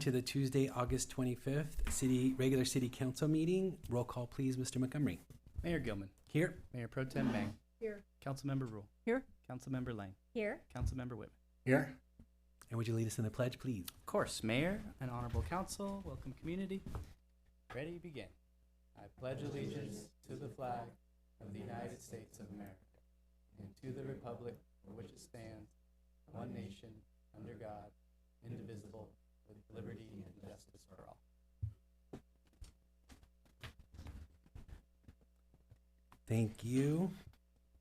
To the Tuesday, August 25th, regular City Council meeting. Roll call, please, Mr. Montgomery. Mayor Gilman. Here. Mayor Pro Tem Bang. Here. Councilmember Rule. Here. Councilmember Lang. Here. Councilmember Whitman. Here. And would you lead us in the pledge, please? Of course, Mayor and Honorable Council, welcome community. Ready, begin. I pledge allegiance to the flag of the United States of America and to the republic for which it stands, one nation, under God, indivisible, with liberty and justice for all. Thank you.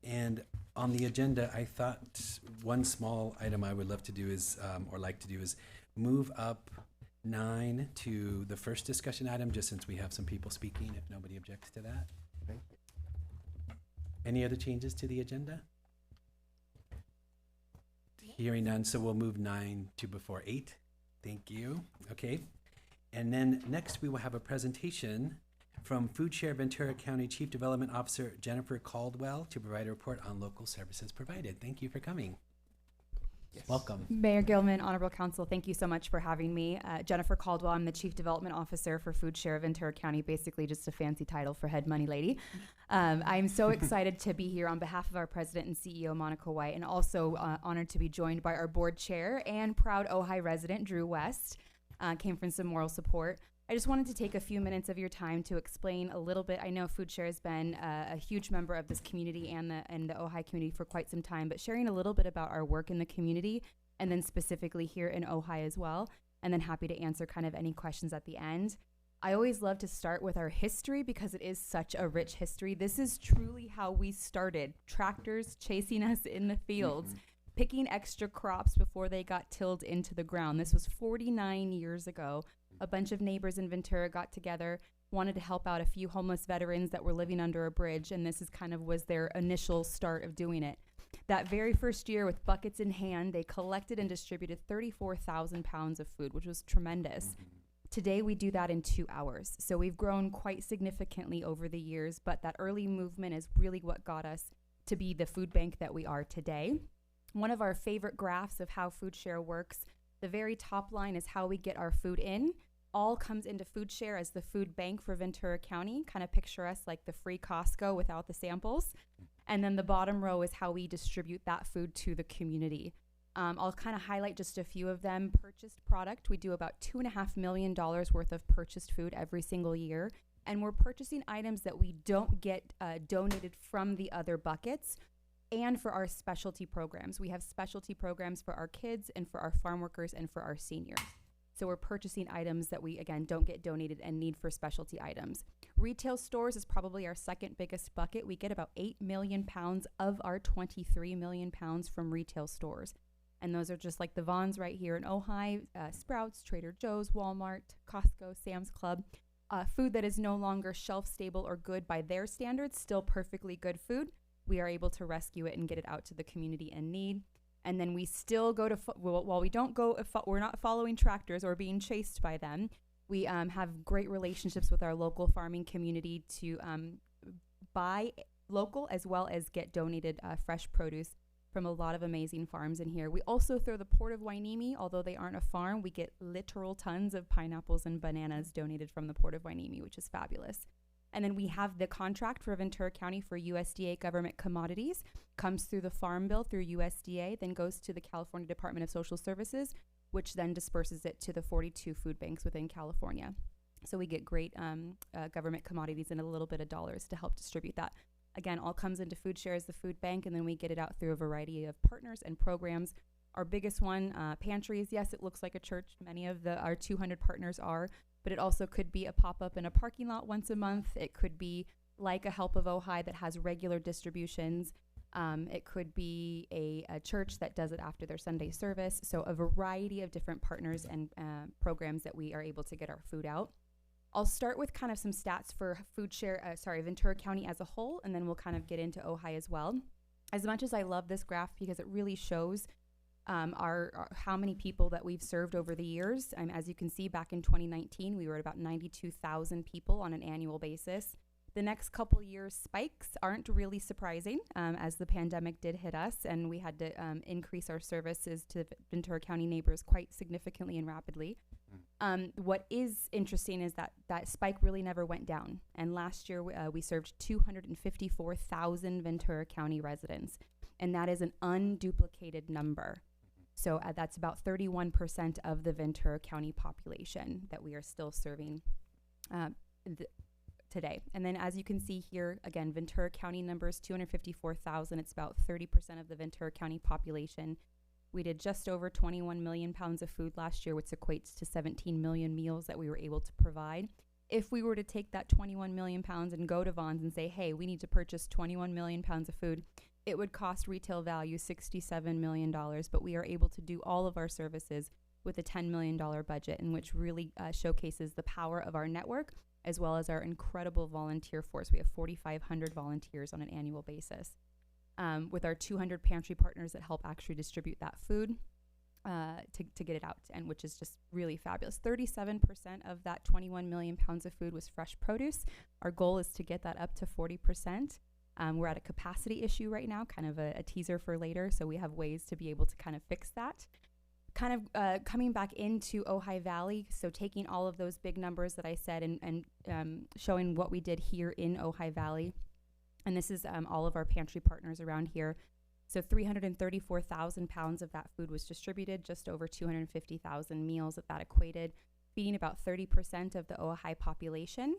And on the agenda, I thought one small item I would love to do is, is move up 9 to the first discussion item, just since we have some people speaking, if nobody objects to that. Any other changes to the agenda? Hearing none, so we'll move 9 to before 8. Thank you. Okay. And then next we will have a presentation from Food Share Ventura County Chief Development Officer Jennifer Caldwell to provide a report on local services provided. Thank you for coming. Yes. Welcome. Mayor Gilman, Honorable Council, thank you so much for having me. Jennifer Caldwell, I'm the Chief Development Officer for Food Share Ventura County, basically just a fancy title for head money lady. I'm so excited to be here on behalf of our President and CEO, Monica White, and also honored to be joined by our board chair and proud Ojai resident, Drew West, came from some moral support. I just wanted to take a few minutes of your time to explain a little bit. I know Food Share has been a huge member of this community and the Ojai community for quite some time, but sharing a little bit about our work in the community and then specifically here in Ojai as well, and then happy to answer kind of any questions at the end. I always love to start with our history because it is such a rich history. This is truly how we started. Tractors chasing us in the fields, picking extra crops before they got tilled into the ground. This was 49 years ago. A bunch of neighbors in Ventura got together, wanted to help out a few homeless veterans that were living under a bridge, and this is kind of was their initial start of doing it. That very first year, with buckets in hand, they collected and distributed 34,000 pounds of food, which was tremendous. Today, we do that in 2 hours. So we've grown quite significantly over the years, but that early movement is really what got us to be the food bank that we are today. One of our favorite graphs of how Food Share works, the very top line is how we get our food in. All comes into Food Share as the food bank for Ventura County. Kind of picture us like the free Costco without the samples. And then the bottom row is how we distribute that food to the community. I'll kind of highlight just a few of them. Purchased product, we do about $2.5 million worth of purchased food every single year. And we're purchasing items that we don't get donated from the other buckets. And for our specialty programs. We have specialty programs for our kids and for our farm workers and for our seniors. So we're purchasing items that we, again, don't get donated and need for specialty items. Retail stores is probably our second biggest bucket. We get about 8 million pounds of our 23 million pounds from retail stores. And those are just like the Vons right here in Ojai, Sprouts, Trader Joe's, Walmart, Costco, Sam's Club. Food that is no longer shelf stable or good by their standards, still perfectly good food. We are able to rescue it and get it out to the community in need. And then we still go to, while we don't go, we're not following tractors or being chased by them, we have great relationships with our local farming community to buy local as well as get donated fresh produce from a lot of amazing farms in here. We also, through the Port of Hueneme, although they aren't a farm, we get literal tons of pineapples and bananas donated from the Port of Hueneme, which is fabulous. And then we have the contract for Ventura County for USDA government commodities, comes through the Farm Bill through USDA, then goes to the California Department of Social Services, which then disperses it to the 42 food banks within California. So we get great government commodities and a little bit of dollars to help distribute that. Again, all comes into Food Share as the food bank, and then we get it out through a variety of partners and programs. Our biggest one, pantries. Yes, it looks like a church. Many of our 200 partners are. But it also could be a pop-up in a parking lot once a month. It could be like a Help of Ojai that has regular distributions. It could be a church that does it after their Sunday service. So a variety of different partners and programs that we are able to get our food out. I'll start with kind of some stats for Ventura County as a whole, and then we'll kind of get into Ojai as well. As much as I love this graph because it really shows our how many people that we've served over the years. As you can see, back in 2019, we were at about 92,000 people on an annual basis. The next couple years spikes aren't really surprising as the pandemic did hit us and we had to increase our services to Ventura County neighbors quite significantly and rapidly. What is interesting is that that spike really never went down. And last year we served 254,000 Ventura County residents. And that is an unduplicated number. So that's about 31% of the Ventura County population that we are still serving today. And then as you can see here, again, Ventura County numbers, 254,000. It's about 30% of the Ventura County population. We did just over 21 million pounds of food last year, which equates to 17 million meals that we were able to provide. If we were to take that 21 million pounds and go to Vons and say, hey, we need to purchase 21 million pounds of food, it would cost retail value $67 million, but we are able to do all of our services with a $10 million budget, in which really showcases the power of our network, as well as our incredible volunteer force. We have 4,500 volunteers on an annual basis. With our 200 pantry partners that help actually distribute that food to get it out, and which is just really fabulous. 37% of that 21 million pounds of food was fresh produce. Our goal is to get that up to 40%. We're at a capacity issue right now, kind of a teaser for later, so we have ways to be able to kind of fix that. Kind of coming back into Ojai Valley, so taking all of those big numbers that I said and showing what we did here in Ojai Valley. And this is all of our pantry partners around here. So 334,000 pounds of that food was distributed, just over 250,000 meals that equated, feeding about 30% of the Ojai population.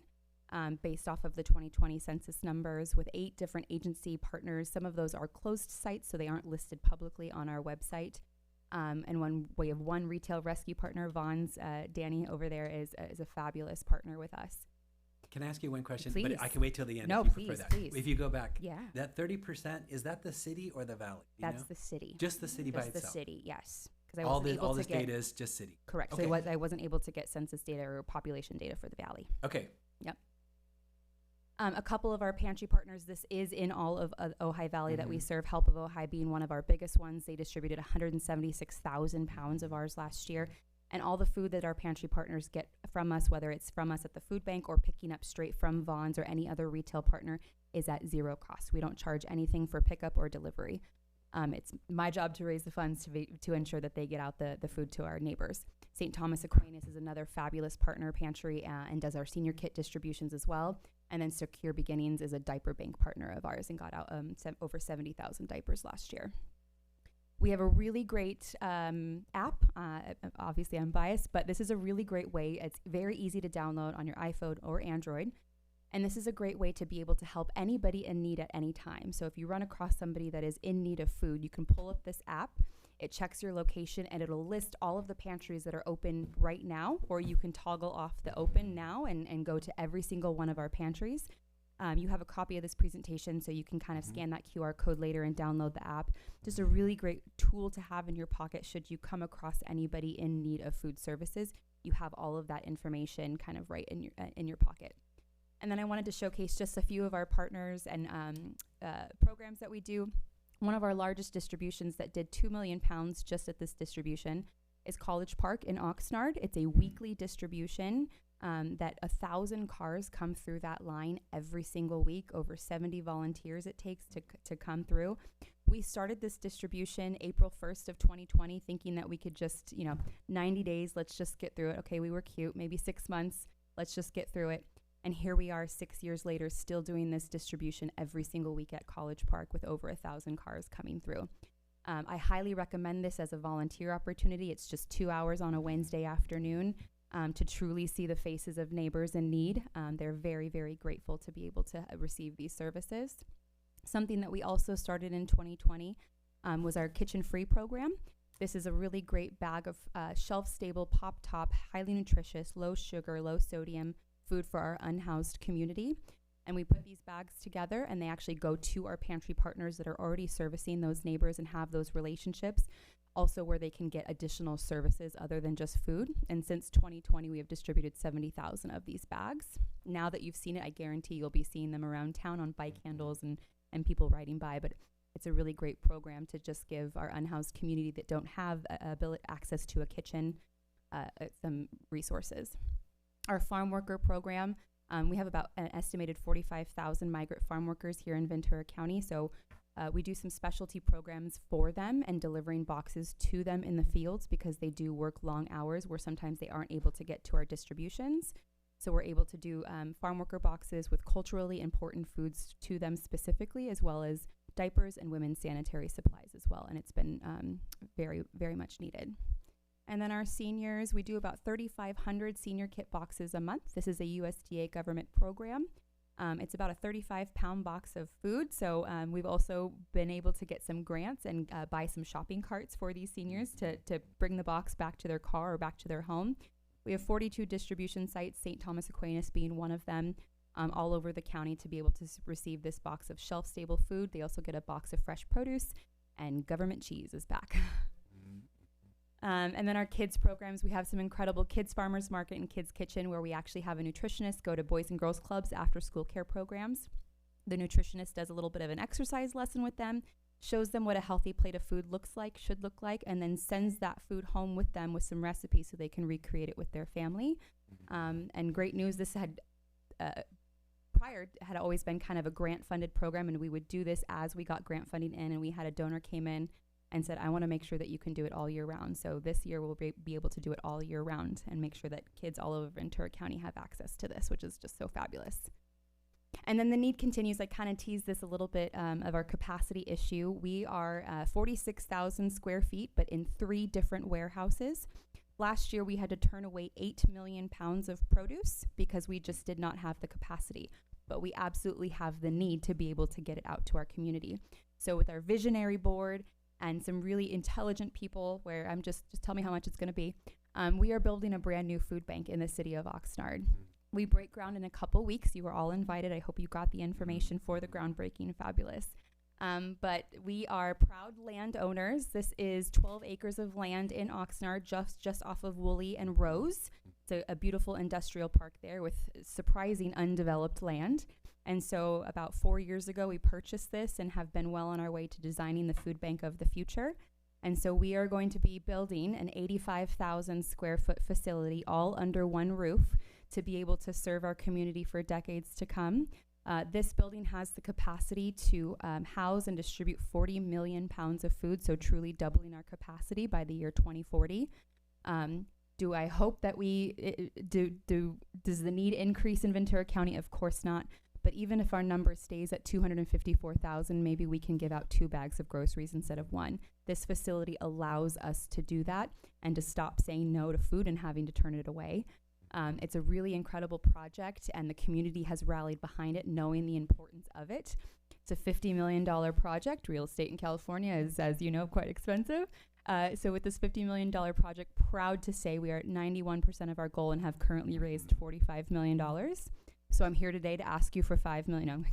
Based off of the 2020 census numbers, with 8 different agency partners. Some of those are closed sites, so they aren't listed publicly on our website. And we have one retail rescue partner, Vons. Danny over there is a fabulous partner with us. Can I ask you one question? Please. But I can wait till the end No, if you please, prefer that. please. If you go back, Yeah. that 30%, is that the city or the valley? Do you That's know? the city. Just the city by Just the itself? city, yes. Because I All wasn't this, able all to this get data is just city? correct. Okay. So I wasn't able to get census data or population data for the valley. Okay. A couple of our pantry partners, this is in all of Ojai Valley that we Mhm. serve, Help of Ojai being one of our biggest ones. They distributed 176,000 pounds of ours last year. And all the food that our pantry partners get from us, whether it's from us at the food bank or picking up straight from Vons or any other retail partner, is at zero cost. We don't charge anything for pickup or delivery. It's my job to raise the funds to ensure that they get out the food to our neighbors. St. Thomas Aquinas is another fabulous partner pantry and does our senior kit distributions as well. And then Secure Beginnings is a diaper bank partner of ours and got out over 70,000 diapers last year. We have a really great app. Obviously, I'm biased, but this is a really great way. It's very easy to download on your iPhone or Android. And this is a great way to be able to help anybody in need at any time. So if you run across somebody that is in need of food, you can pull up this app. It checks your location and it'll list all of the pantries that are open right now, or you can toggle off the open now and go to every single one of our pantries. You have a copy of this presentation, so you can kind of scan that QR code later and download the app. Just a really great tool to have in your pocket should you come across anybody in need of food services. You have all of that information kind of right in your pocket. And then I wanted to showcase just a few of our partners and programs that we do. One of our largest distributions that did 2 million pounds just at this distribution is College Park in Oxnard. It's a weekly distribution that 1,000 cars come through that line every single week. Over 70 volunteers it takes to come through. We started this distribution April 1st of 2020, thinking that we could just, 90 days, let's just get through it. Okay, we were cute. Maybe 6 months, let's just get through it. And here we are 6 years later, still doing this distribution every single week at College Park with over 1,000 cars coming through. I highly recommend this as a volunteer opportunity. It's just 2 hours on a Wednesday afternoon to truly see the faces of neighbors in need. They're very, very grateful to be able to receive these services. Something that we also started in 2020 was our Kitchen Free program. This is a really great bag of shelf-stable, pop-top, highly nutritious, low sugar, low sodium food for our unhoused community. And we put these bags together and they actually go to our pantry partners that are already servicing those neighbors and have those relationships, also where they can get additional services other than just food. And since 2020, we have distributed 70,000 of these bags. Now that you've seen it, I guarantee you'll be seeing them around town on bike handles and people riding by. But it's a really great program to just give our unhoused community that don't have access to a kitchen some resources. Our farm worker program, we have about an estimated 45,000 migrant farm workers here in Ventura County. So we do some specialty programs for them and delivering boxes to them in the fields because they do work long hours where sometimes they aren't able to get to our distributions. So we're able to do farm worker boxes with culturally important foods to them specifically, as well as diapers and women's sanitary supplies as well. And it's been very, very much needed. And then our seniors, we do about 3,500 senior kit boxes a month. This is a USDA government program. It's about a 35-pound box of food. So we've also been able to get some grants and buy some shopping carts for these seniors to bring the box back to their car or back to their home. We have 42 distribution sites, St. Thomas Aquinas being one of them, all over the county to be able to receive this box of shelf-stable food. They also get a box of fresh produce, and government cheese is back. And then our kids programs, we have some incredible kids farmers market and kids kitchen where we actually have a nutritionist go to boys and girls clubs after school care programs. The nutritionist does a little bit of an exercise lesson with them, shows them what a healthy plate of food looks like, should look like, and then sends that food home with them with some recipes so they can recreate it with their family. And great news, this had prior had always been kind of a grant funded program, and we would do this as we got grant funding in, and we had a donor came in and said, I want to make sure that you can do it all year round. So this year we'll be able to do it all year round and make sure that kids all over Ventura County have access to this, which is just so fabulous. And then the need continues. I kind of teased this a little bit of our capacity issue. We are 46,000 square feet, but in 3 different warehouses. Last year, we had to turn away 8 million pounds of produce because we just did not have the capacity. But we absolutely have the need to be able to get it out to our community. So with our visionary board and some really intelligent people, where I'm just tell me how much it's going to be, we are building a brand new food bank in the city of Oxnard. We break ground in a couple weeks. You are all invited. I hope you got the information for the groundbreaking. Fabulous. But we are proud landowners. This is 12 acres of land in Oxnard, just off of Woolley and Rose. It's a beautiful industrial park there with surprising undeveloped land. And so about 4 years ago, we purchased this and have been well on our way to designing the food bank of the future. And so we are going to be building an 85,000 square foot facility all under one roof to be able to serve our community for decades to come. This building has the capacity to house and distribute 40 million pounds of food, so truly doubling our capacity by the year 2040. Do I hope that does the need increase in Ventura County? Of course not. But even if our number stays at 254,000, maybe we can give out 2 bags of groceries instead of 1. This facility allows us to do that and to stop saying no to food and having to turn it away. It's a really incredible project, and the community has rallied behind it, knowing the importance of it. It's a $50 million project. Real estate in California is, as you know, quite expensive. So with this $50 million project, proud to say we are at 91% of our goal and have currently raised $45 million. So I'm here today to ask you for $5 million. No, I'm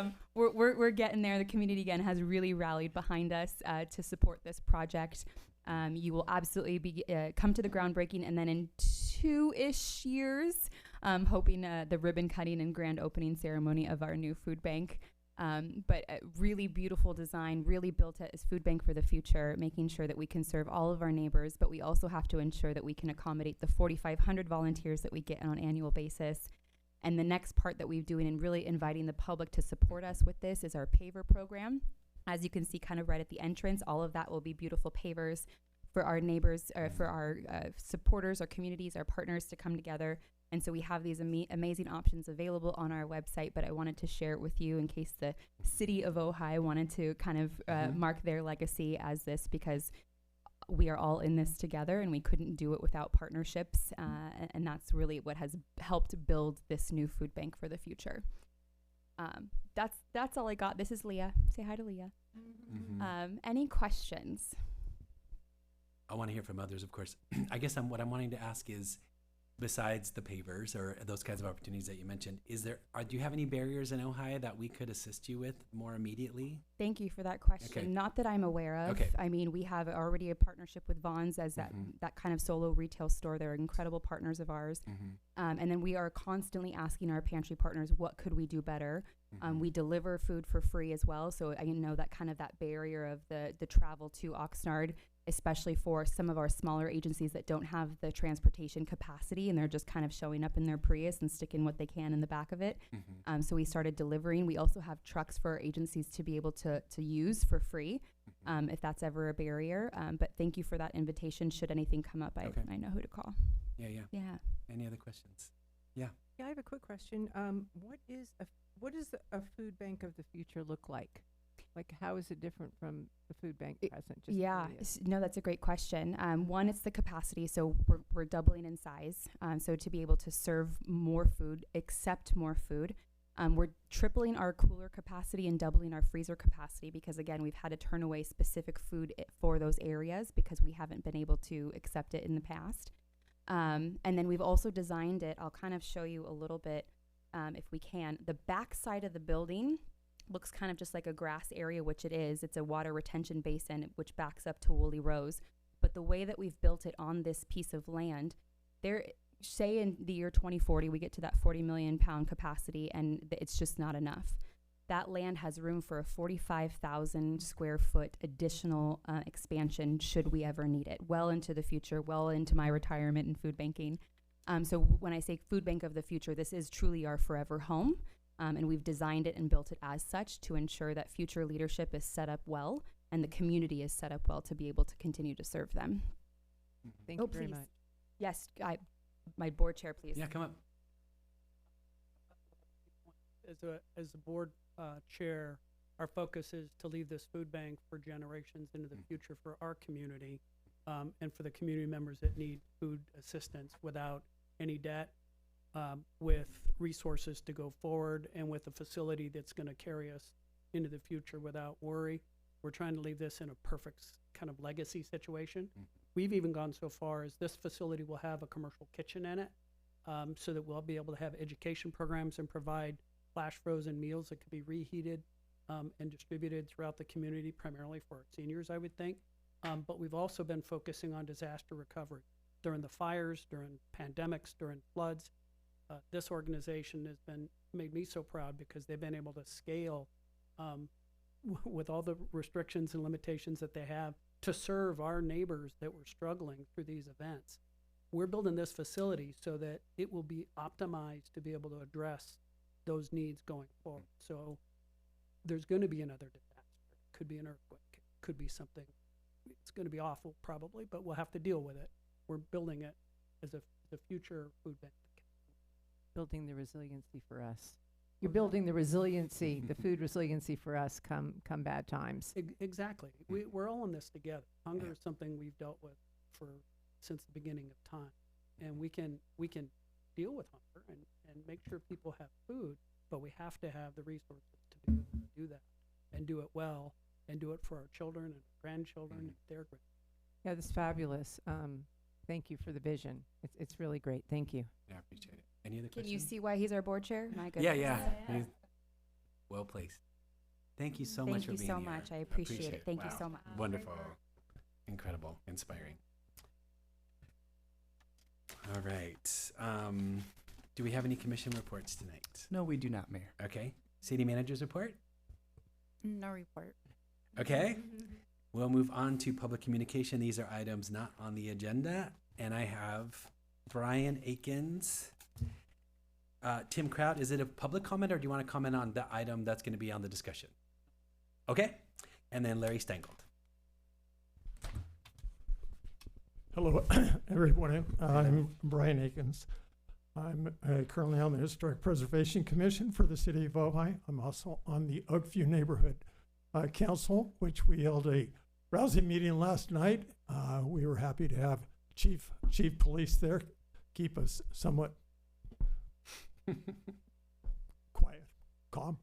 kidding. We're getting there. The community, again, has really rallied behind us to support this project. You will absolutely be come to the groundbreaking, and then in 2-ish years, hoping the ribbon cutting and grand opening ceremony of our new food bank. But a really beautiful design, really built it as food bank for the future, making sure that we can serve all of our neighbors, but we also have to ensure that we can accommodate the 4,500 volunteers that we get on an annual basis. And the next part that we're doing and really inviting the public to support us with this is our paver program. As you can see kind of right at the entrance, all of that will be beautiful pavers for our neighbors, or for our supporters, our communities, our partners to come together. And so we have these amazing options available on our website, but I wanted to share it with you in case the city of Ojai wanted to kind of mark their legacy as this, because we are all in this together and we couldn't do it without partnerships. And that's really what has helped build this new food bank for the future. That's all I got. This is Leah. Say hi to Leah. Any questions? I want to hear from others, of course. I guess what I'm wanting to ask is, besides the pavers or those kinds of opportunities that you mentioned, do you have any barriers in Ojai that we could assist you with more immediately? Thank you for that question. Okay. Not that I'm aware of. Okay. I mean, we have already a partnership with Vaughn's as that kind of solo retail store. They're incredible partners of ours. And then we are constantly asking our pantry partners, what could we do better? We deliver food for free as well. So I know that kind of that barrier of the travel to Oxnard, especially for some of our smaller agencies that don't have the transportation capacity and they're just kind of showing up in their Prius and sticking what they can in the back of it. So we started delivering. We also have trucks for our agencies to be able to use for free if that's ever a barrier. But thank you for that invitation. Should anything come up, I know who to call. Yeah. Any other questions? Yeah, I have a quick question. What does a food bank of the future look like? Like, how is it different from the food bank present? Just curious. No, that's a great question. One, it's the capacity. So we're doubling in size. So to be able to serve more food, accept more food. We're tripling our cooler capacity and doubling our freezer capacity because, again, we've had to turn away specific food for those areas because we haven't been able to accept it in the past. And then we've also designed it. I'll kind of show you a little bit if we can. The back side of the building looks kind of just like a grass area, which it is. It's a water retention basin, which backs up to Woolly Rose. But the way that we've built it on this piece of land, say in the year 2040, we get to that 40 million pound capacity, and it's just not enough. That land has room for a 45,000 square foot additional expansion should we ever need it, well into the future, well into my retirement in food banking. So when I say food bank of the future, this is truly our forever home. And we've designed it and built it as such to ensure that future leadership is set up well and the community is set up well to be able to continue to serve them. Thank you very much. Yes, my board chair, please. Yeah, come up. As a board chair, our focus is to leave this food bank for generations into the future for our community and for the community members that need food assistance without any debt, with resources to go forward, and with a facility that's going to carry us into the future without worry. We're trying to leave this in a perfect kind of legacy situation. We've even gone so far as this facility will have a commercial kitchen in it, so that we'll be able to have education programs and provide flash frozen meals that could be reheated and distributed throughout the community, primarily for our seniors, I would think. But we've also been focusing on disaster recovery during the fires, during pandemics, during floods. This organization has made me so proud because they've been able to scale with all the restrictions and limitations that they have to serve our neighbors that were struggling through these events. We're building this facility so that it will be optimized to be able to address those needs going forward. So there's going to be another disaster. It could be an earthquake. It could be something. It's going to be awful probably, but we'll have to deal with it. We're building it as a future food bank. Building the resiliency for us. You're building the resiliency, the food resiliency for us come bad times. Exactly. We're all in this together. Hunger is something we've dealt with since the beginning of time. And we can deal with hunger and make sure people have food, but we have to have the resources to be able to do that and do it well and do it for our children and grandchildren and their grandchildren. Yeah, that's fabulous. Thank you for the vision. It's really great. Thank you. Yeah, I appreciate it. Any other questions? Can you see why he's our board chair? My goodness. Yeah. He's well placed. Thank you so much for being here. Thank you so much. I appreciate it. Thank you so much. Wonderful. Incredible. Inspiring. All right. Do we have any commission reports tonight? No, we do not, Mayor. Okay. City manager's report? No report. Okay. We'll move on to public communication. These are items not on the agenda. And I have Brian Akins. Tim Kraut, is it a public comment or do you want to comment on the item that's going to be on the discussion? Okay. And then Larry Steingold. Hello, everyone. I'm Brian Akins. I'm currently on the Historic Preservation Commission for the City of Ojai. I'm also on the Oakview Neighborhood Council, which we held a rousing meeting last night. We were happy to have Chief Police there, keep us somewhat quiet, calm.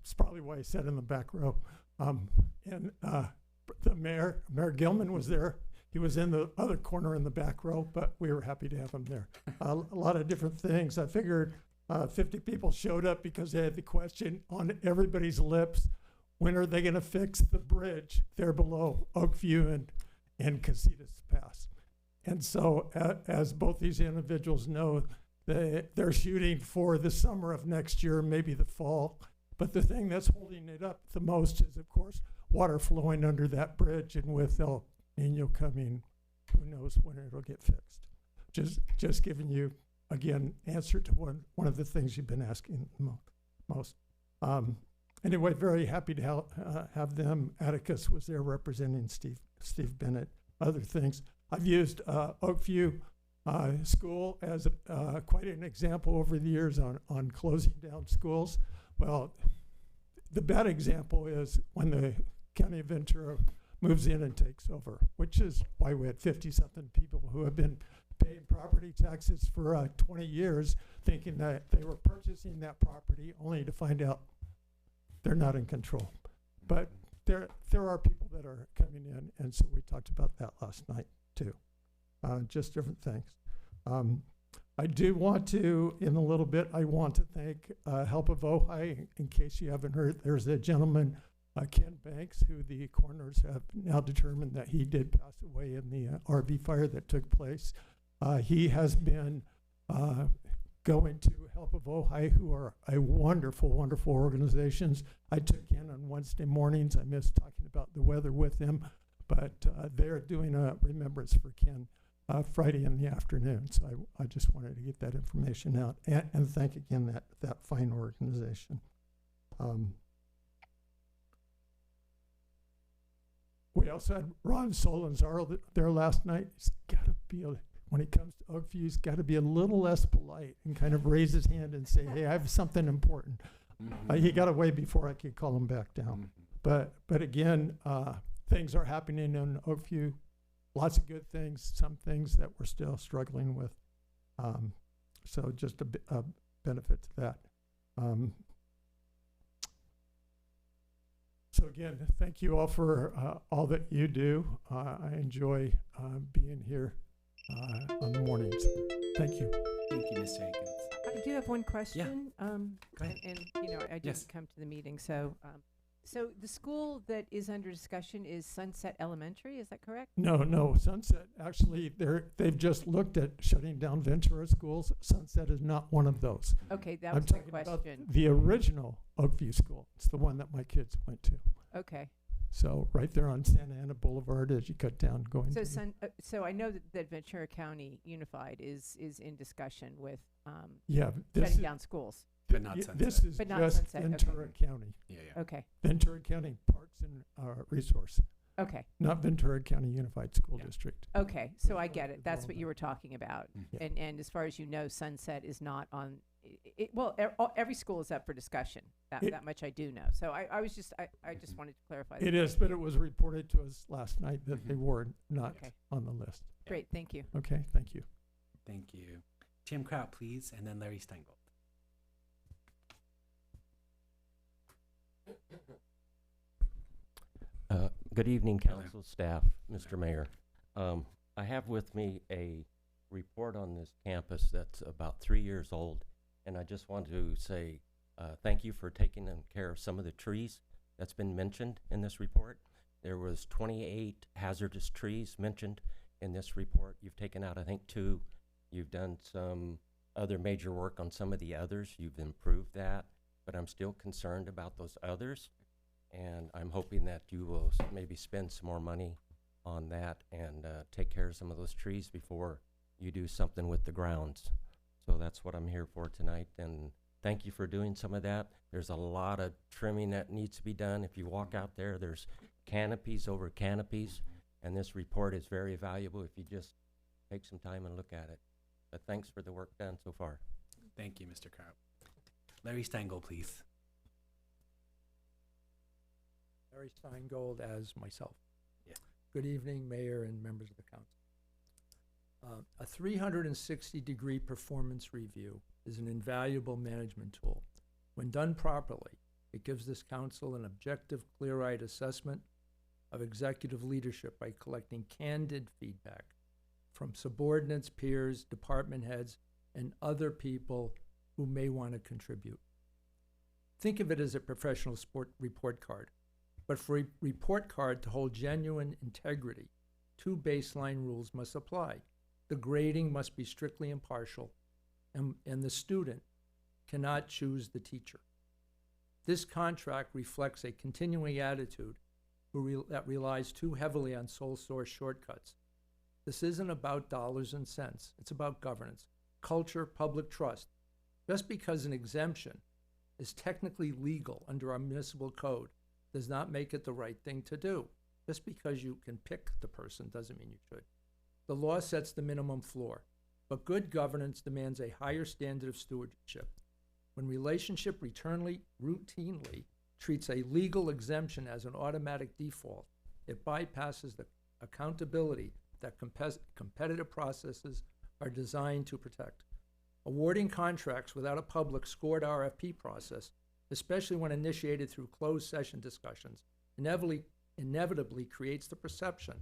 It's probably why I sat in the back row. And the Mayor Gilman was there. He was in the other corner in the back row, but we were happy to have him there. A lot of different things. I figured 50 people showed up because they had the question on everybody's lips, when are they going to fix the bridge there below Oakview and Casitas Pass? And so as both these individuals know, they're shooting for the summer of next year, maybe the fall, But the thing that's holding it up the most is, of course, water flowing under that bridge, and with El Nino coming, who knows when it'll get fixed. Just giving you, again, answer to one of the things you've been asking most. Anyway, very happy to have them. Atticus was there representing Steve Bennett, other things. I've used Oakview School as quite an example over the years on closing down schools. Well, the bad example is when the County of Ventura moves in and takes over, which is why we had 50-something people who have been paying property taxes for 20 years, thinking that they were purchasing that property, only to find out they're not in control. But there are people that are coming in, and so we talked about that last night too. Just different things. I do want to, in a little bit, I want to thank Help of Ojai. In case you haven't heard, there's a gentleman, Ken Banks, who the coroners have now determined that he did pass away in the RV fire that took place. He has been going to Help of Ojai, who are a wonderful, wonderful organizations. I took Ken on Wednesday mornings. I missed talking about the weather with him, but they're doing a remembrance for Ken Friday in the afternoon. So I just wanted to get that information out and thank again that fine organization. We also had Ron Solenzar there last night. He's got to be when it comes to Oakview, he's got to be a little less polite and kind of raise his hand and say, hey, I have something important. He got away before I could call him back down. But again, things are happening in Oakview. Lots of good things, some things that we're still struggling with. So just a benefit to that. So again, thank you all for all that you do. I enjoy being here on the mornings. Thank you. Thank you, Mr. Akins. I do have one question. Go ahead. And you know, I didn't Yes. come to the meeting, so so the school that is under discussion is Sunset Elementary. Is that correct? No, Sunset, actually, they've just looked at shutting down Ventura schools. Sunset is not one of those. Okay, that I'm was my talking about question. the original Oakview school. It's the one that my kids went to. Okay, So right there on Santa Ana Boulevard as you cut down going so to so I know that Ventura County Unified is in discussion with yeah, this shutting is, down schools. But not y- Sunset. this is But not just Sunset, okay. Ventura County. Yeah. Okay, Ventura County Parks and Resource, okay, not Ventura County Unified School Yeah. District. okay. So I get it. That's what you were talking about. Yeah. And as far as you know, Sunset is not on. Well, every school is up for discussion. That much I do know. So I was just I just wanted to clarify. It that. is, but it was reported to us last night that they were not Okay. on the list. Great, thank you. Okay, thank you. Thank you. Tim Kraut, please, and then Larry Steingold. Good evening, Hello. council staff, Mr. Mayor. I have with me a report on this campus that's about 3 years old, and I just want to say thank you for taking care of some of the trees that's been mentioned in this report. There was 28 hazardous trees mentioned in this report. You've taken out, I think, 2. You've done some other major work on some of the others. You've improved that, but I'm still concerned about those others. And I'm hoping that you will maybe spend some more money on that and take care of some of those trees before you do something with the grounds. So that's what I'm here for tonight, and thank you for doing some of that. There's a lot of trimming that needs to be done. If you walk out there, there's canopies over canopies, and this report is very valuable if you just take some time and look at it. But thanks for the work done so far. Thank you, Mr. Kraut. Larry Steingold, please. Larry Steingold as myself. Yeah. Good evening, Mayor and members of the council. A 360-degree performance review is an invaluable management tool. When done properly, it gives this council an objective, clear-eyed assessment of executive leadership by collecting candid feedback from subordinates, peers, department heads, and other people who may want to contribute. Think of it as a professional sport report card. But for a report card to hold genuine integrity, 2 baseline rules must apply. The grading must be strictly impartial, and the student cannot choose the teacher. This contract reflects a continuing attitude that relies too heavily on sole source shortcuts. This isn't about dollars and cents. It's about governance, culture, public trust. Just because an exemption is technically legal under our municipal code does not make it the right thing to do. Just because you can pick the person doesn't mean you should. The law sets the minimum floor, but good governance demands a higher standard of stewardship. When relationship routinely treats a legal exemption as an automatic default, it bypasses the accountability that competitive processes are designed to protect. Awarding contracts without a public scored RFP process, especially when initiated through closed session discussions, inevitably creates the perception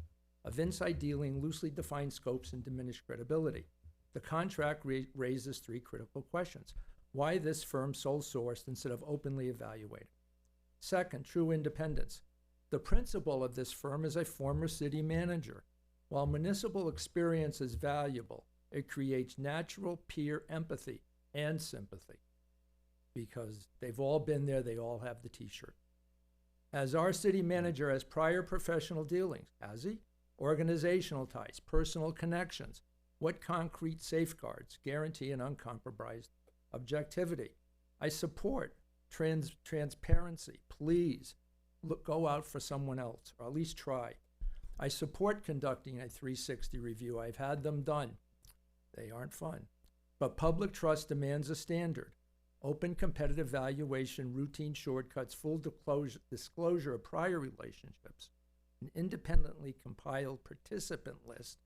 of inside dealing, loosely defined scopes, and diminished credibility. The contract raises three critical questions. Why this firm sole sourced instead of openly evaluated? Second, true independence. The principal of this firm is a former city manager. While municipal experience is valuable, it creates natural peer empathy and sympathy because they've all been there, they all have the t-shirt. As our city manager has prior professional dealings, has he? Organizational ties, personal connections. What concrete safeguards guarantee an uncompromised objectivity? I support transparency. Please go out for someone else, or at least try. I support conducting a 360 review. I've had them done. They aren't fun. But public trust demands a standard. Open competitive valuation, routine shortcuts, full disclosure of prior relationships, an independently compiled participant list.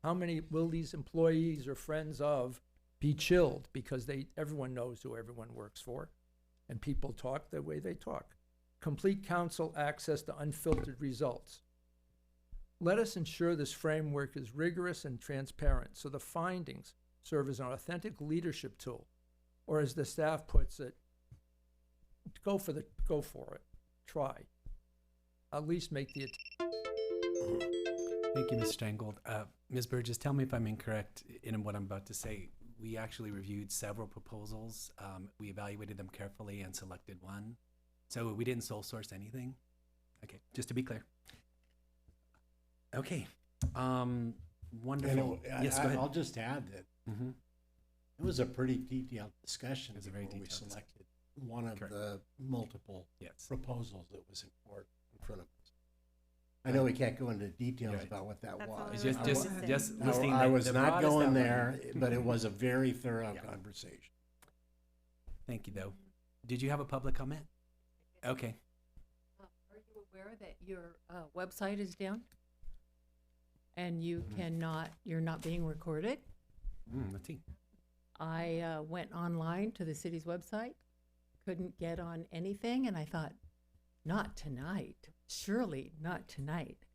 How many will these employees or friends of be chilled because everyone knows who everyone works for, and people talk the way they talk. Complete council access to unfiltered results. Let us ensure this framework is rigorous and transparent so the findings serve as an authentic leadership tool, or as the staff puts it, go for it, try. At least make the attempt. Thank you, Ms. Strangold. Ms. Burgess, tell me if I'm incorrect in what I'm about to say. We actually reviewed several proposals. We evaluated them carefully and selected one. So we didn't sole source anything? Okay, just to be clear. Okay, wonderful. Yes, go ahead. I'll just add that it was a pretty detailed discussion It was a very before we detailed selected one of Correct. the multiple Yes. proposals that was in front of us. I know we can't go into details Right. about what that That's all I was. was Just, I just, was- just I- listing I the- was the not broadest going outline. there, but it was a very thorough Yeah. conversation. Thank you, though. Did you have a public comment? Okay. Are you aware that your website is down? And you you're not being recorded? Let's see. I went online to the city's website, couldn't get on anything, and I thought, not tonight, surely not tonight.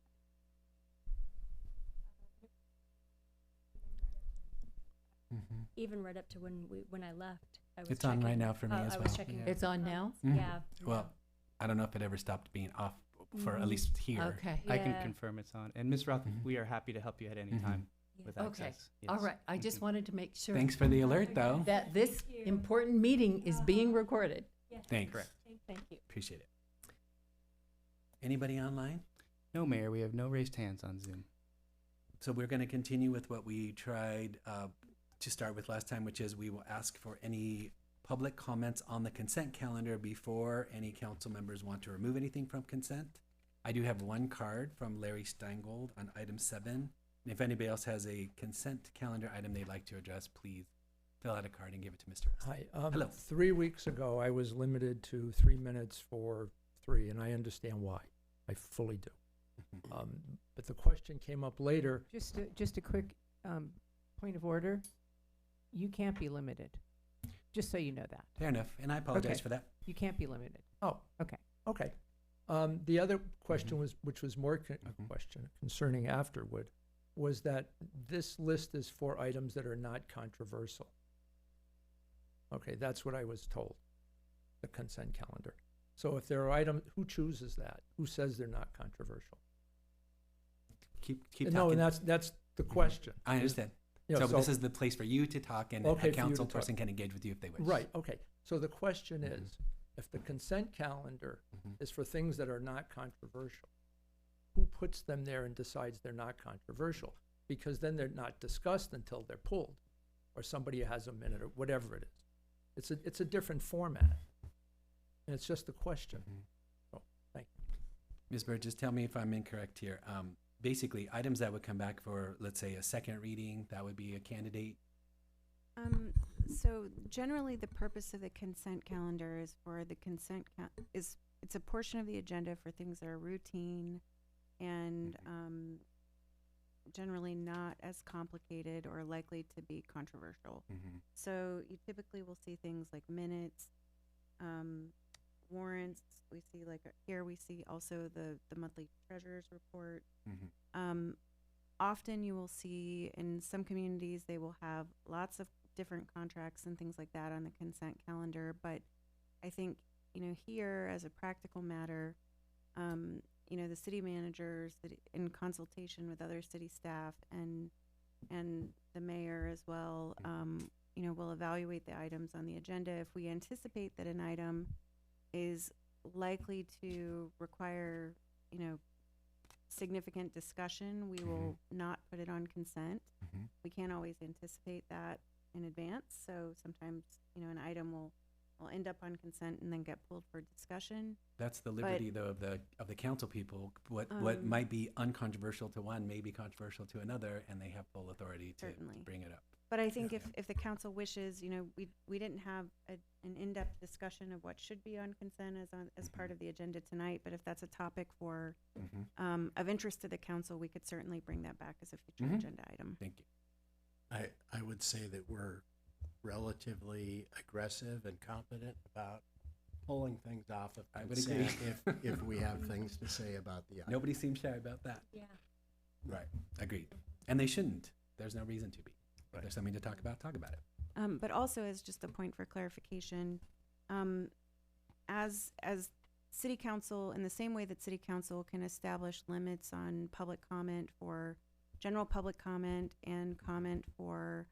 Even right up to when I left, I was It's on right now for me as I well. was checking. Yeah. It's on now? Mhm. Yeah. Well, I don't know if it ever stopped being off for at least here. Okay. I can Yeah. confirm it's on. And Ms. Roth, Mhm. we are happy to help you at any Mhm. time Yeah. with Okay. access. All Yes. right, I just wanted to make sure Thanks for the alert, though. that this Thank you. important meeting is being recorded. Yes. Thanks. Correct. Thank you. Appreciate it. Anybody online? No, Mayor, we have no raised hands on Zoom. So we're going to continue with what we tried to start with last time, which is we will ask for any public comments on the consent calendar before any council members want to remove anything from consent. I do have one card from Larry Steingold on item 7. And if anybody else has a consent calendar item they'd like to address, please fill out a card and give it to Mr. Russell. Hi. Hello. 3 weeks ago, I was limited to 3 minutes for 3, and I understand why. I fully do. But the question came up later. Just a quick point of order. You can't be limited. Just so you know that. Fair enough, and I apologize Okay. for that. You can't be limited. Oh, Okay. okay. The other question which was more Mhm. question concerning afterward, was that this list is for items that are not controversial. Okay, that's what I was told, the consent calendar. So if there are items, who chooses that? Who says they're not controversial? Keep No, talking. and that's the question. I understand. You know, So this is the place for you to talk, and Okay, a for you to council talk. person can engage with you if they wish. Right, okay. So the question Mhm. is, If the consent calendar Mhm. is for things that are not controversial, who puts them there and decides they're not controversial? Because then they're not discussed until they're pulled, or somebody has a minute, or whatever it is. It's a different format, and it's just a question. Mhm. So, thank you. Ms. Bird, just tell me if I'm incorrect here. Basically, items that would come back for, let's say, a second reading, that would be a candidate. So generally, the purpose of the consent calendar is for the it's a portion of the agenda for things that are routine and generally not as complicated or likely to be controversial. Mm-hmm. So you typically will see things like minutes, warrants. We see here we see also the monthly treasurer's report. Mm-hmm. Often you will see in some communities they will have lots of different contracts and things like that on the consent calendar. But I think, here as a practical matter, the city managers in consultation with other city staff and the mayor as well, will evaluate the items on the agenda. If we anticipate that an item is likely to require, significant discussion, we will not put it on consent. Mm-hmm. We can't always anticipate that in advance, so sometimes, an item will end up on consent and then get pulled for discussion. That's the liberty, though, of the council people. What might be uncontroversial to one may be controversial to another, and they have full authority to bring it up. But I think if the council wishes, we didn't have an in-depth discussion of what should be on consent as part of the agenda tonight, but if that's a topic for of interest to the council, we could certainly bring that back as a future agenda item. Thank you. I would say that we're relatively aggressive and competent about pulling things off of I would consent agree. if we have things to say about the item. Nobody seems shy about that. Yeah. Right. Agreed. And they shouldn't. There's no reason to be. If Right. there's something to talk about it. But also as just a point for clarification, as city council, in the same way that city council can establish limits on public comment for general public comment and comment for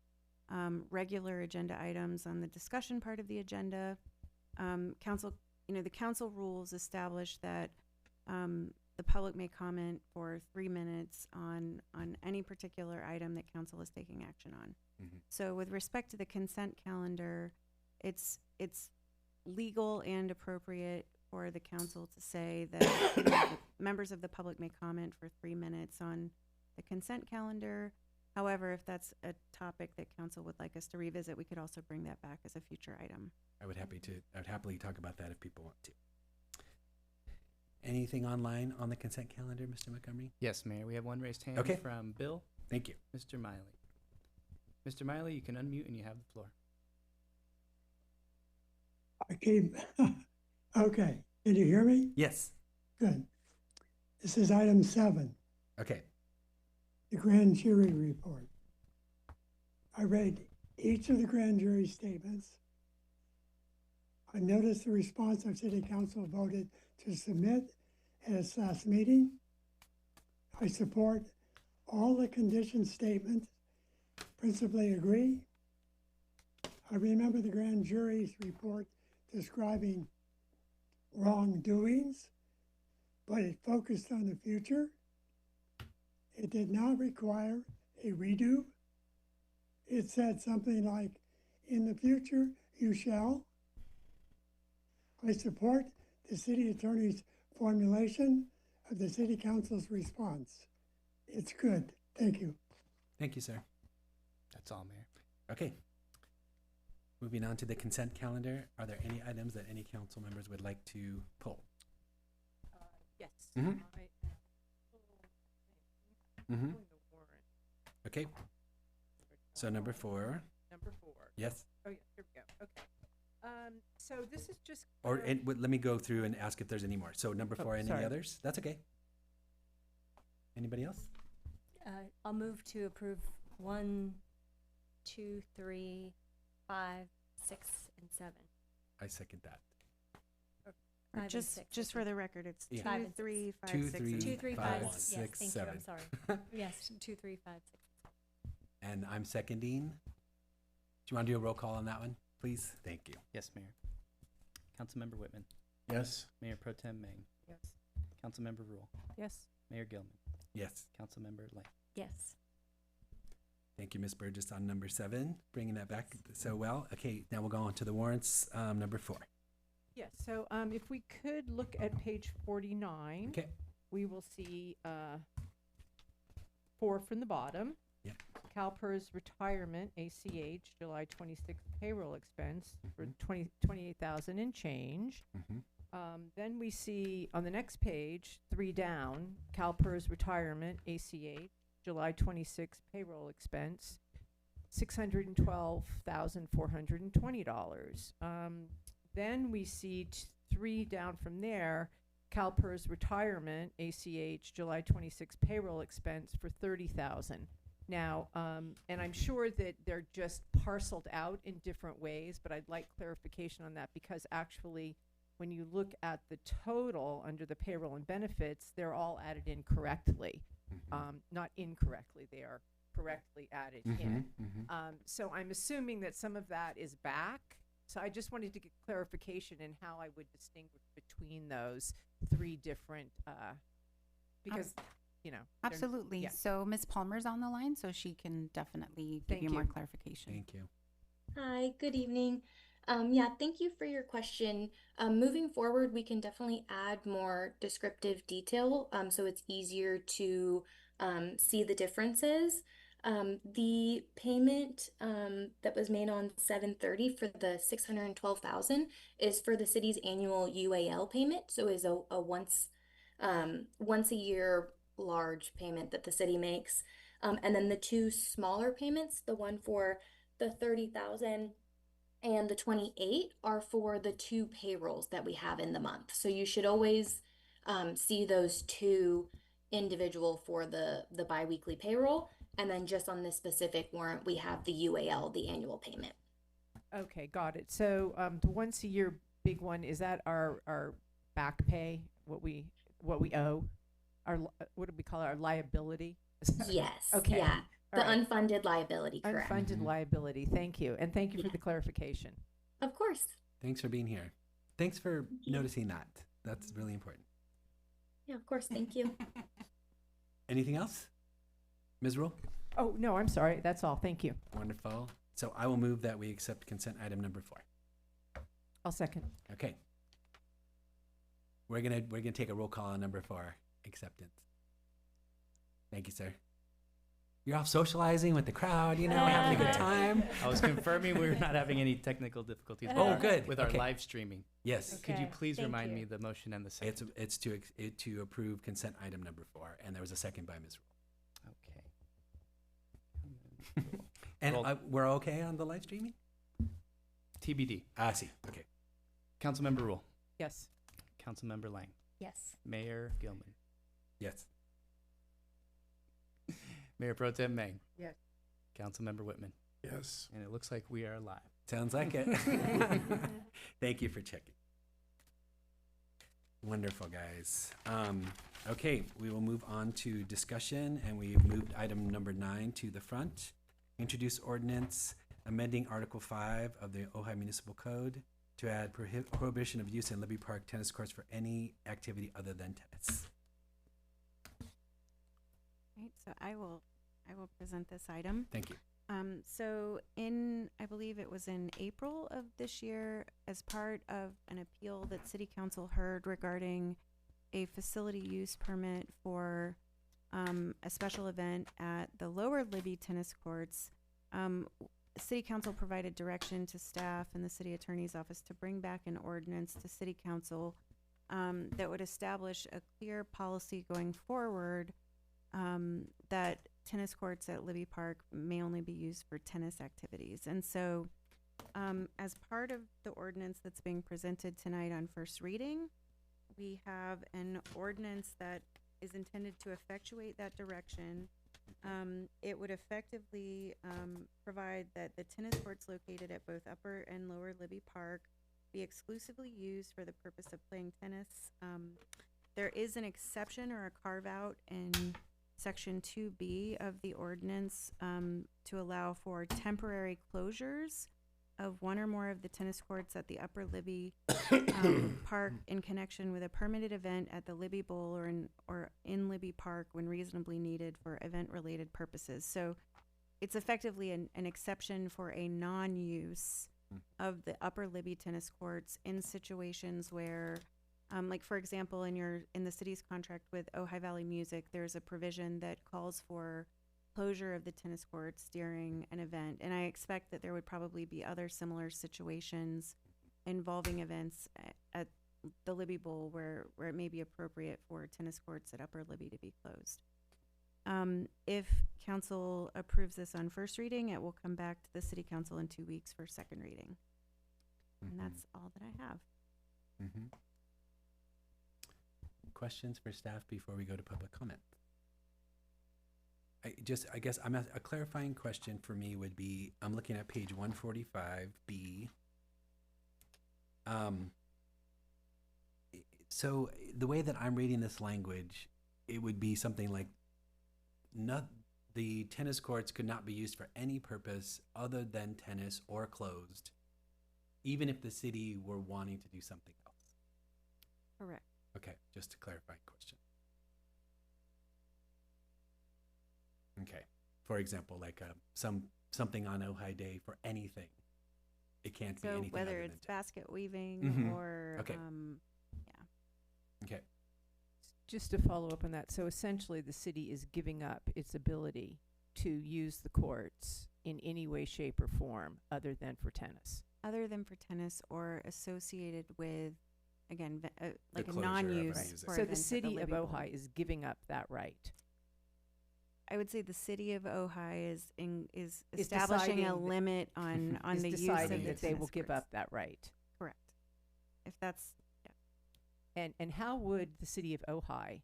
regular agenda items on the discussion part of the agenda, council, the council rules establish that the public may comment for 3 minutes on any particular item that council is taking action on. Mm-hmm. So with respect to the consent calendar, it's legal and appropriate for the council to say that the members of the public may comment for 3 minutes on the consent calendar. However, if that's a topic that council would like us to revisit, we could also bring that back as a future item. I would happily talk about that if people want to. Anything online on the consent calendar, Mr. Montgomery? Yes, Mayor, we have one raised hand Okay. from Bill. Thank you. Mr. Miley. Mr. Miley, you can unmute and you have the floor. Okay, can you hear me? Yes. Good. This is item 7, Okay. the grand jury report. I read each of the grand jury statements. I noticed the response of city council voted to submit at its last meeting. I support all the condition statements, principally agree. I remember the grand jury's report describing wrongdoings, but it focused on the future. It did not require a redo. It said something like, in the future, you shall. I support the city attorney's formulation of the city council's response. It's good. Thank you. Thank you, sir. That's all, Mayor. Okay. Moving on to the consent calendar. Are there any items that any council members would like to pull? Yes. Mhm. Mm-hmm. Okay. So number 4. Number 4. Yes. Oh, yeah, here we go. Okay. So this is just. Let me go through and ask if there's any more. So number 4, any sorry. others? That's okay. Anybody else? I'll move to approve 1, 2, 3, 5, 6, and 7. I second that. Or 5 and just 6, just for the record, it's Yeah. 2, 5 and 3, 5, 2, 6, 3, and 2, 3, 5, 5, 1, yes, 6, thank 7. you, I'm sorry. Yes, 2, 3, 5, 6. And I'm seconding. Do you want to do a roll call on that one, please? Thank you. Yes, Mayor. Councilmember Whitman, Yes. Mayor Pro Tem Meng, Yes. Councilmember Rule, Yes. Mayor Gilman, Yes. Councilmember Lang. Yes. Thank you, Ms. Burgess, on number 7, bringing that back so well. Okay, now we'll go on to the warrants, number 4. Yes, so if we could look at page 49. Okay. We will see 4 from the bottom. Yep. CalPERS retirement, ACH, July 26th payroll expense for 28,000 and change. Then we see on the next page, 3 down, CalPERS retirement, ACH, July 26th payroll expense, $612,420. Then we see 3 down from there, CalPERS retirement, ACH, July 26th payroll expense for $30,000. Now, and I'm sure that they're just parceled out in different ways, but I'd like clarification on that because actually, when you look at the total under the payroll and benefits, they're all added in correctly. Not incorrectly, they are correctly added in. So I'm assuming that some of that is back. So I just wanted to get clarification in how I would distinguish between those 3 different, because, you know. they're- Absolutely. yeah. So Ms. Palmer's on the line, so she can definitely give Thank you more you. clarification. Thank you. Hi, good evening. Yeah, thank you for your question. Moving forward, we can definitely add more descriptive detail, so it's easier to see the differences. The payment that was made on 7/30 for the 612,000 is for the city's annual UAL payment, so is a once a year large payment that the city makes. And then the 2 smaller payments, the one for the 30,000 and the 28 are for the 2 payrolls that we have in the month. So you should always see those 2 individual for the biweekly payroll. And then just on this specific warrant, we have the UAL, the annual payment. Okay, got it. So the once a year big one, is that our back pay, what we owe? What do we call it, our liability? Yes. Okay. Yeah. All The right. unfunded liability, correct? Unfunded liability, thank you. And thank you for the clarification. Of course. Thanks for being here. Thanks for noticing that. That's really important. Yeah, of course. Thank you. Anything else? Ms. Rule? Oh, no, I'm sorry. That's all. Thank you. Wonderful. So I will move that we accept consent item number 4. I'll second. Okay. We're gonna take a roll call on number 4, acceptance. Thank you, sir. You're off socializing with the crowd, you know, having a good time. I was confirming we were not having any technical difficulties with Oh, our, good. with Okay. our live streaming. Yes. Could you Okay, please thank remind you. me the motion and the second? It's to approve consent item number 4, and there was a second by Ms. Okay. Rule. And Roll. we're okay on the live streaming? TBD. I see. Okay. Councilmember Rule, Yes. Councilmember Lang, Yes. Mayor Gilman, Yes. Mayor Pro Tem Meng, Yes. Councilmember Whitman, Yes. and it looks like we are live. Sounds like it. Thank you for checking. Wonderful, guys. Okay, we will move on to discussion, and we've moved item number 9 to the front. Introduce ordinance amending Article 5 of the Ojai Municipal Code to add prohibition of use in Libby Park tennis courts for any activity other than tennis. Right, so I will present this item. Thank you. So I believe it was in April of this year, as part of an appeal that City Council heard regarding a facility use permit for a special event at the Lower Libby tennis courts, City Council provided direction to staff and the City Attorney's Office to bring back an ordinance to City Council that would establish a clear policy going forward that tennis courts at Libby Park may only be used for tennis activities. And so as part of the ordinance that's being presented tonight on first reading, we have an ordinance that is intended to effectuate that direction. It would effectively provide that the tennis courts located at both Upper and Lower Libby Park be exclusively used for the purpose of playing tennis. There is an exception or a carve-out in Section 2B of the ordinance to allow for temporary closures of one or more of the tennis courts at the Upper Libby Park in connection with a permitted event at the Libby Bowl or in Libby Park when reasonably needed for event-related purposes. So it's effectively an exception for a non-use of the Upper Libby tennis courts in situations where, like for example, in the city's contract with Ojai Valley Music, there's a provision that calls for closure of the tennis courts during an event. And I expect that there would probably be other similar situations involving events at the Libby Bowl where it may be appropriate for tennis courts at Upper Libby to be closed. If council approves this on first reading, it will come back to the city council in 2 weeks for second reading. And that's all that I have. Questions for staff before we go to public comment? I guess a clarifying question for me would be, I'm looking at page 145B. So the way that I'm reading this language, it would be something like, the tennis courts could not be used for any purpose other than tennis or closed, even if the city were wanting to do something else. Correct. Okay, just a clarifying question. Okay, for example, like something on Ojai Day for anything. It can't be So anything whether other it's than basket weaving Mhm. or, Okay. yeah. Okay. Just to follow up on that, so essentially the city is giving up its ability to use the courts in any way, shape, or form other than for tennis. Other than for tennis or associated with, again, like a closure of a non-use. music. for So the events at city of Libby Bowl. Ojai is giving up that right. I would say the city of Ojai is Is establishing a deciding limit on Is the use of deciding the that they will tennis give courts. up that right. Correct. If that's, And how would the city of Ojai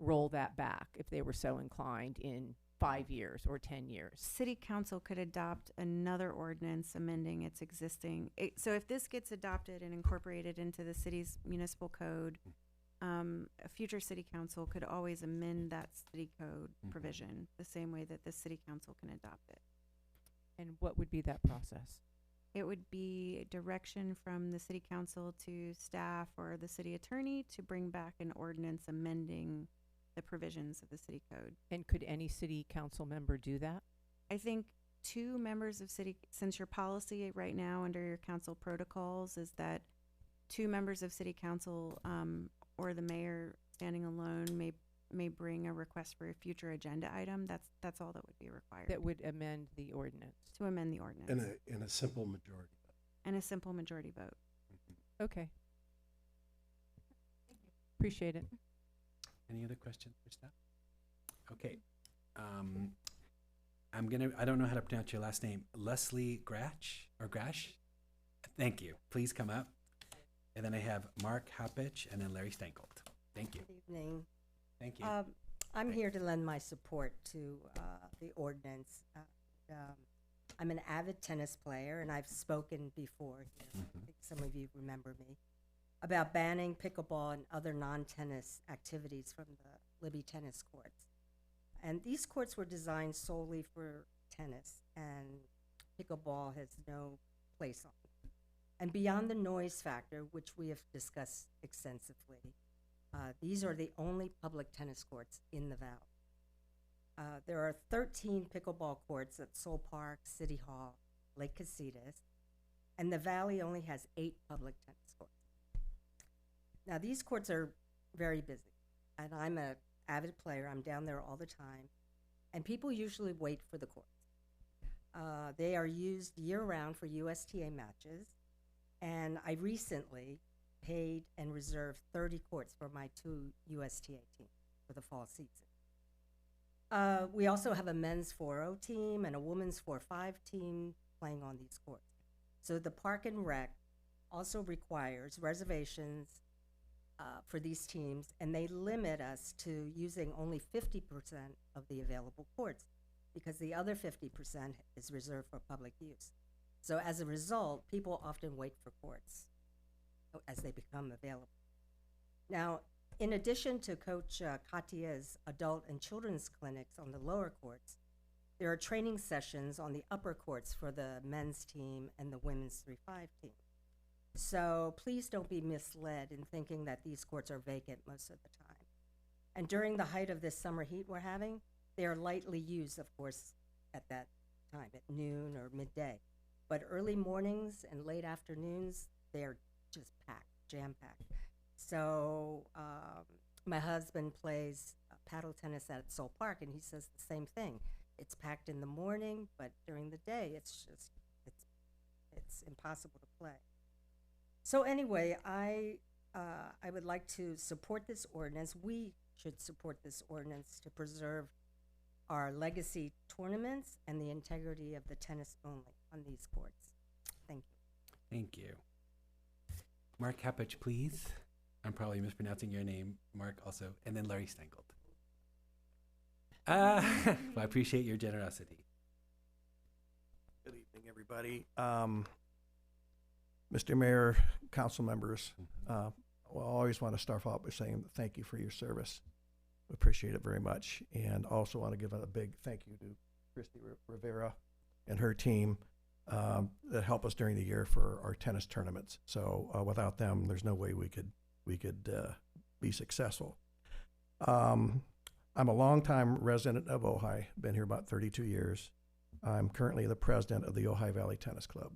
roll that back if they were so inclined in 5 years or 10 years? city council could adopt another ordinance amending its existing. So if this gets adopted and incorporated into the city's municipal code, a future city council could always amend that city code provision the same way that the city council can adopt it. And what would be that process? It would be direction from the city council to staff or the city attorney to bring back an ordinance amending the provisions of the city code. And could any city council member do that? I think 2 members of city, since your policy right now under your council protocols is that 2 members of city council or the mayor standing alone may bring a request for a future agenda item. That's all that would be required. That would amend the ordinance? To amend the ordinance. In a simple majority vote. And a simple majority vote. Okay. Appreciate it. Any other questions for staff? Okay. I don't know how to pronounce your last name. Leslie Gratch or Grash? Thank you. Please come up. And then I have Mark Happich and then Larry Stankold. Thank you. Good evening. Thank you. I'm here to lend my support to the ordinance. I'm an avid tennis player, and I've spoken before here. I think some of you remember me, about banning pickleball and other non-tennis activities from the Libby tennis courts. And these courts were designed solely for tennis, and pickleball has no place on it. And beyond the noise factor, which we have discussed extensively, these are the only public tennis courts in the valley. There are 13 pickleball courts at Soul Park, City Hall, Lake Casitas, and the valley only has 8 public tennis courts. Now, these courts are very busy, and I'm an avid player. I'm down there all the time, and people usually wait for the courts. They are used year-round for USTA matches, and I recently paid and reserved 30 courts for my 2 USTA teams for the fall season. We also have a men's 4-0 team and a women's 4-5 team playing on these courts. So the Park and Rec also requires reservations for these teams, and they limit us to using only 50% of the available courts because the other 50% is reserved for public use. So as a result, people often wait for courts as they become available. Now, in addition to Coach Katia's adult and children's clinics on the lower courts, there are training sessions on the upper courts for the men's team and the women's 3-5 team. So please don't be misled in thinking that these courts are vacant most of the time. And during the height of this summer heat we're having, they are lightly used, of course, at that time, at noon or midday. But early mornings and late afternoons, they're just packed, jam-packed. So my husband plays paddle tennis at Soul Park, and he says the same thing. It's packed in the morning, but during the day, it's impossible to play. So anyway, I would like to support this ordinance. We should support this ordinance to preserve our legacy tournaments and the integrity of the tennis only on these courts. Thank you. Thank you. Mark Capich, please. I'm probably mispronouncing your name, Mark, also. And then Larry Stangold. Well, I appreciate your generosity. Good evening, everybody. Mr. Mayor, council members, well, I always want to start off by saying thank you for your service. We appreciate it very much. And also want to give a big thank you to Christy Rivera and her team that help us during the year for our tennis tournaments. So without them, there's no way we could be successful. I'm a longtime resident of Ojai, been here about 32 years. I'm currently the president of the Ojai Valley Tennis Club.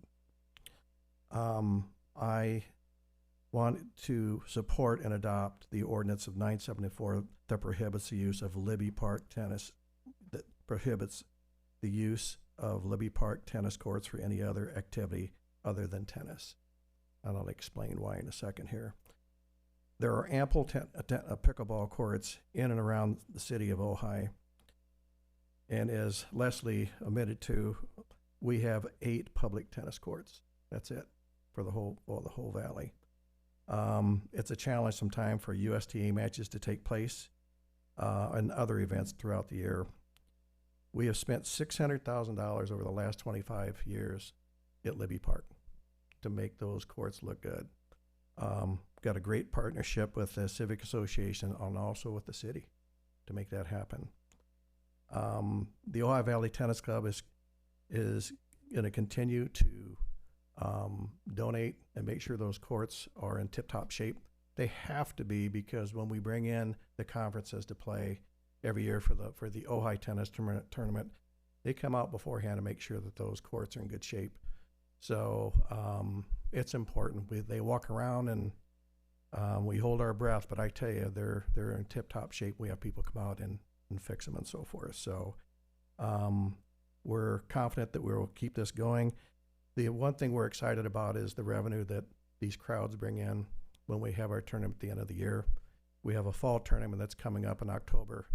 I want to support and adopt the ordinance of 974 that prohibits the use of Libby Park tennis, that prohibits the use of Libby Park tennis courts for any other activity other than tennis. And I'll explain why in a second here. There are ample pickleball courts in and around the city of Ojai. And as Leslie admitted to, we have 8 public tennis courts. That's it for the whole valley. It's a challenge sometimes for USTA matches to take place and other events throughout the year. We have spent $600,000 over the last 25 years at Libby Park to make those courts look good. Got a great partnership with the Civic Association and also with the city to make that happen. The Ojai Valley Tennis Club is going to continue to donate and make sure those courts are in tip-top shape. They have to be, because when we bring in the conferences to play every year for the Ojai Tennis Tournament, they come out beforehand to make sure that those courts are in good shape. So it's important. They walk around and we hold our breath, but I tell you, they're in tip-top shape. We have people come out and fix them and so forth. So we're confident that we will keep this going. The one thing we're excited about is the revenue that these crowds bring in when we have our tournament at the end of the year. We have a fall tournament that's coming up in October.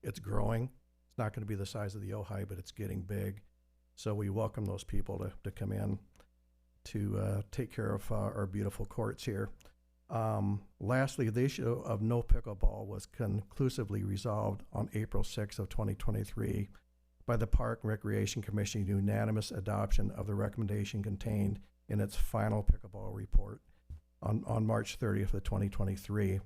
It's growing. It's not going to be the size of the Ojai, but it's getting big. So we welcome those people to come in to take care of our beautiful courts here. Lastly, the issue of no pickleball was conclusively resolved on April 6th of 2023 by the Park and Recreation Commission unanimous adoption of the recommendation contained in its final pickleball report on March 30th of 2023.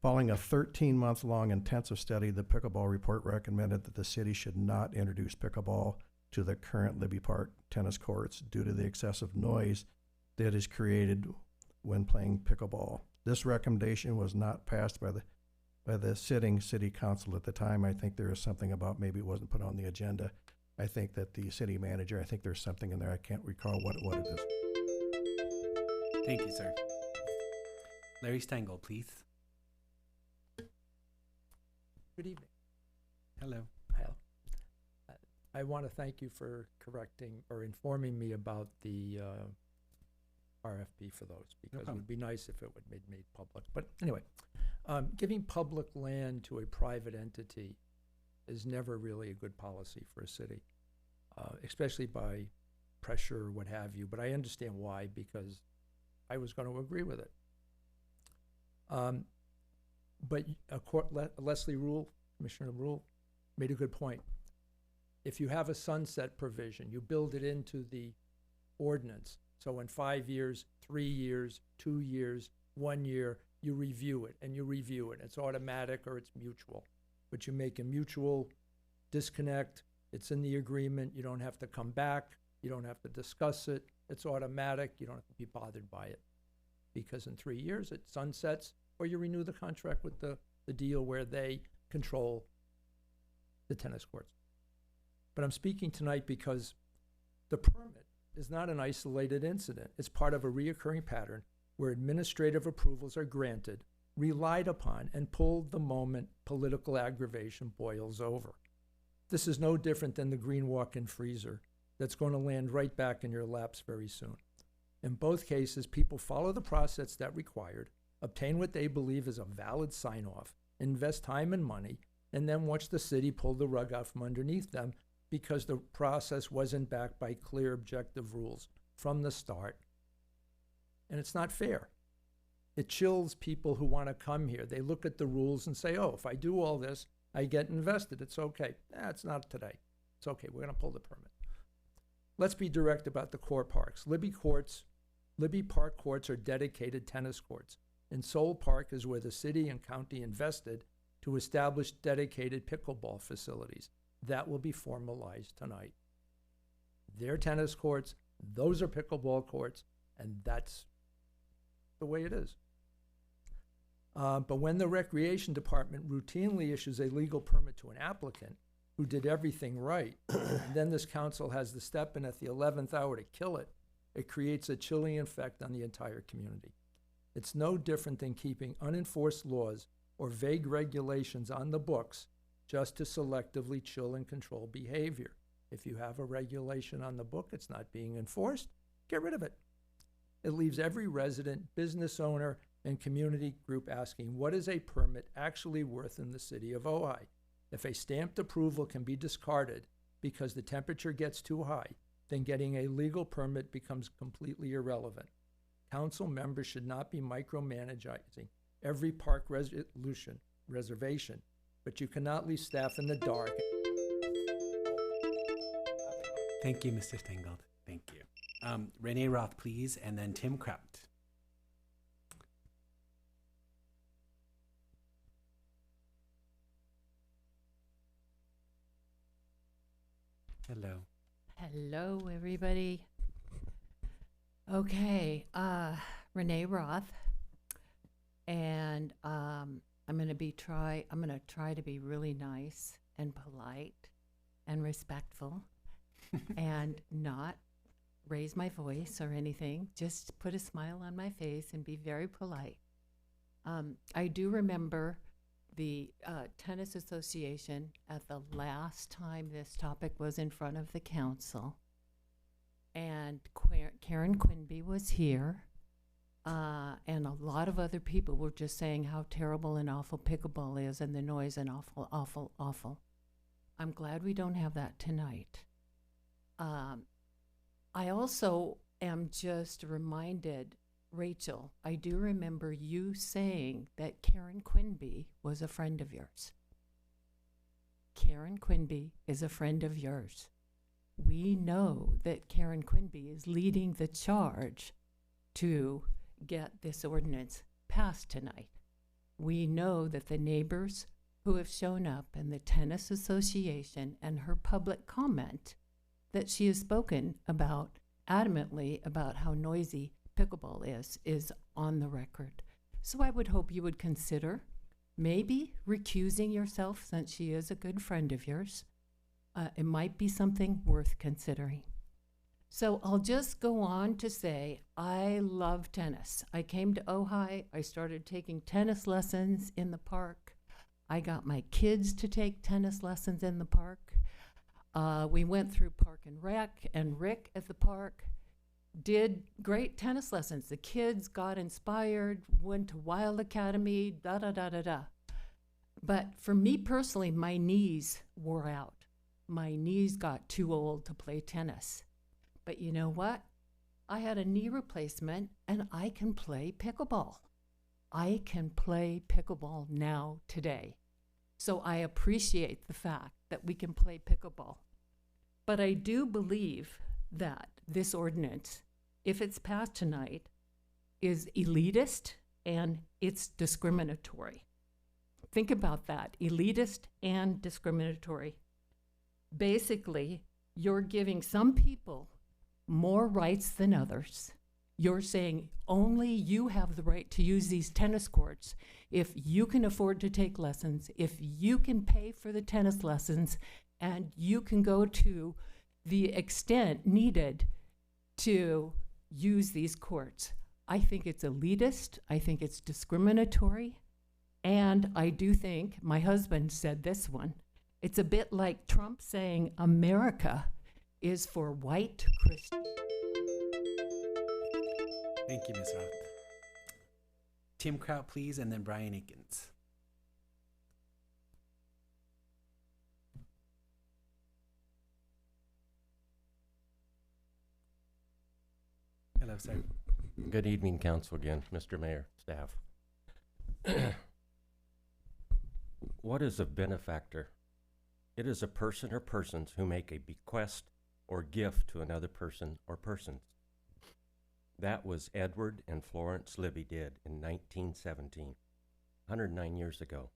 Following a 13-month-long intensive study, the pickleball report recommended that the city should not introduce pickleball to the current Libby Park tennis courts due to the excessive noise that is created when playing pickleball. This recommendation was not passed by the sitting city council at the time. I think there is something about maybe it wasn't put on the agenda. I think that the city manager, I think there's something in there. I can't recall what it is. Thank you, sir. Larry Stengel, please. Good evening. Hello. Hal. I want to thank you for correcting or informing me about the RFP for those, because it would be nice if it would be made public. But anyway, giving public land to a private entity is never really a good policy for a city, especially by pressure or what have you. But I understand why, because I was going to agree with it. But Leslie Rule, Commissioner Rule, made a good point. If you have a sunset provision, you build it into the ordinance. So in 5 years, 3 years, 2 years, 1 year, you review it and you review it. It's automatic or it's mutual. But you make a mutual disconnect It's in the agreement. You don't have to come back. You don't have to discuss it. It's automatic. You don't have to be bothered by it. Because in 3 years it sunsets, or you renew the contract with the deal where they control the tennis courts. But I'm speaking tonight because the permit is not an isolated incident. It's part of a reoccurring pattern where administrative approvals are granted, relied upon, and pulled the moment political aggravation boils over. This is no different than the green walk-in freezer that's going to land right back in your laps very soon. In both cases, people follow the process that required, obtain what they believe is a valid sign-off, invest time and money, and then watch the city pull the rug out from underneath them because the process wasn't backed by clear, objective rules from the start. And it's not fair. It chills people who want to come here. They look at the rules and say, oh, if I do all this, I get invested. It's okay. It's not today. It's okay. We're going to pull the permit. Let's be direct about the core parks. Libby Park courts are dedicated tennis courts. And Soul Park is where the city and county invested to establish dedicated pickleball facilities. That will be formalized tonight. They're tennis courts, those are pickleball courts, and that's the way it is. But when the Recreation Department routinely issues a legal permit to an applicant who did everything right, and then this council has to step in at the 11th hour to kill it, it creates a chilling effect on the entire community. It's no different than keeping unenforced laws or vague regulations on the books just to selectively chill and control behavior. If you have a regulation on the book, it's not being enforced, get rid of it. It leaves every resident, business owner, and community group asking, what is a permit actually worth in the city of Ojai? If a stamped approval can be discarded because the temperature gets too high, then getting a legal permit becomes completely irrelevant. Council members should not be micromanaging every park reservation, but you cannot leave staff in the dark. Thank you, Mr. Stengel. Thank you. Renee Roth, please, and then Tim Kraut. Hello. Hello, everybody. Okay, Renee Roth, and I'm gonna try to be really nice and polite and respectful, and not raise my voice or anything. Just put a smile on my face and be very polite. I do remember the Tennis Association at the last time this topic was in front of the council, and Karen Quinby was here, and a lot of other people were just saying how terrible and awful pickleball is and the noise and awful, awful, awful. I'm glad we don't have that tonight. I also am just reminded, Rachel, I do remember you saying that Karen Quinby was a friend of yours. Karen Quinby is a friend of yours. We know that Karen Quinby is leading the charge to get this ordinance passed tonight. We know that the neighbors who have shown up and the Tennis Association and her public comment that she has spoken about adamantly about how noisy pickleball is on the record. So I would hope you would consider maybe recusing yourself, since she is a good friend of yours. It might be something worth considering. So I'll just go on to say I love tennis. I came to Ojai. I started taking tennis lessons in the park. I got my kids to take tennis lessons in the park. We went through Park and Rec and Rick at the park. Did great tennis lessons. The kids got inspired, went to Wild Academy, da-da-da-da-da. But for me personally, my knees wore out. My knees got too old to play tennis. But you know what? I had a knee replacement and I can play pickleball. I can play pickleball now today. So I appreciate the fact that we can play pickleball. But I do believe that this ordinance, if it's passed tonight, is elitist and it's discriminatory. Think about that, elitist and discriminatory. basically, you're giving some people more rights than others. You're saying only you have the right to use these tennis courts if you can afford to take lessons, if you can pay for the tennis lessons, and you can go to the extent needed to use these courts. I think it's elitist. I think it's discriminatory. And I do think, my husband said this one, it's a bit like Trump saying America is for white Christians. Thank you, Ms. Roth. Tim Kraut, please, and then Brian Akins. Hello, sir. Good evening, council again, Mr. Mayor, staff. What is a benefactor? It is a person or persons who make a bequest or gift to another person or persons. That was Edward and Florence Libby did in 1917, 109 years ago,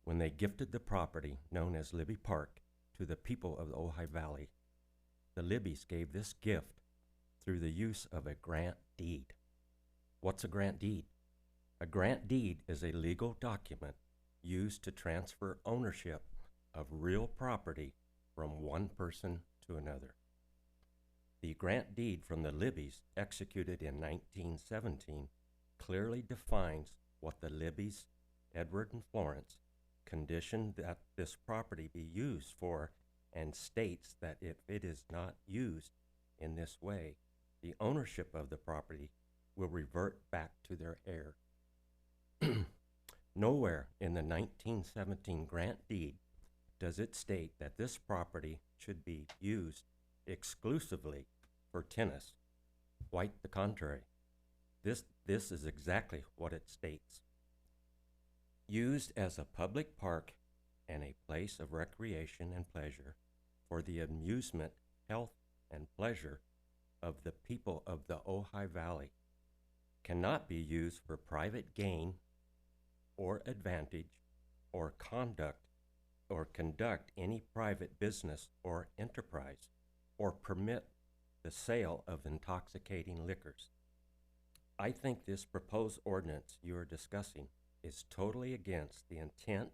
when they gifted the property known as Libby Park to the people of the Ojai Valley. The Libbys gave this gift through the use of a grant deed. What's a grant deed? A grant deed is a legal document used to transfer ownership of real property from one person to another. The grant deed from the Libbys, executed in 1917, clearly defines what the Libbys, Edward and Florence, conditioned that this property be used for, and states that if it is not used in this way, the ownership of the property will revert back to their heir. Nowhere in the 1917 grant deed does it state that this property should be used exclusively for tennis. Quite the contrary. This is exactly what it states. Used as a public park and a place of recreation and pleasure for the amusement, health, and pleasure of the people of the Ojai Valley. Cannot be used for private gain or advantage or conduct any private business or enterprise, or permit the sale of intoxicating liquors. I think this proposed ordinance you are discussing is totally against the intent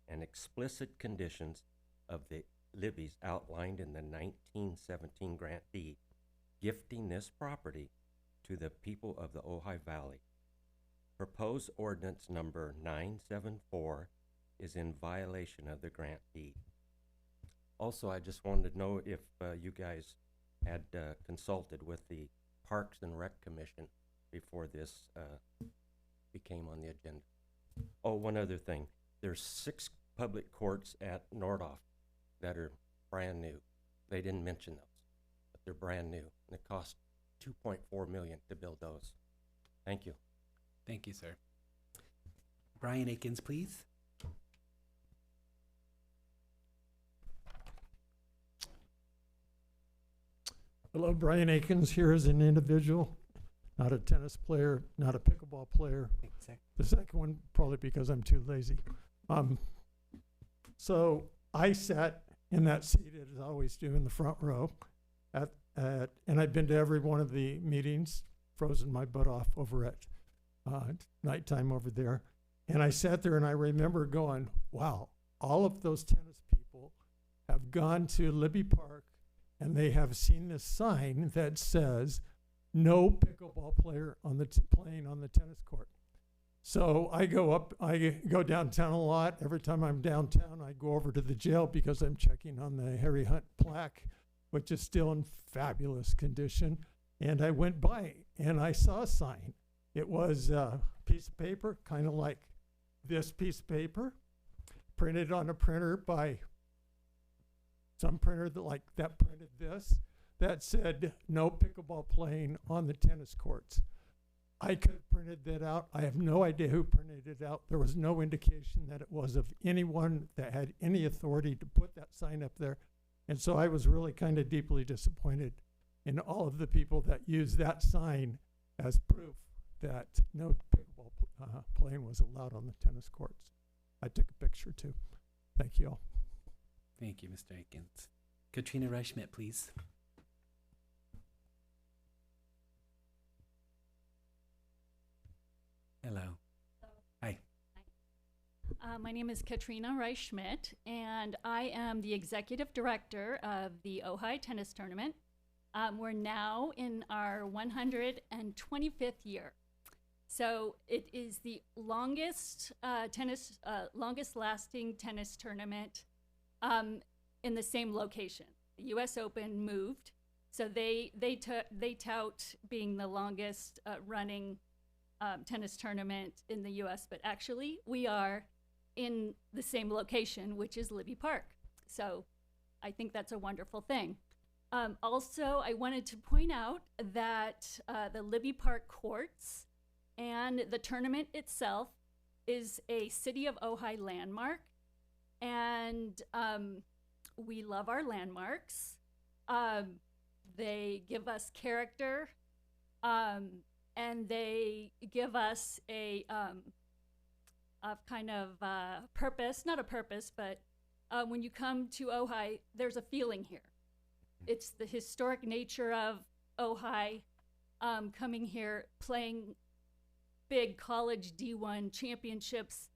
and explicit conditions of the Libbys outlined in the 1917 grant deed, gifting this property to the people of the Ojai Valley. Proposed ordinance number 974 is in violation of the grant deed. Also, I just wanted to know if you guys had consulted with the Parks and Rec Commission before this became on the agenda. Oh, one other thing. There's 6 public courts at Nordhoff that are brand new. They didn't mention those, but they're brand new. And it cost $2.4 million to build those. Thank you. Thank you, sir. Brian Akins, please. Hello, Brian Akins here as an individual, not a tennis player, not a pickleball player. Exactly. The second one, probably because I'm too lazy. So I sat in that seat, as I always do, in the front row, and I've been to every one of the meetings, frozen my butt off over at nighttime over there. And I sat there and I remember going, wow, all of those tennis people have gone to Libby Park and they have seen this sign that says, no pickleball player on the playing on the tennis court. So I go downtown a lot. Every time I'm downtown, I go over to the jail because I'm checking on the Harry Hunt plaque, which is still in fabulous condition. And I went by and I saw a sign. It was a piece of paper, kind of like this piece of paper, printed on a printer by some printer that printed this, that said no pickleball playing on the tennis courts. I could have printed that out. I have no idea who printed it out. There was no indication that it was of anyone that had any authority to put that sign up there. And so I was really kind of deeply disappointed in all of the people that used that sign as proof that no pickleball playing was allowed on the tennis courts. I took a picture too. Thank you all. Thank you, Mr. Akins. Katrina Reichschmidt, please. Hello. Hi. My name is Katrina Reich-Schmidt, and I am the executive director of the Ojai tennis tournament. We're now in our 125th year. So it is the longest longest lasting tennis tournament in the same location. The U.S. Open moved, so they tout being the longest running tennis tournament in the U.S., but actually we are in the same location, which is Libby Park. So I think that's a wonderful thing. Also, I wanted to point out that the Libby Park courts and the tournament itself is a City of Ojai landmark, and we love our landmarks. They give us character, and they give us a kind of purpose, not a purpose, but when you come to Ojai, there's a feeling here. It's the historic nature of Ojai, coming here, playing big college D1 championships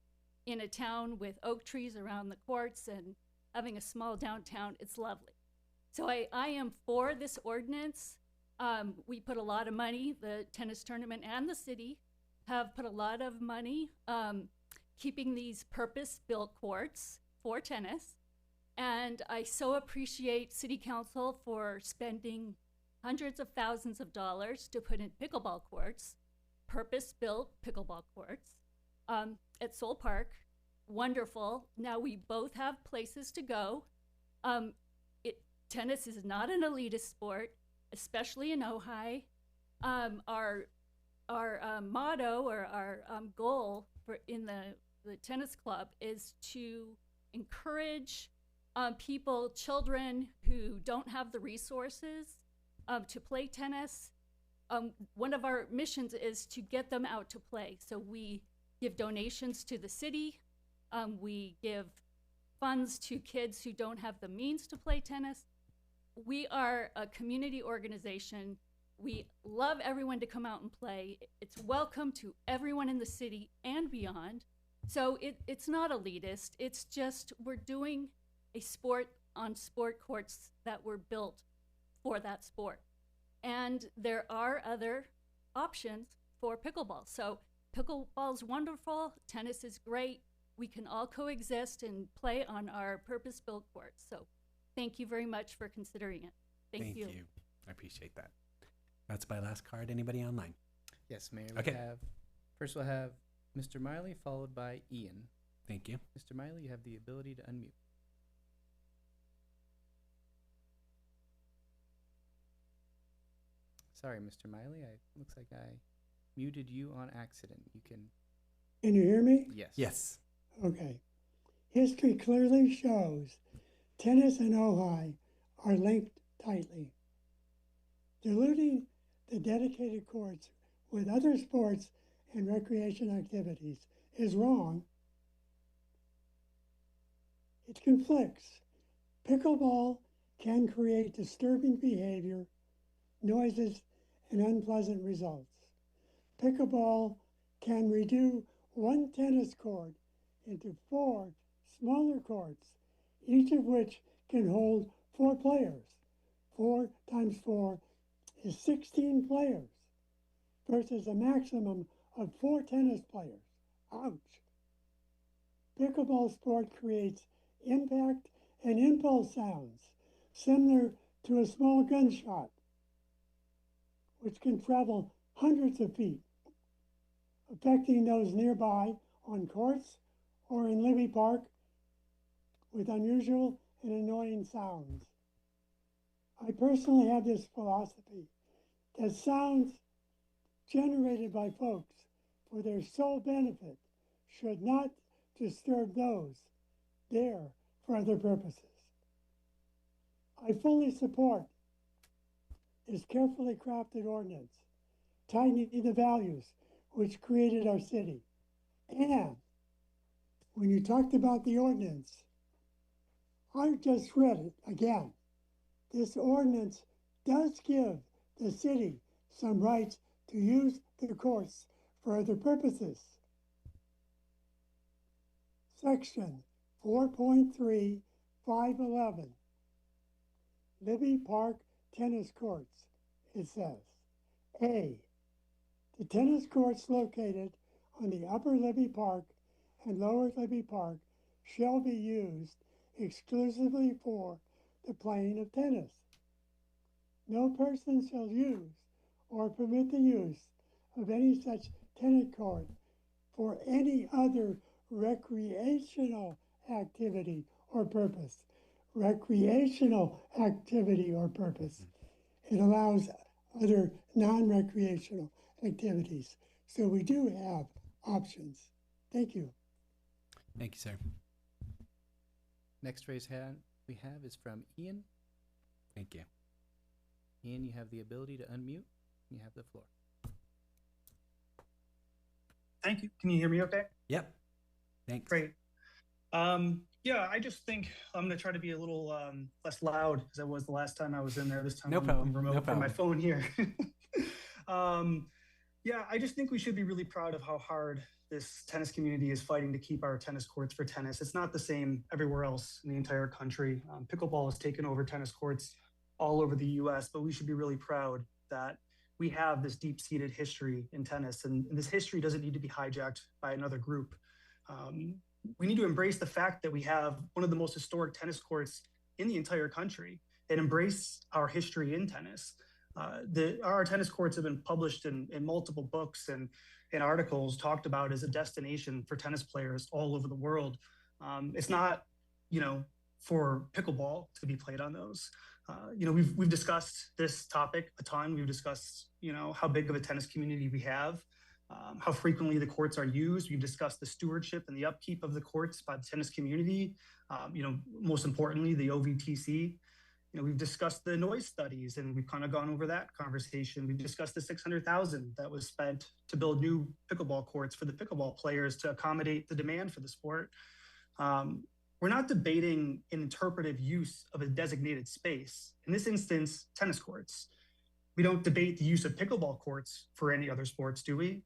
in a town with oak trees around the courts and having a small downtown. It's lovely. So I am for this ordinance. We put a lot of money, the tennis tournament and the city have put a lot of money keeping these purpose-built courts for tennis. And I so appreciate City Council for spending hundreds of thousands of dollars to put in pickleball courts, purpose-built pickleball courts at Soul Park. Wonderful. Now we both have places to go. Tennis is not an elitist sport, especially in Ojai. Our motto or our goal for in the tennis club is to encourage people, children who don't have the resources to play tennis. One of our missions is to get them out to play. So we give donations to the city. We give funds to kids who don't have the means to play tennis. We are a community organization. We love everyone to come out and play. It's welcome to everyone in the city and beyond. So it's not elitist. It's just we're doing a sport on sport courts that were built for that sport. And there are other options for pickleball. So pickleball's wonderful. Tennis is great. We can all coexist and play on our purpose-built courts. So thank you very much for considering it. Thank you. I appreciate that. That's my last card. Anybody online? Yes, Mayor. Okay. First we'll have Mr. Miley, followed by Ian. Thank you. Mr. Miley, you have the ability to unmute. Sorry, Mr. Miley. Looks like I muted you on accident. You can. Can you hear me? Yes. Yes. Okay. History clearly shows tennis and Ojai are linked tightly. Diluting the dedicated courts with other sports and recreation activities is wrong. It conflicts. Pickleball can create disturbing behavior, noises, and unpleasant results. Pickleball can redo one tennis court into 4 smaller courts, each of which can hold 4 players. 4 times 4 is 16 players versus a maximum of 4 tennis players. Ouch. Pickleball sport creates impact and impulse sounds similar to a small gunshot, which can travel hundreds of feet, affecting those nearby on courts or in Libby Park with unusual and annoying sounds. I personally have this philosophy that sounds generated by folks for their sole benefit should not disturb those there for other purposes. I fully support this carefully crafted ordinance, tightening the values which created our city. And when you talked about the ordinance, I just read it again This ordinance does give the city some rights to use the courts for other purposes. Section 4.3.511, Libby Park Tennis Courts. It says, A, the tennis courts located on the Upper Libby Park and Lower Libby Park shall be used exclusively for the playing of tennis. No person shall use or permit the use of any such tennis court for any other recreational activity or purpose. Recreational activity or purpose. It allows other non-recreational activities. So we do have options. Thank you. Thank you, sir. Next raised hand we have is from Ian. Thank you. Ian, you have the ability to unmute. You have the floor. Thank you. Can you hear me okay? Yep. Thanks. Great. Yeah, I just think I'm going to try to be a little less loud as I was the last time I was in there. This time I'm remote from my phone here. Yeah, I just think we should be really proud of how hard this tennis community is fighting to keep our tennis courts for tennis. It's not the same everywhere else in the entire country. Pickleball has taken over tennis courts all over the US, but we should be really proud that we have this deep-seated history in tennis, and this history doesn't need to be hijacked by another group. We need to embrace the fact that we have one of the most historic tennis courts in the entire country and embrace our history in tennis. Our tennis courts have been published in multiple books and articles talked about as a destination for tennis players all over the world. It's not, for pickleball to be played on those. We've discussed this topic a ton. We've discussed, how big of a tennis community we have, how frequently the courts are used. We've discussed the stewardship and the upkeep of the courts by the tennis community. Most importantly, the OVTC. We've discussed the noise studies, and we've kind of gone over that conversation. We've discussed the $600,000 that was spent to build new pickleball courts for the pickleball players to accommodate the demand for the sport. We're not debating an interpretive use of a designated space. In this instance, tennis courts. We don't debate the use of pickleball courts for any other sports, do we?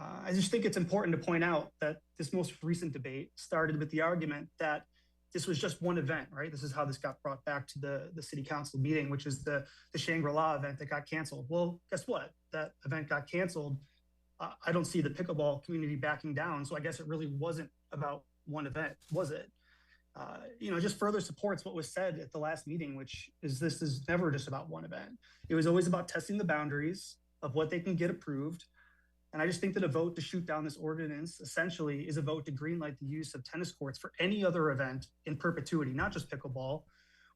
I just think it's important to point out that this most recent debate started with the argument that this was just one event, right? This is how this got brought back to the city council meeting, which is the Shangri-La event that got canceled. Well, guess what? That event got canceled. I don't see the pickleball community backing down. So I guess it really wasn't about one event, was it? Just further supports what was said at the last meeting, which is this is never just about one event. It was always about testing the boundaries of what they can get approved. And I just think that a vote to shoot down this ordinance essentially is a vote to greenlight the use of tennis courts for any other event in perpetuity, not just pickleball,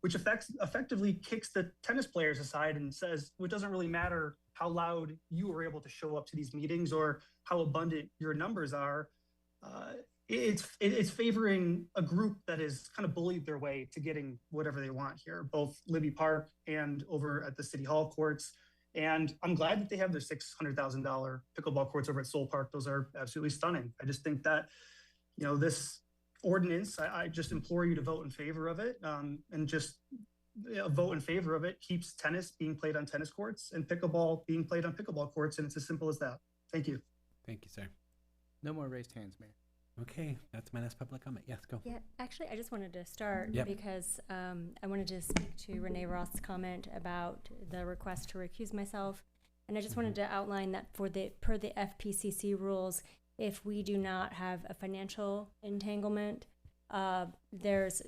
which effectively kicks the tennis players aside and says, well, it doesn't really matter how loud you were able to show up to these meetings or how abundant your numbers are. It's favoring a group that has kind of bullied their way to getting whatever they want here, both Libby Park and over at the City Hall courts. And I'm glad that they have their $600,000 pickleball courts over at Soul Park. Those are absolutely stunning. I just think that, this ordinance, I just implore you to vote in favor of it, and just vote in favor of it keeps tennis being played on tennis courts and pickleball being played on pickleball courts. And it's as simple as that. Thank you. Thank you, sir. No more raised hands, Mayor. Okay, that's my last public comment. Yes, go. Yeah, actually, I just wanted to start Yep. because I wanted to speak to Renee Roth's comment about the request to recuse myself. And I just wanted to outline that per the FPCC rules, if we do not have a financial entanglement, there's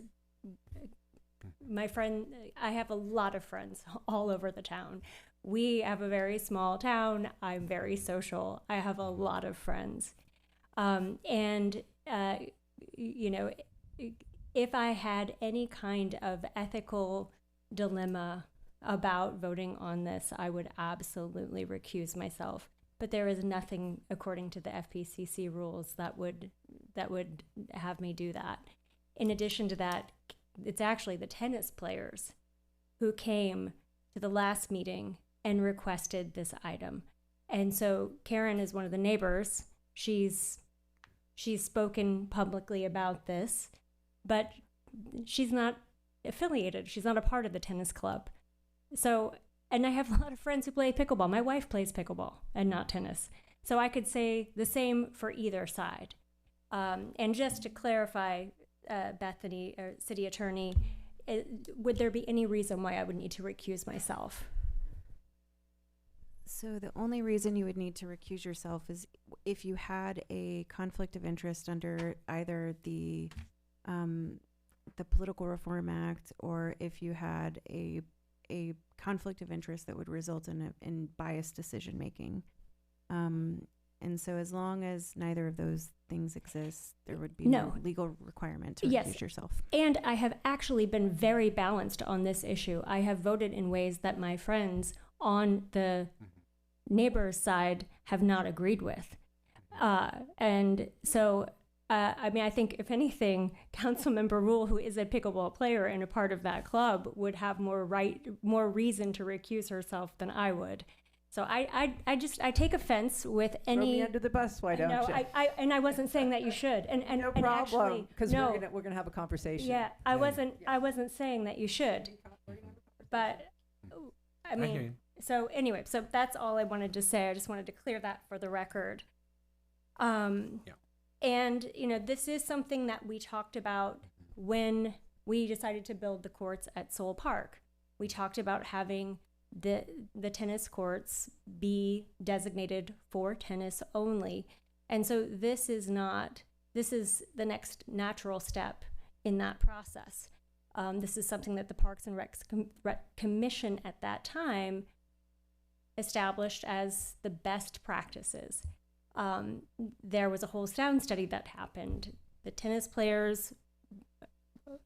my friend, I have a lot of friends all over the town. We have a very small town. I'm very social. I have a lot of friends. If I had any kind of ethical dilemma about voting on this, I would absolutely recuse myself. But there is nothing, according to the FPCC rules, that would have me do that. In addition to that, it's actually the tennis players who came to the last meeting and requested this item. And so Karen is one of the neighbors. She's spoken publicly about this, but she's not affiliated. She's not a part of the tennis club. So, and I have a lot of friends who play pickleball. My wife plays pickleball and not tennis. So I could say the same for either side. And just to clarify, Bethany, City Attorney, would there be any reason why I would need to recuse myself? So the only reason you would need to recuse yourself is if you had a conflict of interest under either the Political Reform Act, or if you had a conflict of interest that would result in biased decision making. And so as long as neither of those things exist, there would be no legal requirement to recuse yourself. And I have actually been very balanced on this issue. I have voted in ways that my friends on the neighbor's side have not agreed with. And so, I mean, I think if anything, Councilmember Rule, who is a pickleball player and a part of that club, would have more reason to recuse herself than I would. So I take offense with any. Throw me under the bus, why don't you? And I wasn't saying that you should. And no and problem, because no, we're gonna have a conversation. Yeah, I wasn't saying that you should. But I mean, so anyway, so that's all I wanted to say. I just wanted to clear that for the record. And this is something that we talked about when we decided to build the courts at Soul Park. We talked about having the tennis courts be designated for tennis only. And so this is the next natural step in that process. This is something that the Parks and Rec Commission at that time established as the best practices. There was a whole sound study that happened. The tennis players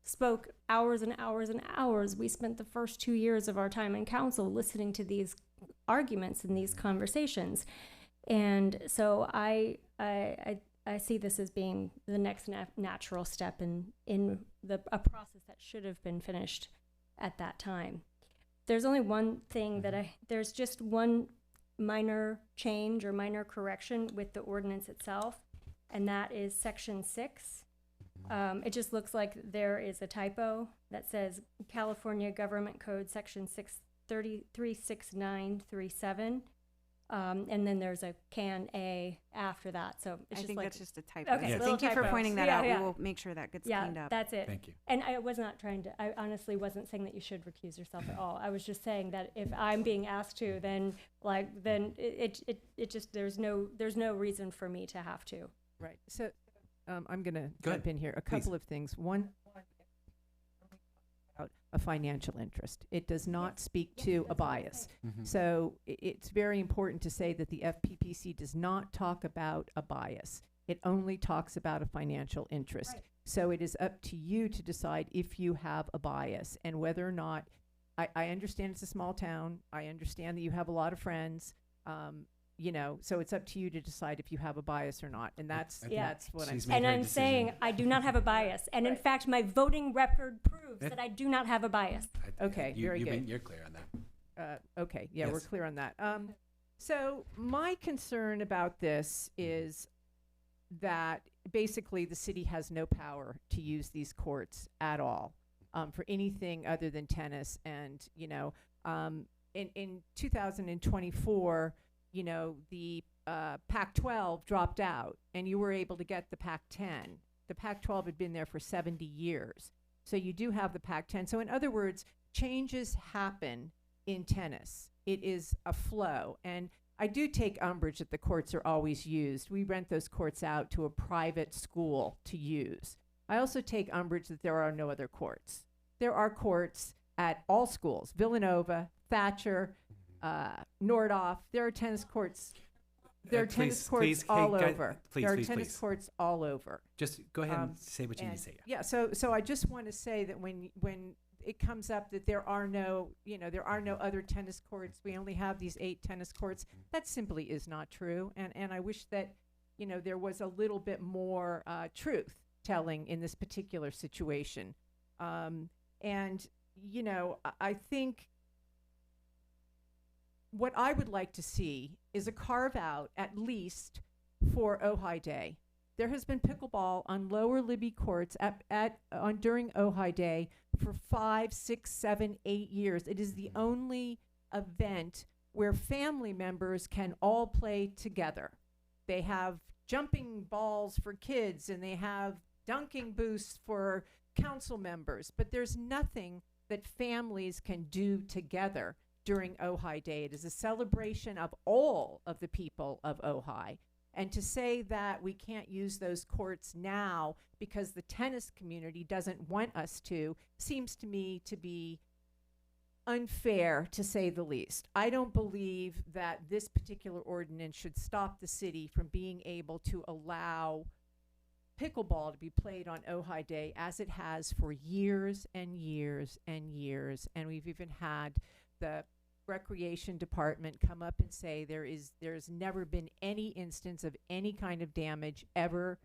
spoke hours and hours and hours. We spent the first 2 years of our time in council listening to these arguments and these conversations. And so I see this as being the next natural step in a process that should have been finished at that time. There's only one thing there's just one minor change or minor correction with the ordinance itself, and that is section 6. It just looks like there is a typo that says California Government Code section 36937. And then there's a can A after that. So it's I just think like, that's just a typo. Okay, Thank you for pointing that out. Yeah. We will make sure that gets yeah, cleaned up. That's it. Thank you. And I was not trying to, I honestly wasn't saying that you should recuse yourself at all. I was just saying that if I'm being asked to, then it just, there's no reason for me to have to. Right. So I'm going to Go jump ahead. in here. A Please. couple of things. One, a financial interest. It does not speak to a bias. So it's very important to say that the FPPC does not talk about a bias. It only talks about a financial interest. Right. So it is up to you to decide if you have a bias and whether or not. I understand it's a small town. I understand that you have a lot of friends. So it's up to you to decide if you have a bias or not. And that's what I'm saying. And I'm saying I do not have a bias. And in fact, my voting record proves that I do not have a bias. Okay, very good. You're clear on that. Okay, yeah, Yes. we're clear on that. So my concern about this is that basically the city has no power to use these courts at all for anything other than tennis. And, in 2024, the Pac-12 dropped out and you were able to get the Pac-10. The Pac-12 had been there for 70 years. So you do have the Pac-10. So in other words, changes happen in tennis. It is a flow. And I do take umbrage that the courts are always used. We rent those courts out to a private school to use. I also take umbrage that there are no other courts. There are courts at all schools, Villanova, Thatcher, Nordhoff. There are tennis courts. There are tennis courts all over. There are tennis courts all over. Just go ahead and say what you need to say. Yeah. So I just want to say that when it comes up that there are no other tennis courts, we only have these 8 tennis courts. That simply is not true. And I wish that there was a little bit more truth telling in this particular situation. I think what I would like to see is a carve out, at least for Ojai Day, there has been pickleball on Lower Libby courts during Ojai Day for 5, 6, 7, 8 years. It is the only event where family members can all play together. They have jumping balls for kids and they have dunking booths for council members, but there's nothing that families can do together during Ojai Day. It is a celebration of all of the people of Ojai. And to say that we can't use those courts now because the tennis community doesn't want us to seems to me to be unfair, to say the least. I don't believe that this particular ordinance should stop the city from being able to allow pickleball to be played on Ojai Day as it has for years and years and years. And we've even had the recreation department come up and say there's never been any instance of any kind of damage ever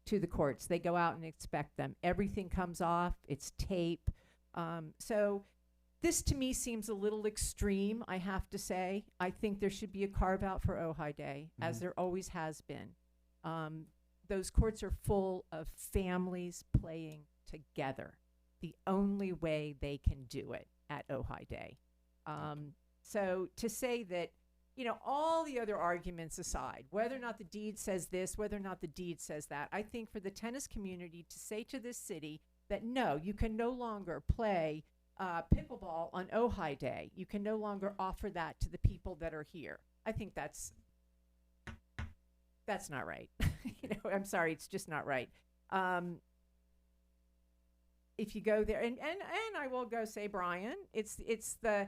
to the courts. They go out and inspect them. Everything comes off. It's tape. So this to me seems a little extreme, I have to say. I think there should be a carve out for Ojai Day, as there always has been. Those courts are full of families playing together. The only way they can do it at Ojai Day. So to say that, you know, all the other arguments aside, whether or not the deed says this, whether or not the deed says that, I think for the tennis community to say to this city that no, you can no longer play pickleball on Ojai Day. You can no longer offer that to the people that are here. I think that's not right. You know, I'm sorry, it's just not right. If you go there, and I will go say, Brian, it's the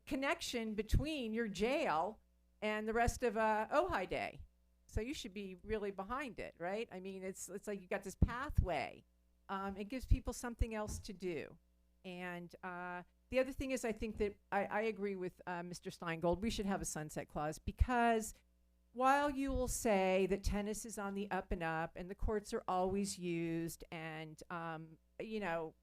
connection between your jail and the rest of Ojai Day. So you should be really behind it, right? I mean, it's like you got this pathway. It gives people something else to do. And the other thing is, I think that I agree with Mr. Steingold. We should have a sunset clause, because while you will say that tennis is on the up and up and the courts are always used, and you know,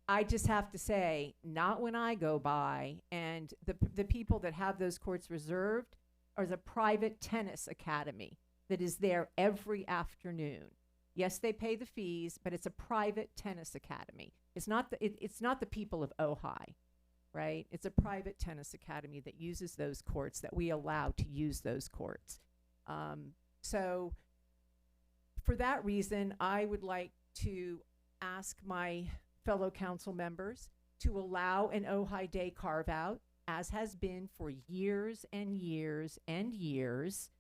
I just have to say, not when I go by. And the people that have those courts reserved are the private tennis academy that is there every afternoon. Yes, they pay the fees, but it's a private tennis academy. It's not the people of Ojai, right? It's a private tennis academy that uses those courts, that we allow to use those courts. So for that reason, I would like to ask my fellow council members to allow an Ojai Day carve out, as has been for years and years and years.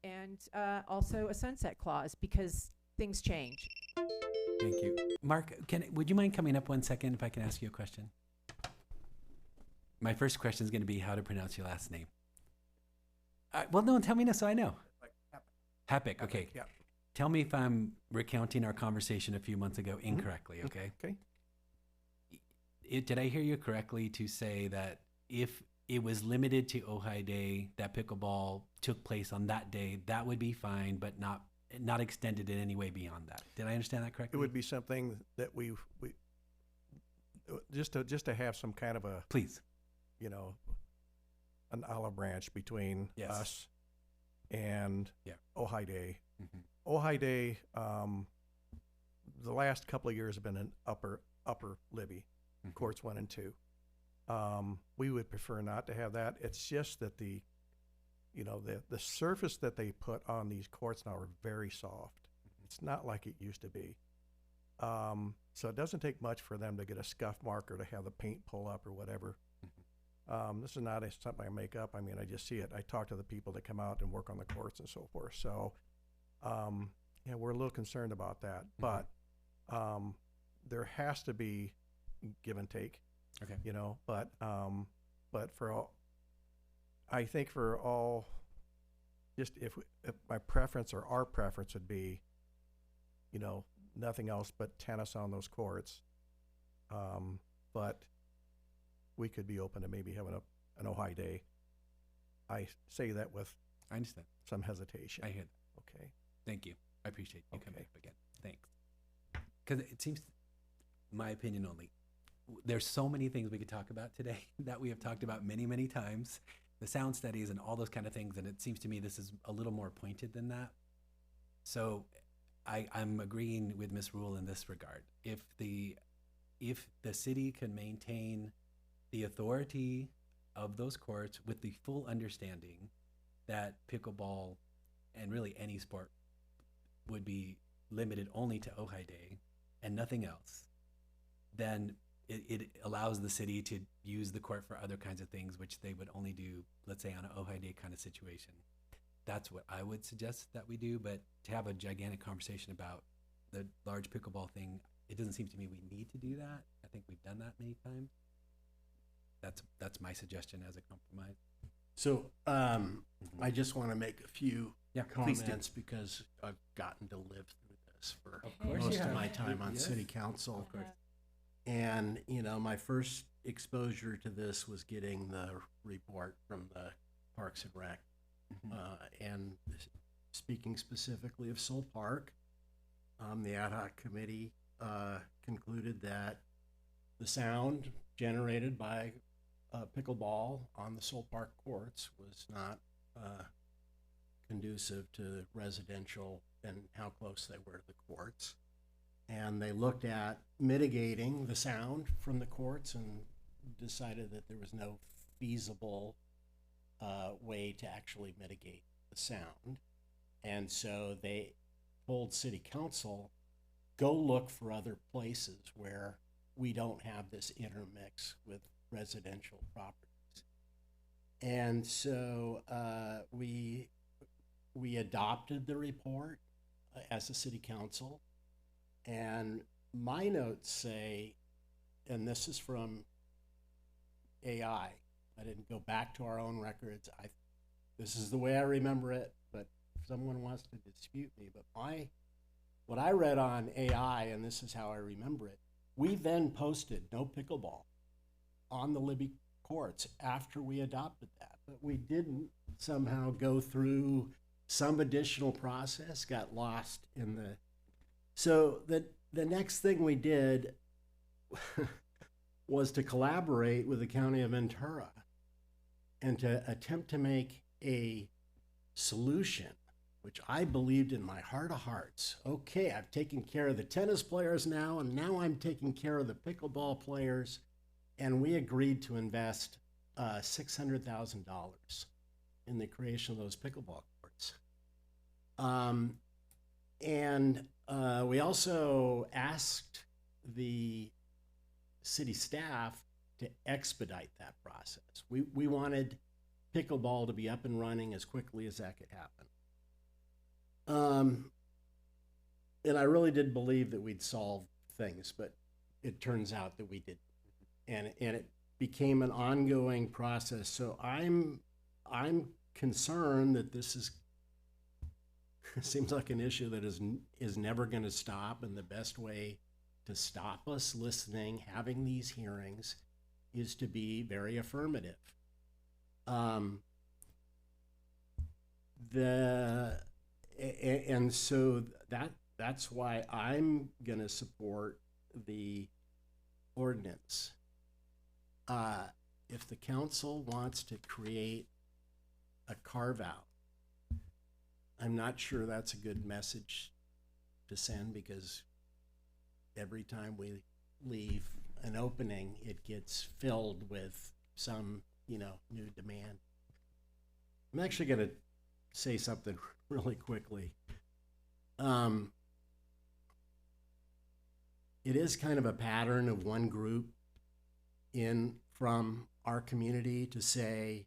And also a sunset clause, because things change. Thank you. Mark, would you mind coming up 1 second if I can ask you a question? My first question is going to be how to pronounce your last name. Well, no, tell me now so I know. Hapik, okay. Yeah. Tell me if I'm recounting our conversation a few months ago incorrectly, okay? Okay. Did I hear you correctly to say that if it was limited to Ojai Day, that pickleball took place on that day, that would be fine, but not extended in any way beyond that? Did I understand that correctly? It would be something that we just to have some kind of a, please, you know, an olive branch between us and Ojai Day. Mm-hmm. Ojai Day, the last couple of years have been in upper Libby, courts 1 and 2. We would prefer not to have that. It's just that the surface that they put on these courts now are very soft. It's not like it used to be. So it doesn't take much for them to get a scuff marker to have the paint pull up or whatever. This is not something I make up. I mean, I just see it. I talk to the people that come out and work on the courts and so forth. So, yeah, we're a little concerned about that. But there has to be give and take. Okay. You know, but for all, I think for all, just if my preference or our preference would be, you know, nothing else but tennis on those courts. But we could be open to maybe having an Ojai Day. I say that with I understand some hesitation. I hear that. Okay. Thank you. I appreciate you coming up again. Thanks. Because it seems, my opinion only, there's so many things we could talk about today that we have talked about many, many times. the sound studies and all those kind of things. And it seems to me this is a little more pointed than that. So I'm agreeing with Ms. Rule in this regard. If the city can maintain the authority of those courts with the full understanding that pickleball and really any sport would be limited only to Ojai Day and nothing else, then it allows the city to use the court for other kinds of things, which they would only do, let's say, on an Ojai Day kind of situation. That's what I would suggest that we do, but to have a gigantic conversation about the large pickleball thing, it doesn't seem to me we need to do that. I think we've done that many times. That's my suggestion as a compromise. So I just want to make a few please do. comments because I've gotten to live through this for Of course most you of have. my time on Yes. city council. Of course. And, you know, my first exposure to this was getting the report from the Parks and Rec. And speaking specifically of Soul Park, the ad hoc committee concluded that the sound generated by pickleball on the Soul Park courts was not conducive to residential and how close they were to the courts. And they looked at mitigating the sound from the courts and decided that there was no feasible way to actually mitigate the sound. And so they told city council, go look for other places where we don't have this intermix with residential properties. And so we adopted the report as a city council. And my notes say, and this is from AI, I didn't go back to our own records. This is the way I remember it, but if someone wants to dispute me, but what I read on AI, and this is how I remember it, we then posted no pickleball on the Libby courts after we adopted that, but we didn't somehow go through some additional process, got lost in the. So the next thing we did was to collaborate with the County of Ventura and to attempt to make a solution, which I believed in my heart of hearts. Okay, I've taken care of the tennis players now, and now I'm taking care of the pickleball players. And we agreed to invest $600,000 in the creation of those pickleball courts. We also asked the city staff to expedite that process. We wanted pickleball to be up and running as quickly as that could happen. And I really did believe that we'd solve things, but it turns out that we didn't. And it became an ongoing process. So I'm concerned that this seems like an issue that is never going to stop, and the best way to stop us listening, having these hearings, is to be very affirmative. And so that's why I'm going to support the ordinance. If the council wants to create a carve-out, I'm not sure that's a good message to send, because every time we leave an opening, it gets filled with some, new demand. I'm actually going to say something really quickly. It is kind of a pattern of one group from our community to say,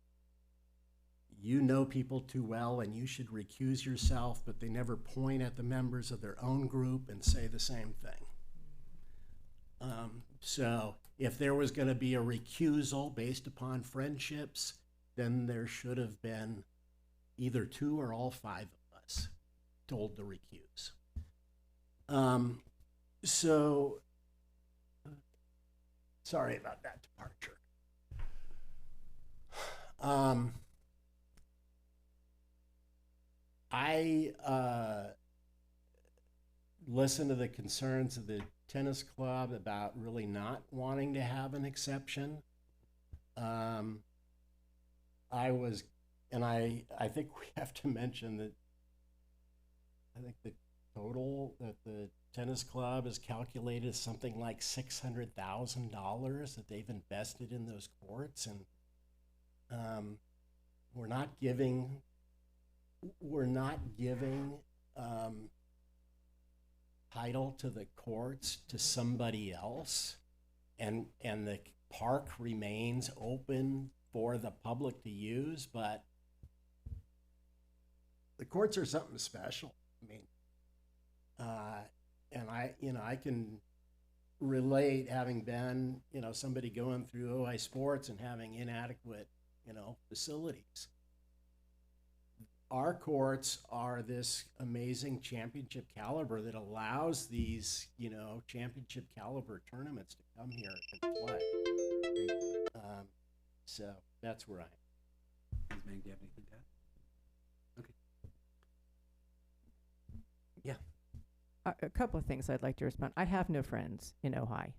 you know people too well and you should recuse yourself, but they never point at the members of their own group and say the same thing. So if there was going to be a recusal based upon friendships, then there should have been either 2 or all 5 of us told to recuse. So sorry about that departure. I listened to the concerns of the tennis club about really not wanting to have an exception. I I was, and I think we have to mention that I think the total that the tennis club has calculated is something like $600,000 that they've invested in those courts, and we're not giving title to the courts to somebody else, and the park remains open for the public to use, but the courts are something special. I mean, and I can relate, having been, somebody going through Ojai sports and having inadequate, facilities. Our courts are this amazing championship caliber that allows these, championship caliber tournaments to come here and play. So that's where I am. Ms. Mang, do you have anything to add? Okay. Yeah. A couple of things I'd like to respond. I have no friends in Ojai.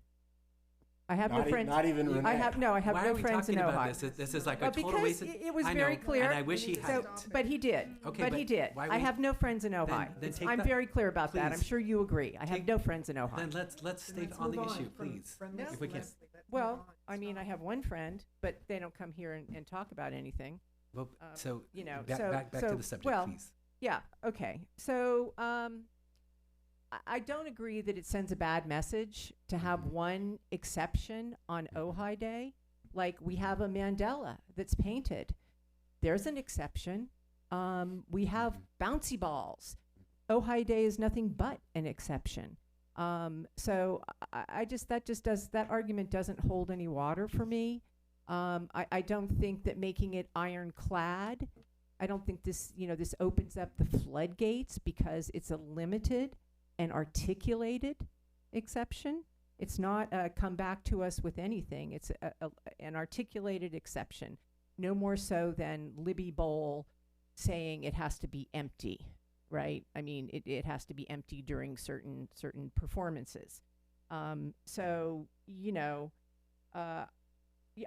I have no Not friends. not even Renee. I have Why no are we friends in talking about Ojai. this? This is like a total because waste of. it was I very know, clear. and I wish he So, hadn't. but he did. Okay, but he did. why I we- have no friends in Ojai. then take I'm that- very clear about that. I'm please. sure you agree. I have Take- no friends in Ojai. Then let's stay on the issue, please, if we can. Well, I mean, I have one friend, but they don't come here and talk about anything. Well, so back to the subject, well, please. Yeah. Okay. So I don't agree that it sends a bad message to have one exception on Ojai Day. Like, we have a mandala that's painted. There's an exception. We have bouncy balls. Ojai Day is nothing but an exception. So that argument doesn't hold any water for me. I don't think that making it ironclad, I don't think this opens up the floodgates, because it's a limited and articulated exception. It's not come back to us with anything. It's an articulated exception, no more so than Libby Bowl saying it has to be empty, right? I mean, it has to be empty during certain performances. So,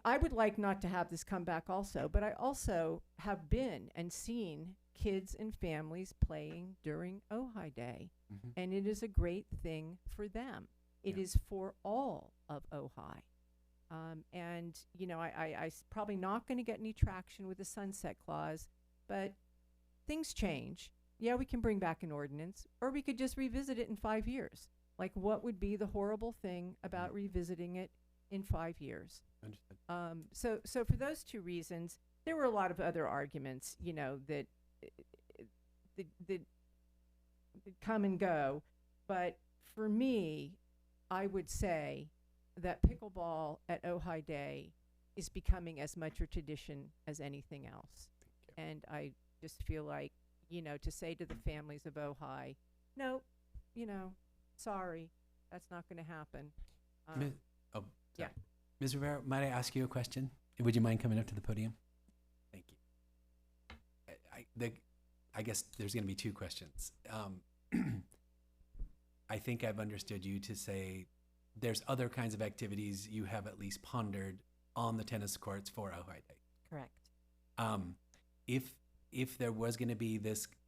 I would like not to have this come back also, but I also have been and seen kids and families playing during Ojai Day, and it is a great thing for them. It is for all of Ojai. And, I probably not going to get any traction with the sunset clause, but things change. Yeah, we can bring back an ordinance, or we could just revisit it in 5 years. Like, what would be the horrible thing about revisiting it in 5 years? Understood. So for those two reasons, there were a lot of other arguments, that come and go. But for me, I would say that pickleball at Ojai Day is becoming as much a tradition as anything else. And I just feel like, to say to the families of Ojai, no, sorry, that's not going to happen. Yeah. Ms. Rivera, might I ask you a question? Would you mind coming up to the podium? Thank you. I guess there's going to be two questions. I think I've understood you to say there's other kinds of activities you have at least pondered on the tennis courts for Ojai Day. Correct. If there was going to be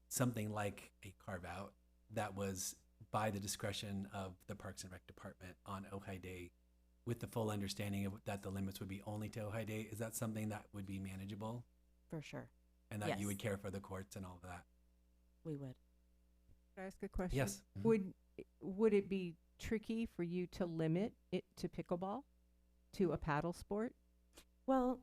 something like a carve out that was by the discretion of the Parks and Rec Department on Ojai Day, with the full understanding of that the limits would be only to Ojai Day, is that something that would be manageable? For sure. And that you Yes. would care for the courts and all of that? We would. Can I ask a question? Yes. Would it be tricky for you to limit it to pickleball, to a paddle sport? Well,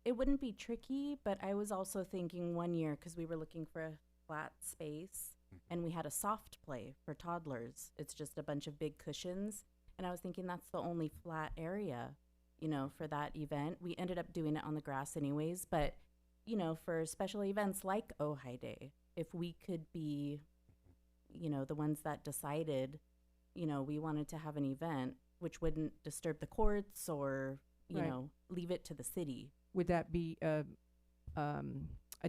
it wouldn't be tricky, but I was also thinking one year, because we were looking for a flat space, and we had a soft play for toddlers. It's just a bunch of big cushions. And I was thinking that's the only flat area, for that event. We ended up doing it on the grass anyways, but, for special events like Ojai Day, if we could be, the ones that decided, we wanted to have an event which wouldn't disturb the courts or, leave it to the city. Would that be a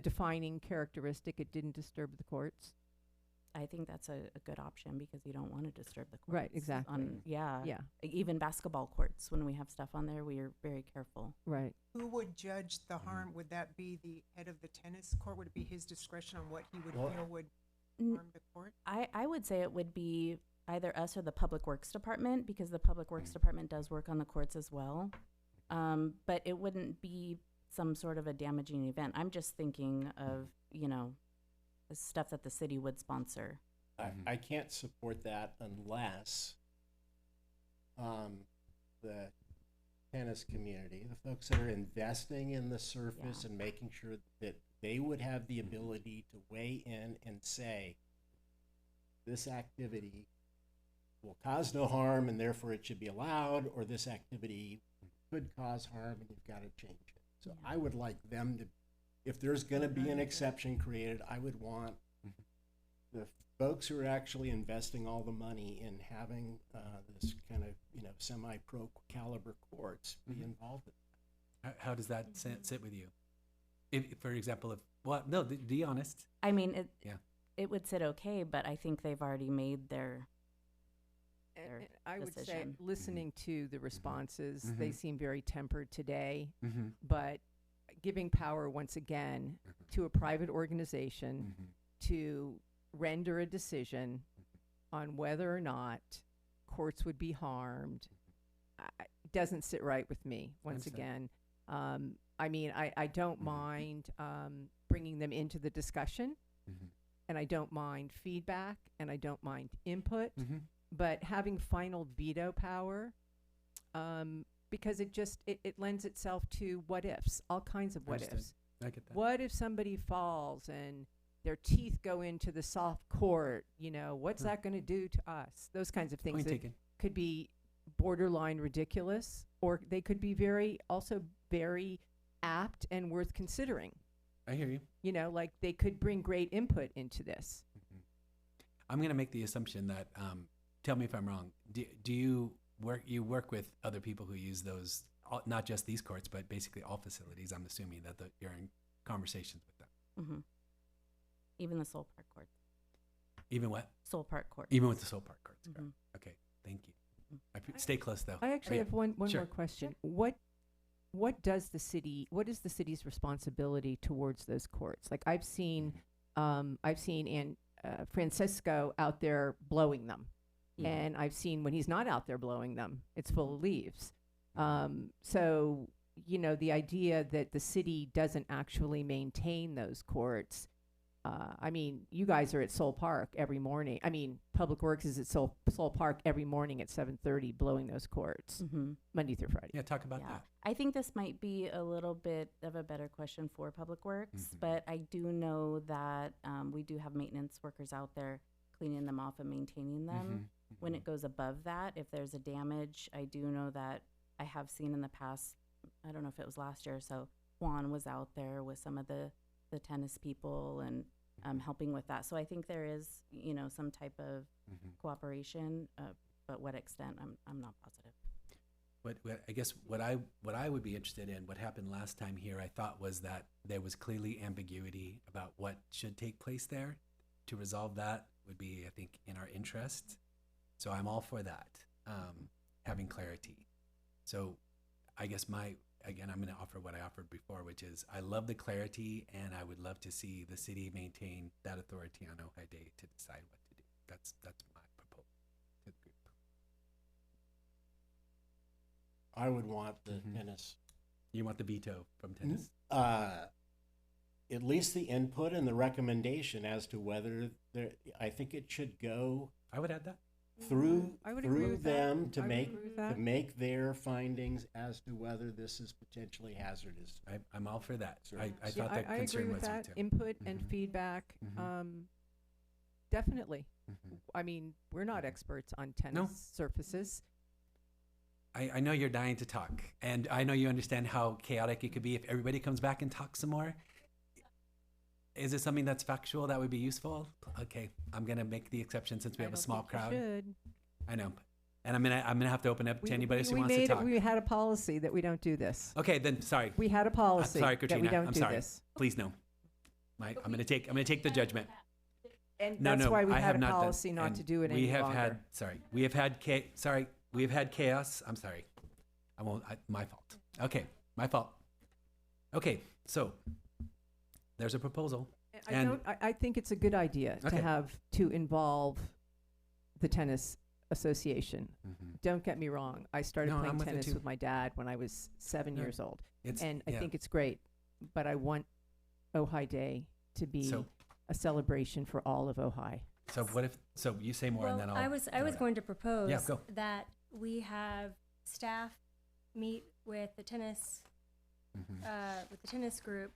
defining characteristic? It didn't disturb the courts? I think that's a good option because you don't want to disturb the courts. Right, exactly. Yeah. Yeah. Even basketball courts, when we have stuff on there, we are very careful. Right. Who would judge the harm? Would that be the head of the tennis court? Would it be his discretion on what he would feel would harm the court? I would say it would be either us or the Public Works Department, because the Public Works Department does work on the courts as well. But it wouldn't be some sort of a damaging event. I'm just thinking of, the stuff that the city would sponsor. I can't support that unless the tennis community, the folks that are investing in the surface and making sure that they would have the ability to weigh in and say, this activity will cause no harm and therefore it should be allowed, or this activity could cause harm and you've got to change it. So I would like them to, if there's going to be an exception created, I would want the folks who are actually investing all the money in having this kind of, semi-pro caliber courts be involved in that. How does that sit with you? If, for example, be honest. I mean, it would sit okay, but I think they've already made their And I would say, decision. listening to the responses, they seem very tempered today, Mm-hmm. but giving power once again to a private organization to render a decision on whether or not courts would be harmed doesn't sit right with me once again. I mean, I don't mind bringing them into the discussion, and I don't mind feedback, and I don't mind input, but having final veto power, because it lends itself to what ifs, all kinds of what ifs. I get that. What if somebody falls and their teeth go into the soft court? What's that going to do to us? Those kinds of things Point that taken. could be borderline ridiculous, or they could be very apt and worth considering. I hear you. Like they could bring great input into this. I'm going to make the assumption that, tell me if I'm wrong, do you work with other people who use those, not just these courts, but basically all facilities? I'm assuming that you're in conversations with them. Even the Soul Park courts. Even what? Soul Park courts. Even with the Soul Park courts. Okay, thank you. Stay close though. I actually have one Sure. more question. What is the city's responsibility towards those courts? Like I've seen Francisco out there blowing them, and I've seen when he's not out there blowing them, it's full of leaves. So the idea that the city doesn't actually maintain those courts. I mean, you guys are at Soul Park every morning. I mean, Public Works is at Soul Park every morning at 7:30 blowing those courts, Monday through Friday. Yeah, talk about that. I think this might be a little bit of a better question for Public Works, but I do know that we do have maintenance workers out there cleaning them off and maintaining them. When it goes above that, if there's a damage, I do know that I have seen in the past, I don't know if it was last year or so, Juan was out there with some of the tennis people and helping with that. So I think there is, some type of cooperation, but what extent, I'm not positive. I guess what I would be interested in, what happened last time here, I thought was that there was clearly ambiguity about what should take place there. To resolve that would be, I think, in our interest. So I'm all for that, having clarity. So I guess I'm going to offer what I offered before, which is I love the clarity, and I would love to see the city maintain that authority on Ojai Day to decide what to do. That's my proposal to the group. I would want the tennis. You want the veto from tennis? At least the input and the recommendation as to whether I think it should go. I would add that. Through with them that. to I would make agree with that. to make their findings as to whether this is potentially hazardous. I'm all for that. Sure. I thought that I concern agree with was me that. too. Input and feedback, definitely. I mean, we're not experts on tennis surfaces. I know you're dying to talk, and I know you understand how chaotic it could be if everybody comes back and talks some more. Is it something that's factual that would be useful? Okay, I'm gonna make the exception since we have a small crowd. Should. I know, and I'm gonna have to open up to anybody who wants to made talk. We had a policy that we don't do this. Okay, then sorry. We had a policy sorry, that Katrina. we don't I'm do sorry. this. Please no. I'm gonna take the judgment. And No, that's no, why we I had have a not done- policy not and to do it we any have longer. had, sorry, we have had chaos. I'm sorry. My fault. Okay, my fault. Okay, so there's a proposal. I think it's a good idea Okay. to involve the tennis association. Mhm. Don't get me wrong. I started No, I'm playing with it tennis too. with my dad when I was 7 No, years old. it's- I yeah. think it's great, but I want Ojai Day to be So- a celebration for all of Ojai. So what if, so you say more and then I'll. I was throw it out. going to propose Yeah, go. that we have staff meet with the tennis group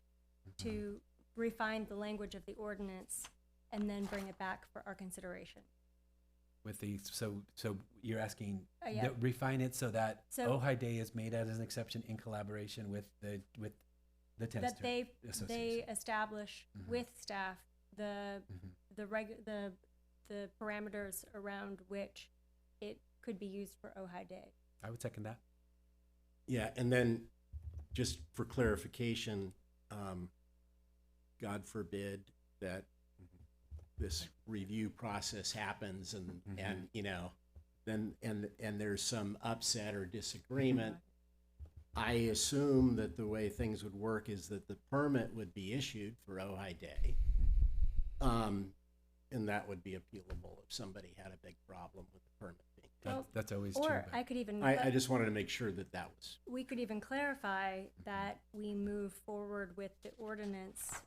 to refine the language of the ordinance and then bring it back for our consideration. With the, so you're asking, Yeah. that refine it so that So- Ojai Day is made as an exception in collaboration with the tennis That they association. establish Mhm. with staff the Mhm. the parameters around which it could be used for Ojai Day. I would second that. Yeah, and then just for clarification, God forbid that this review process happens and you know, then and there's some upset or disagreement. I assume that the way things would work is that the permit would be issued for Ojai Day. And that would be appealable if somebody had a big problem with the permit being. That's always Or true. I could even I just wanted to make sure that that was. we could even clarify that we move forward with the ordinance,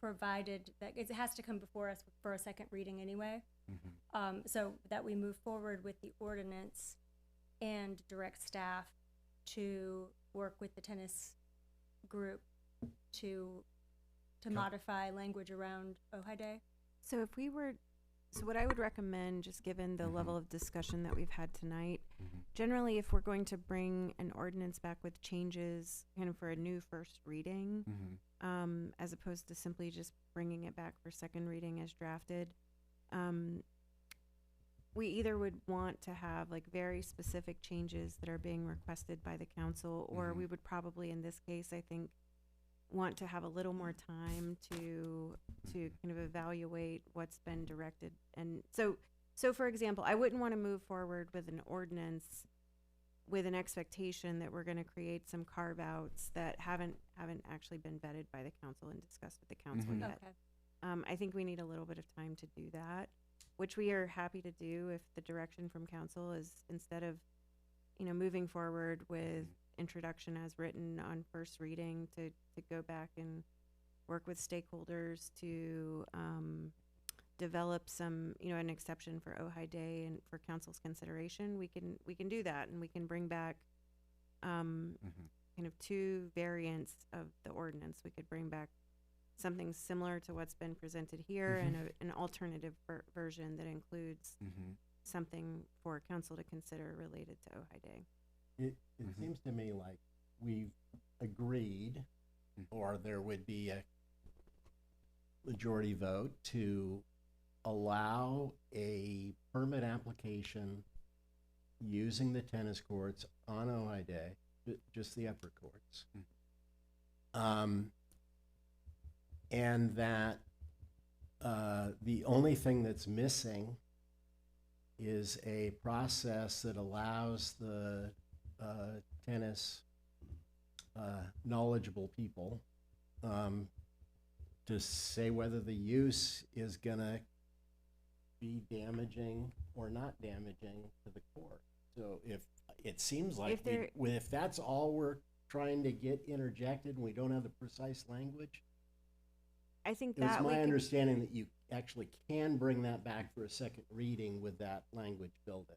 provided that it has to come before us for a second reading anyway. So that we move forward with the ordinance and direct staff to work with the tennis group to modify language around Ojai Day. So what I would recommend, just given the level of discussion that we've had tonight, generally if we're going to bring an ordinance back with changes kind of for a new first reading, as opposed to simply just bringing it back for second reading as drafted, we either would want to have like very specific changes that are being requested by the council, or we would probably, in this case, I think, want to have a little more time to kind of evaluate what's been directed. And so for example, I wouldn't want to move forward with an ordinance with an expectation that we're going to create some carve outs that haven't actually been vetted by the council and discussed with the council yet. Okay. I think we need a little bit of time to do that, which we are happy to do if the direction from council is, instead of, moving forward with introduction as written on first reading, to go back and work with stakeholders to develop some, an exception for Ojai Day and for council's consideration. We can do that, and we can bring back kind of two variants of the ordinance. We could bring back something similar to what's been presented here and an alternative version that includes something for council to consider related to Ojai Day. It seems to me like we've agreed, or there would be a majority vote to allow a permit application using the tennis courts on Ojai Day, just the upper courts. And that the only thing that's missing is a process that allows the tennis knowledgeable people to say whether the use is gonna be damaging or not damaging to the court. So if it seems like if that's all we're trying to get interjected and we don't have the precise language, I think it was that my understanding that you actually can bring that back for a second reading with that language built in.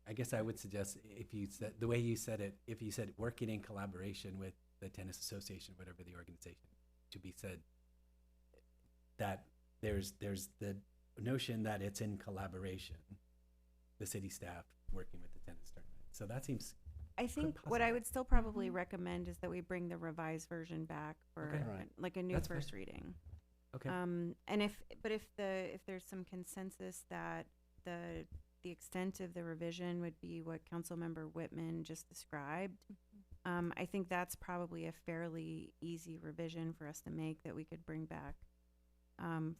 I guess I would suggest, if you said, the way you said it, if you said working in collaboration with the tennis association, whatever the organization, to be said, that there's the notion that it's in collaboration, the city staff working with the tennis tournament. So that seems. I think what I would still probably recommend is that we bring the revised version back for like a new That's first fair. reading. Okay. And if there's some consensus that the extent of the revision would be what Councilmember Whitman just described, I think that's probably a fairly easy revision for us to make that we could bring back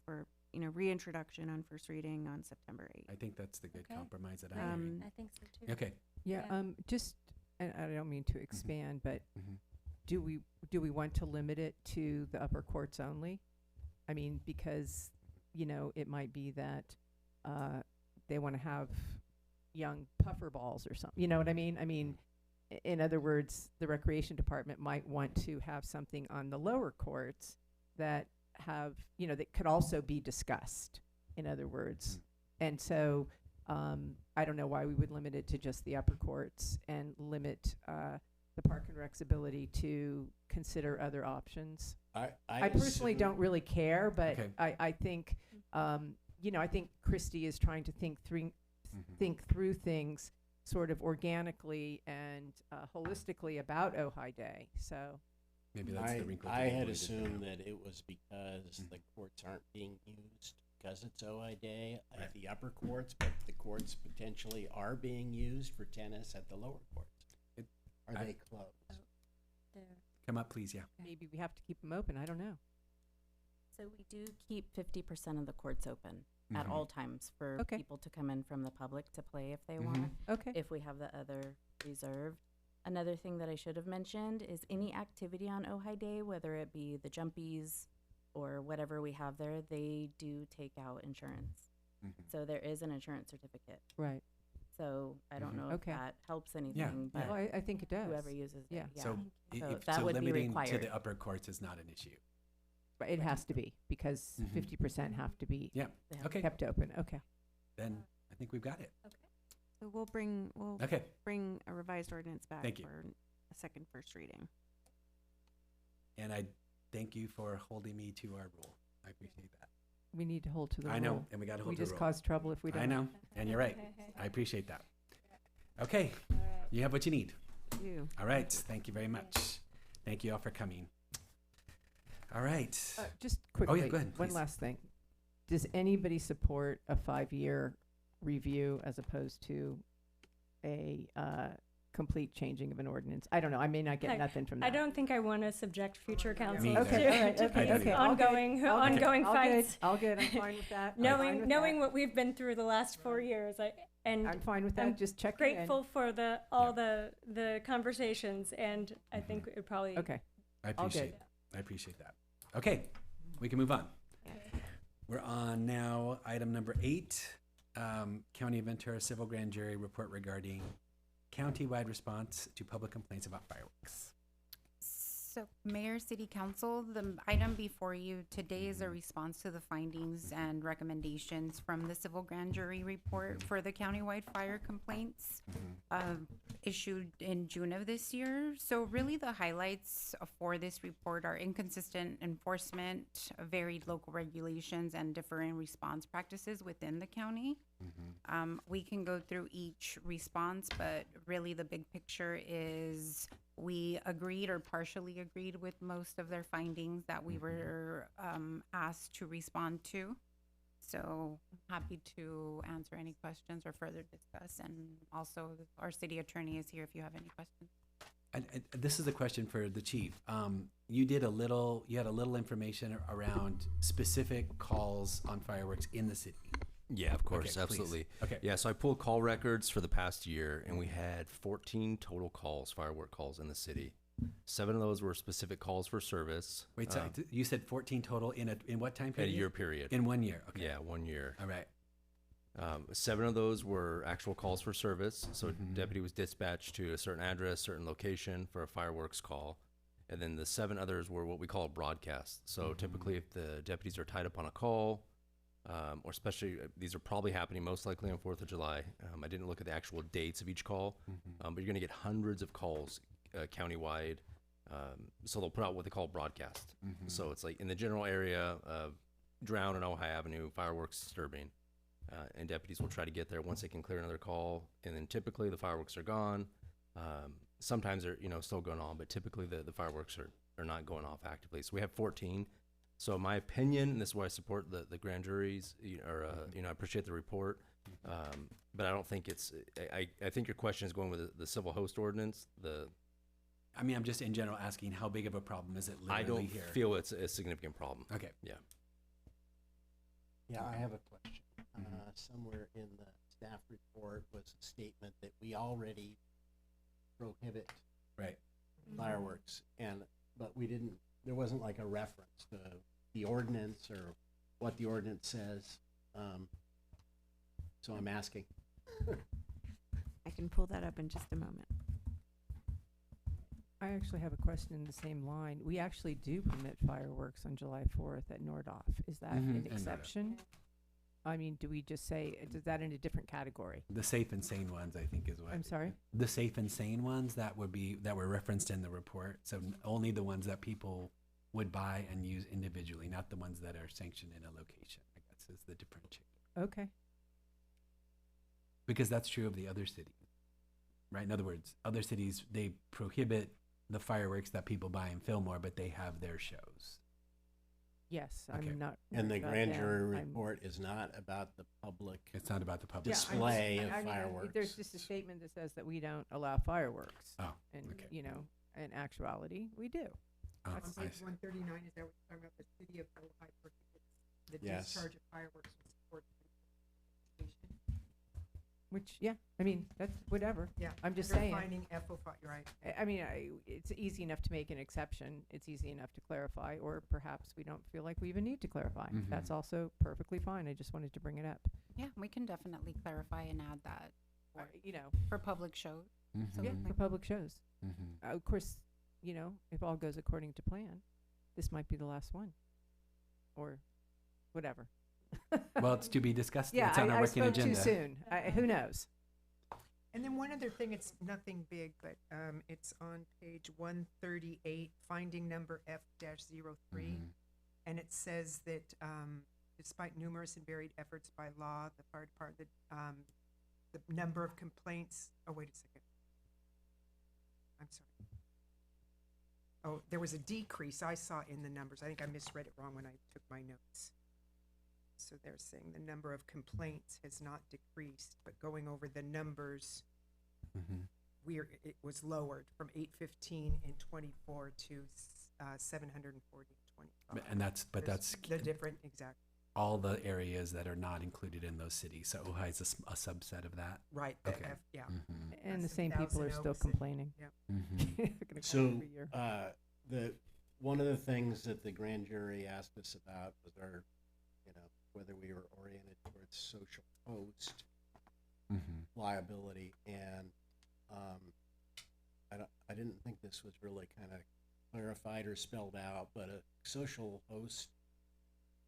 for, reintroduction on first reading on September 8th. I think that's the good Okay. compromise that I'm hearing. I think so too. Okay. Yeah, Yeah. just, and I don't mean to expand, but Mhm. do we want to limit it to the upper courts only? I mean, because, it might be that they want to have young puffer balls or something. You know what I mean? I mean, in other words, the recreation department might want to have something on the lower courts that have, that could also be discussed, in other words. And so I don't know why we would limit it to just the upper courts and limit the Park and Rec's ability to consider other options. I personally don't really care, but Okay. I think, I think Christy is trying to think through things sort of organically and holistically about Ojai Day. So Maybe that's the wrinkle. I to had avoid it. assumed that it was because the courts aren't being used because it's Ojai Day at the upper courts, but the courts potentially are being used for tennis at the lower courts. Are they closed? Come up, please. Yeah. maybe we have to keep them open. I don't know. So we do keep 50% of the courts open at Mhm. all times for Okay. people to come in from the public to play if they Mhm. want, Okay. if we have the other reserved. Another thing that I should have mentioned is any activity on Ojai Day, whether it be the jumpies or whatever we have there, they do take out insurance. Mhm. So there is an insurance certificate. Right. So I don't know Okay. if that helps anything, but Well, I think it does. whoever uses Yeah. it, yeah. So, So if, that so would be limiting to required. the upper courts is not an issue. But it has to be because Mhm. 50% have to be Yeah. They have- Okay. kept open. Okay. Then I think we've got it. So we'll bring Okay. a revised ordinance back Thank you. for a second first reading. And I thank you for holding me to our rule. I appreciate that. We need to hold to the I know, rule. and we got to We hold to the just rule. cause trouble if we don't. I know, and you're right. I appreciate that. Okay, you have what you need. You. All right, thank you very much. Thank you all for coming. All right. Just quickly, go ahead, one please. last thing. Does anybody support a 5-year review as opposed to a complete changing of an ordinance? I don't know. I may not get nothing from that. I don't think I want to subject future councils either. Okay, all right, to okay, these okay. ongoing All good, ongoing all good, fights. all good. I'm fine with that. I'm fine with Knowing that. what we've been through the last 4 years, I'm fine with that. I'm Just checking in. grateful for all the conversations, and I think it would probably Okay. I All appreciate that. Okay, we can move on. We're on now item number 8, County of Ventura Civil Grand Jury report regarding countywide response to public complaints about fireworks. So, Mayor, City Council, the item before you today is a response to the findings and recommendations from the Civil Grand Jury report for the countywide fire complaints issued in June of this year. So really the highlights for this report are inconsistent enforcement, varied local regulations, and differing response practices within the county. We can go through each response, but really the big picture is we agreed or partially agreed with most of their findings that we were asked to respond to. So happy to answer any questions or further discuss. And also our city attorney is here if you have any questions. And this is a question for the chief. You had a little information around specific calls on fireworks in the city. Yeah, of course, Okay, please. absolutely. Okay. Yeah, so I pulled call records for the past year, and we had 14 total calls, firework calls in the city. 7 of those were specific calls for service. Wait, so you said 14 total in what time period? A year period. In 1 year. Okay. Yeah, 1 year. All right. 7 of those were actual calls for service. So deputy was dispatched to a certain address, certain location for a fireworks call. And then the 7 others were what we call a broadcast. So typically if the deputies are tied up on a call, or especially these are probably happening most likely on 4th of July. I didn't look at the actual dates of each call, but you're going to get hundreds of calls countywide. So they'll put out what they call broadcast. So it's like in the general area of Drown and Ojai Avenue, fireworks disturbing. And deputies will try to get there once they can clear another call. And then typically the fireworks are gone. Sometimes they're, still going on, but typically the fireworks are not going off actively. So we have 14. So in my opinion, and this is why I support the grand juries, I appreciate the report, but I don't think it's, I think your question is going with the civil host ordinance, I mean, I'm just in general asking how big of a problem is it I literally don't here? feel it's a significant problem. Okay. Yeah. Yeah, I have a question. Somewhere in the staff report was a statement that we already prohibit Right. fireworks, but we didn't, there wasn't like a reference to the ordinance or what the ordinance says. So I'm asking. I can pull that up in just a moment. I actually have a question in the same line. We actually do permit fireworks on July 4th at Nordoff. Is that Mhm, an and Nordoff. exception? I mean, do we just say, is that in a different category? The safe and sane ones, I think, is what. I'm sorry? The safe and sane ones that were referenced in the report. So only the ones that people would buy and use individually, not the ones that are sanctioned in a location, I guess is the differentiator. Okay. Because that's true of the other cities, right? In other words, other cities, they prohibit the fireworks that people buy in Fillmore, but they have their shows. Yes, Okay. I'm not. And the worried about grand them. jury I'm- report is not about the public. It's not about the public. Display of I mean, fireworks. there's just a statement that says that we don't allow fireworks. Oh, And, okay. you know, in actuality, we do. Oh, On I page see. 139, is that what you're talking about, the city of Ojai prohibits the Yes. discharge of fireworks with support station? Which, yeah, I mean, that's whatever. Yeah. I'm just they're saying. finding FO5, you're right. I mean, it's easy enough to make an exception. It's easy enough to clarify, or perhaps we don't feel like we even need to clarify. Mhm. That's also perfectly fine. I just wanted to bring it up. Yeah, we can definitely clarify and add that You know, for public shows. yeah, Absolutely. for public shows. Mhm. Of course, you know, if all goes according to plan, this might be the last one, or whatever. Well, it's to be discussed. Yeah, It's on our I working spoke agenda. too soon. Who knows? And then one other thing, it's nothing big, but it's on page 138, finding number F-03. Mhm. And it says that despite numerous and varied efforts by law, the fire department, the number of complaints, oh, wait a second. I'm sorry. Oh, there was a decrease I saw in the numbers. I think I misread it wrong when I took my notes. So they're saying the number of complaints has not decreased, but going over the numbers, Mhm. it was lowered from 815 in 24 to 740 in 25. And that's the different, exactly. all the areas that are not included in those cities. So Ojai is a subset of that. Right. The Okay. yeah. Mhm. And the Less same than people are 1,000 still over, say. complaining. Yeah. Mhm. They're gonna call So, every year. one of the things that the grand jury asked us about was whether we were oriented towards social host Mhm. liability, and I didn't think this was really kind of clarified or spelled out, but a social host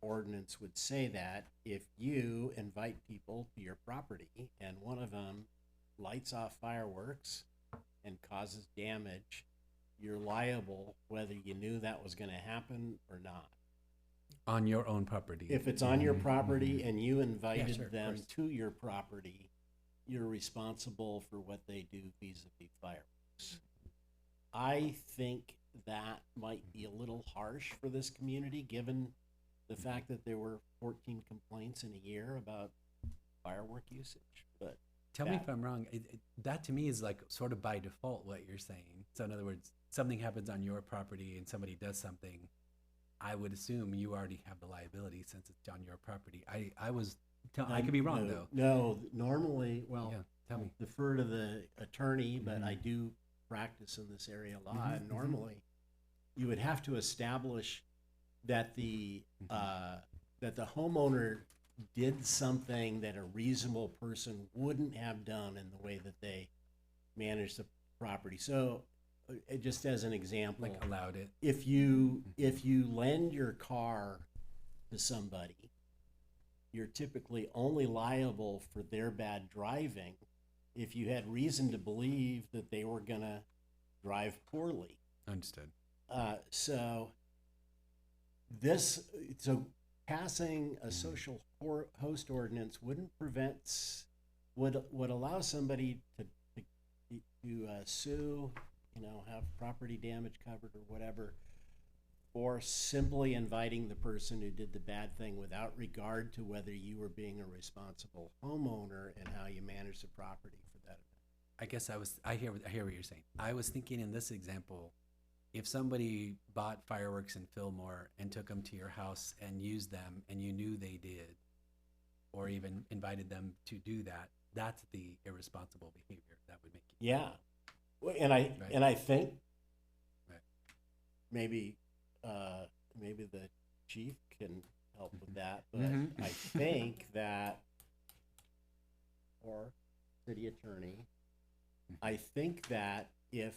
ordinance would say that if you invite people to your property and one of them lights off fireworks and causes damage, you're liable whether you knew that was going to happen or not. On your own property. If it's on your Mhm. property Mhm. and you invited sure, of them course. to your property, you're responsible for what they do vis-a-vis fireworks. I think that might be a little harsh for this community, given the fact that there were 14 complaints in a year about firework usage. But Tell me if I'm wrong. That to me is like sort of by default what you're saying. So in other words, something happens on your property and somebody does something, I would assume you already have the liability since it's on your property. I could be wrong though. No, normally, well, Yeah, tell me. defer to the attorney, but Mhm. I do practice in this area a lot. Mhm, And mhm. normally, you would have to establish that the homeowner did something that a reasonable person wouldn't have done in the way that they manage the property. So, just as an example, Like allowed it. if you lend your car to somebody, you're typically only liable for their bad driving if you had reason to believe that they were gonna drive poorly. Understood. So passing a social host ordinance would allow somebody to sue, have property damage covered or whatever, or simply inviting the person who did the bad thing without regard to whether you were being a responsible homeowner and how you manage the property for that event. I guess I hear what you're saying. I was thinking in this example, if somebody bought fireworks in Fillmore and took them to your house and used them and you knew they did, or even invited them to do that, that's the irresponsible behavior that would make you. Yeah. Well, and I think maybe the chief can help with that, but I think that, or city attorney, I think that if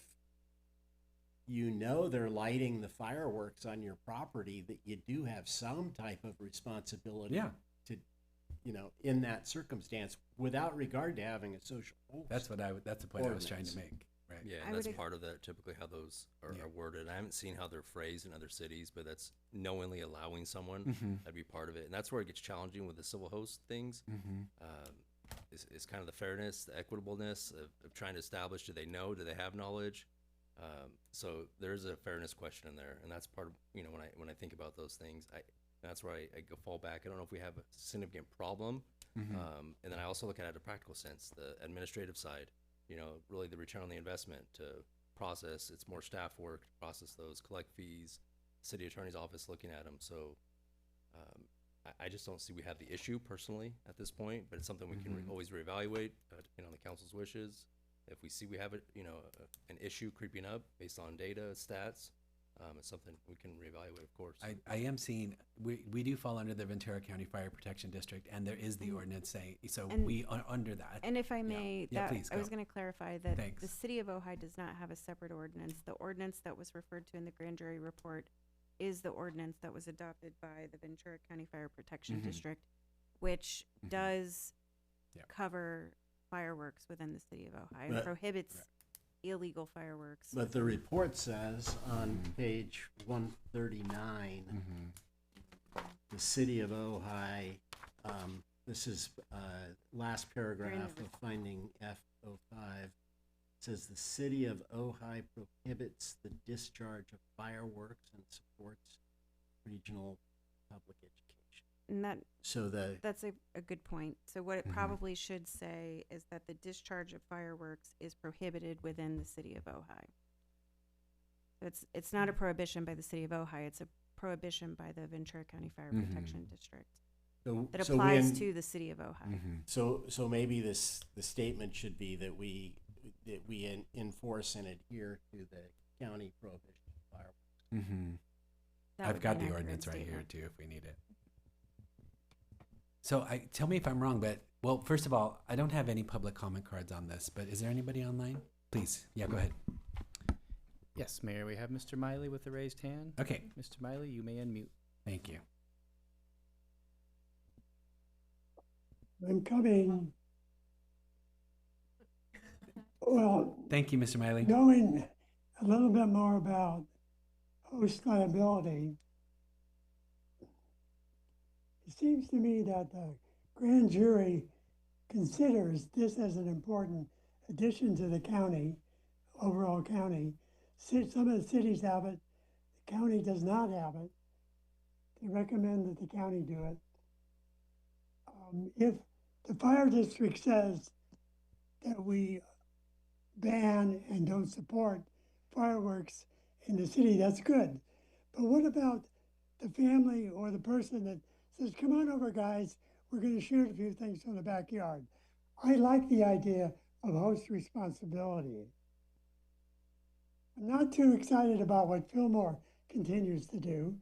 you know they're lighting the fireworks on your property, that you do have some type of responsibility to, in that circumstance, without regard to having a social host. That's the point I was trying to make. Right. Yeah, and that's part of that, typically how those are worded. I haven't seen how they're phrased in other cities, but that's knowingly allowing someone that'd be part of it. And that's where it gets challenging with the civil host things. Is kind of the fairness, the equitableness of trying to establish, do they know, do they have knowledge? So there's a fairness question in there, and that's part of, when I think about those things, that's where I go fall back. I don't know if we have a significant problem. And then I also look at it in a practical sense, the administrative side, really the return on the investment to process. It's more staff work to process those, collect fees, city attorney's office looking at them. So I just don't see we have the issue personally at this point, but it's something we can always reevaluate depending on the council's wishes. If we see we have an issue creeping up based on data, stats, it's something we can reevaluate, of course. I am seeing, we do fall under the Ventura County Fire Protection District, and there is the ordinance saying, so we are under that. And if I may, please, I was going to clarify that Thanks. the city of Ojai does not have a separate ordinance. The ordinance that was referred to in the grand jury report is the ordinance that was adopted by the Ventura County Fire Protection District, which does cover fireworks within the city of Ojai and prohibits illegal fireworks. But the report says on page 139, the city of Ojai, this is last paragraph of finding F05, says the city of Ojai prohibits the discharge of fireworks and supports regional public education. And that's a good point. So what it probably should say is that the discharge of fireworks is prohibited within the city of Ojai. So it's not a prohibition by the city of Ojai, it's a prohibition by the Ventura County Fire Protection District that applies to the city of Ojai. So maybe the statement should be that we enforce and adhere to the county prohibition of fireworks. I've got the ordinance right here too if we need it. So tell me if I'm wrong, but first of all, I don't have any public comment cards on this, but is there anybody online? Please, go ahead. Yes, Mayor, we have Mr. Miley with a raised hand. Okay. Mr. Miley, you may unmute. Thank you. I'm coming. Well, thank you, Mr. Miley. Knowing a little bit more about host liability, it seems to me that the grand jury considers this as an important addition to the county, overall county. Some of the cities have it, the county does not have it. They recommend that the county do it. If the fire district says that we ban and don't support fireworks in the city, that's good. But what about the family or the person that says, come on over, guys, we're going to shoot a few things from the backyard? I like the idea of host responsibility. I'm not too excited about what Fillmore continues to do.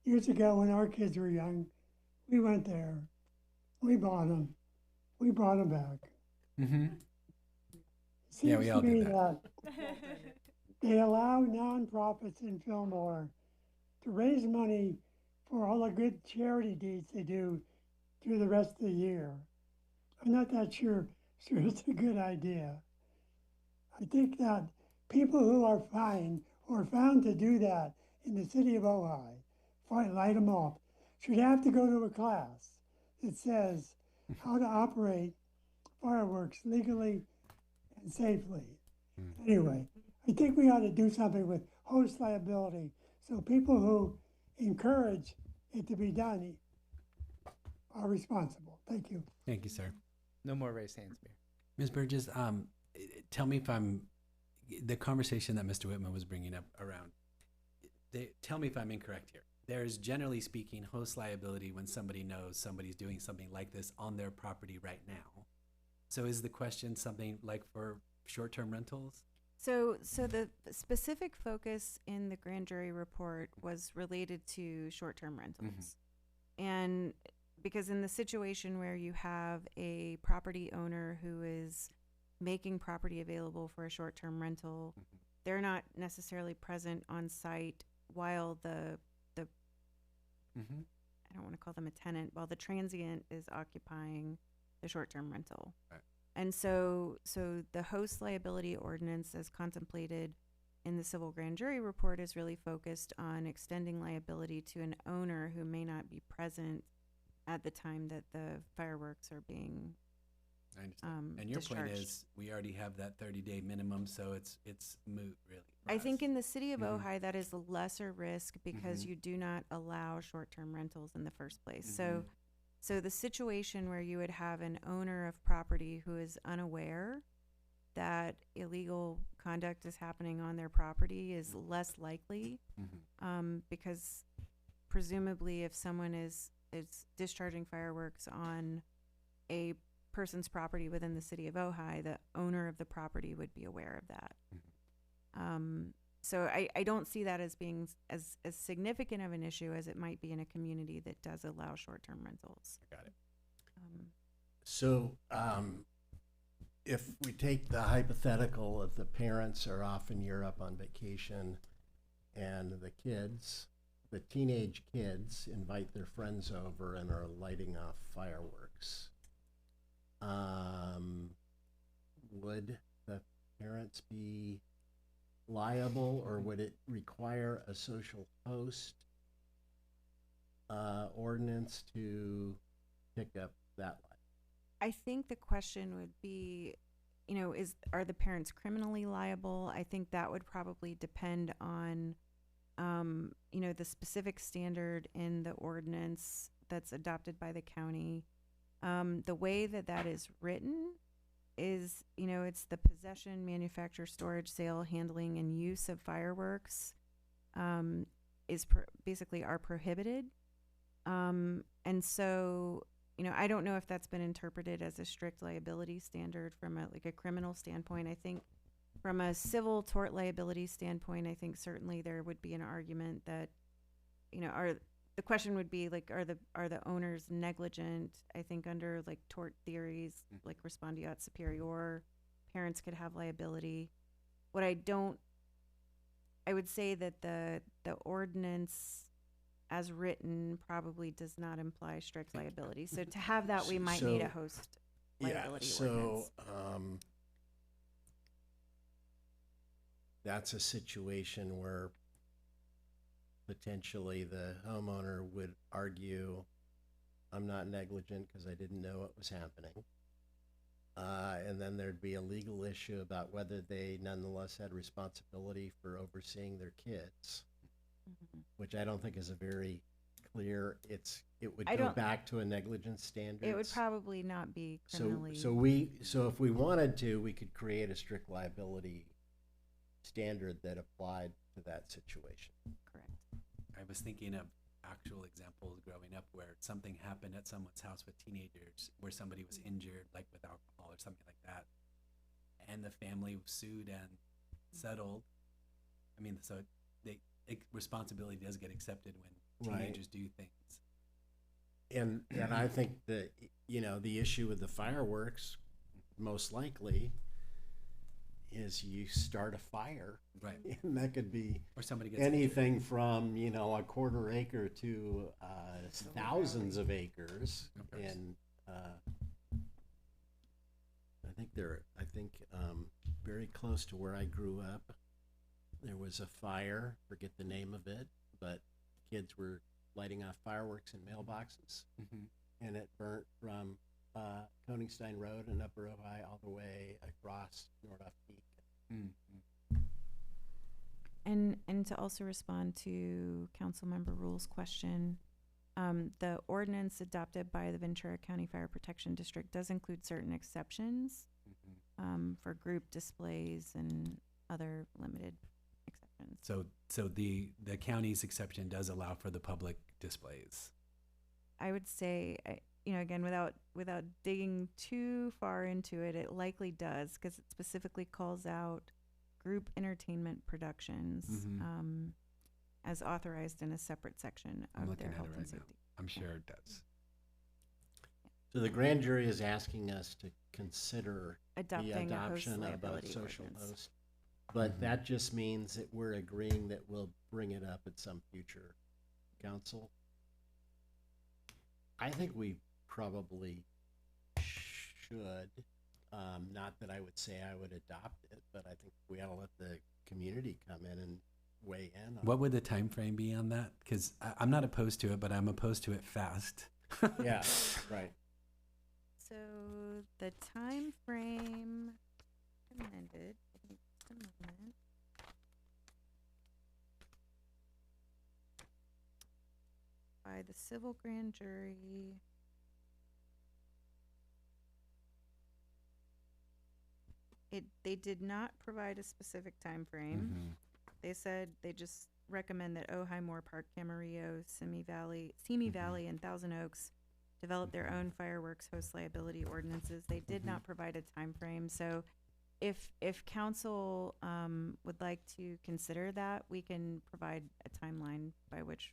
Years ago, when our kids were young, we went there, we bought them, we brought them back. Seems we all to me did that. They allow nonprofits in Fillmore to raise money for all the good charity deeds they do through the rest of the year. I'm not that sure it's a good idea. I think that people who are found to do that in the city of Ojai, light them off, should have to go to a class that says how to operate fireworks legally and safely. Anyway, I think we ought to do something with host liability so people who encourage it to be done are responsible. Thank you. Thank you, sir. No more raised hands, Mayor. Ms. Burgess, tell me if I'm, the conversation that Mr. Whitman was bringing up around, tell me if I'm incorrect here. There's, generally speaking, host liability when somebody knows somebody's doing something like this on their property right now. So is the question something like for short-term rentals? So the specific focus in the grand jury report was related to short-term rentals. And because in the situation where you have a property owner who is making property available for a short-term rental, they're not necessarily present on site while the I don't want to call them a tenant, while the transient is occupying the short-term rental. Right. And so the host liability ordinance as contemplated in the civil grand jury report is really focused on extending liability to an owner who may not be present at the time that the fireworks are being I understand. And your point discharged. is, we already have that 30-day minimum, so it's moot, really. for I us. think in the city of Mhm. Ojai, that is a lesser risk because you do not allow short-term rentals in the first place. So the situation where you would have an owner of property who is unaware that illegal conduct is happening on their property is less likely, because presumably if someone is discharging fireworks on a person's property within the city of Ojai, the owner of the property would be aware of that. So I don't see that as being as significant of an issue as it might be in a community that does allow short-term rentals. Got it. So, if we take the hypothetical of the parents are off in Europe on vacation and the teenage kids invite their friends over and are lighting off fireworks, would the parents be liable, or would it require a social host ordinance to pick up that light? I think the question would be, are the parents criminally liable? I think that would probably depend on, the specific standard in the ordinance that's adopted by the county. The way that is written is, it's the possession, manufacture, storage, sale, handling, and use of fireworks basically are prohibited. And so, I don't know if that's been interpreted as a strict liability standard from a criminal standpoint. I think from a civil tort liability standpoint, I think certainly there would be an argument that, the question would be are the owners negligent? I think under tort theories, like respondeat superior, parents could have liability. I would say that the ordinance as written probably does not imply strict liability. So to have that, we might need a host liability ordinance. That's a situation where potentially the homeowner would argue, I'm not negligent because I didn't know what was happening. And then there'd be a legal issue about whether they nonetheless had responsibility for overseeing their kids, which I don't think is a very clear, it would go back to a negligence standard. It would probably not be criminally. So if we wanted to, we could create a strict liability standard that applied to that situation. Correct. I was thinking of actual examples growing up where something happened at someone's house with teenagers, where somebody was injured, like with alcohol or something like that, and the family sued and settled. I mean, so responsibility does get accepted when teenagers do things. And I think that, the issue with the fireworks, most likely, is you start a fire, right? And that could be or somebody gets anything injured. from a quarter acre to thousands of acres, and I think very close to where I grew up, there was a fire. Forget the name of it, but kids were lighting off fireworks in mailboxes, and it burnt from Koningstein Road and Upper Ojai all the way across Nordoff Peak. And to also respond to Councilmember Rule's question, the ordinance adopted by the Ventura County Fire Protection District does include certain exceptions for group displays and other limited exceptions. So the county's exception does allow for the public displays. I would say, again, without digging too far into it, it likely does, because it specifically calls out group entertainment productions Mhm. as authorized in a separate section I'm of looking their at health it and right now. safety. I'm sure it does. So the grand jury is asking us to consider Adopting the a host adoption of a liability social ordinance. host. But that just means that we're agreeing that we'll bring it up at some future council. I think we probably should. Not that I would say I would adopt it, but I think we ought to let the community come in and weigh in on What would the time frame be on that? Because I'm not opposed to it, but I'm opposed to it fast. Yeah, right. So the time frame recommended, give me just a moment. By the civil grand jury. They did not provide a specific time frame. Mhm. They said they just recommend that Ojai, Moore Park, Camarillo, Simi Valley, and Thousand Oaks develop their own fireworks host liability ordinances. They did not provide a time frame. So if council would like to consider that, we can provide a timeline by which.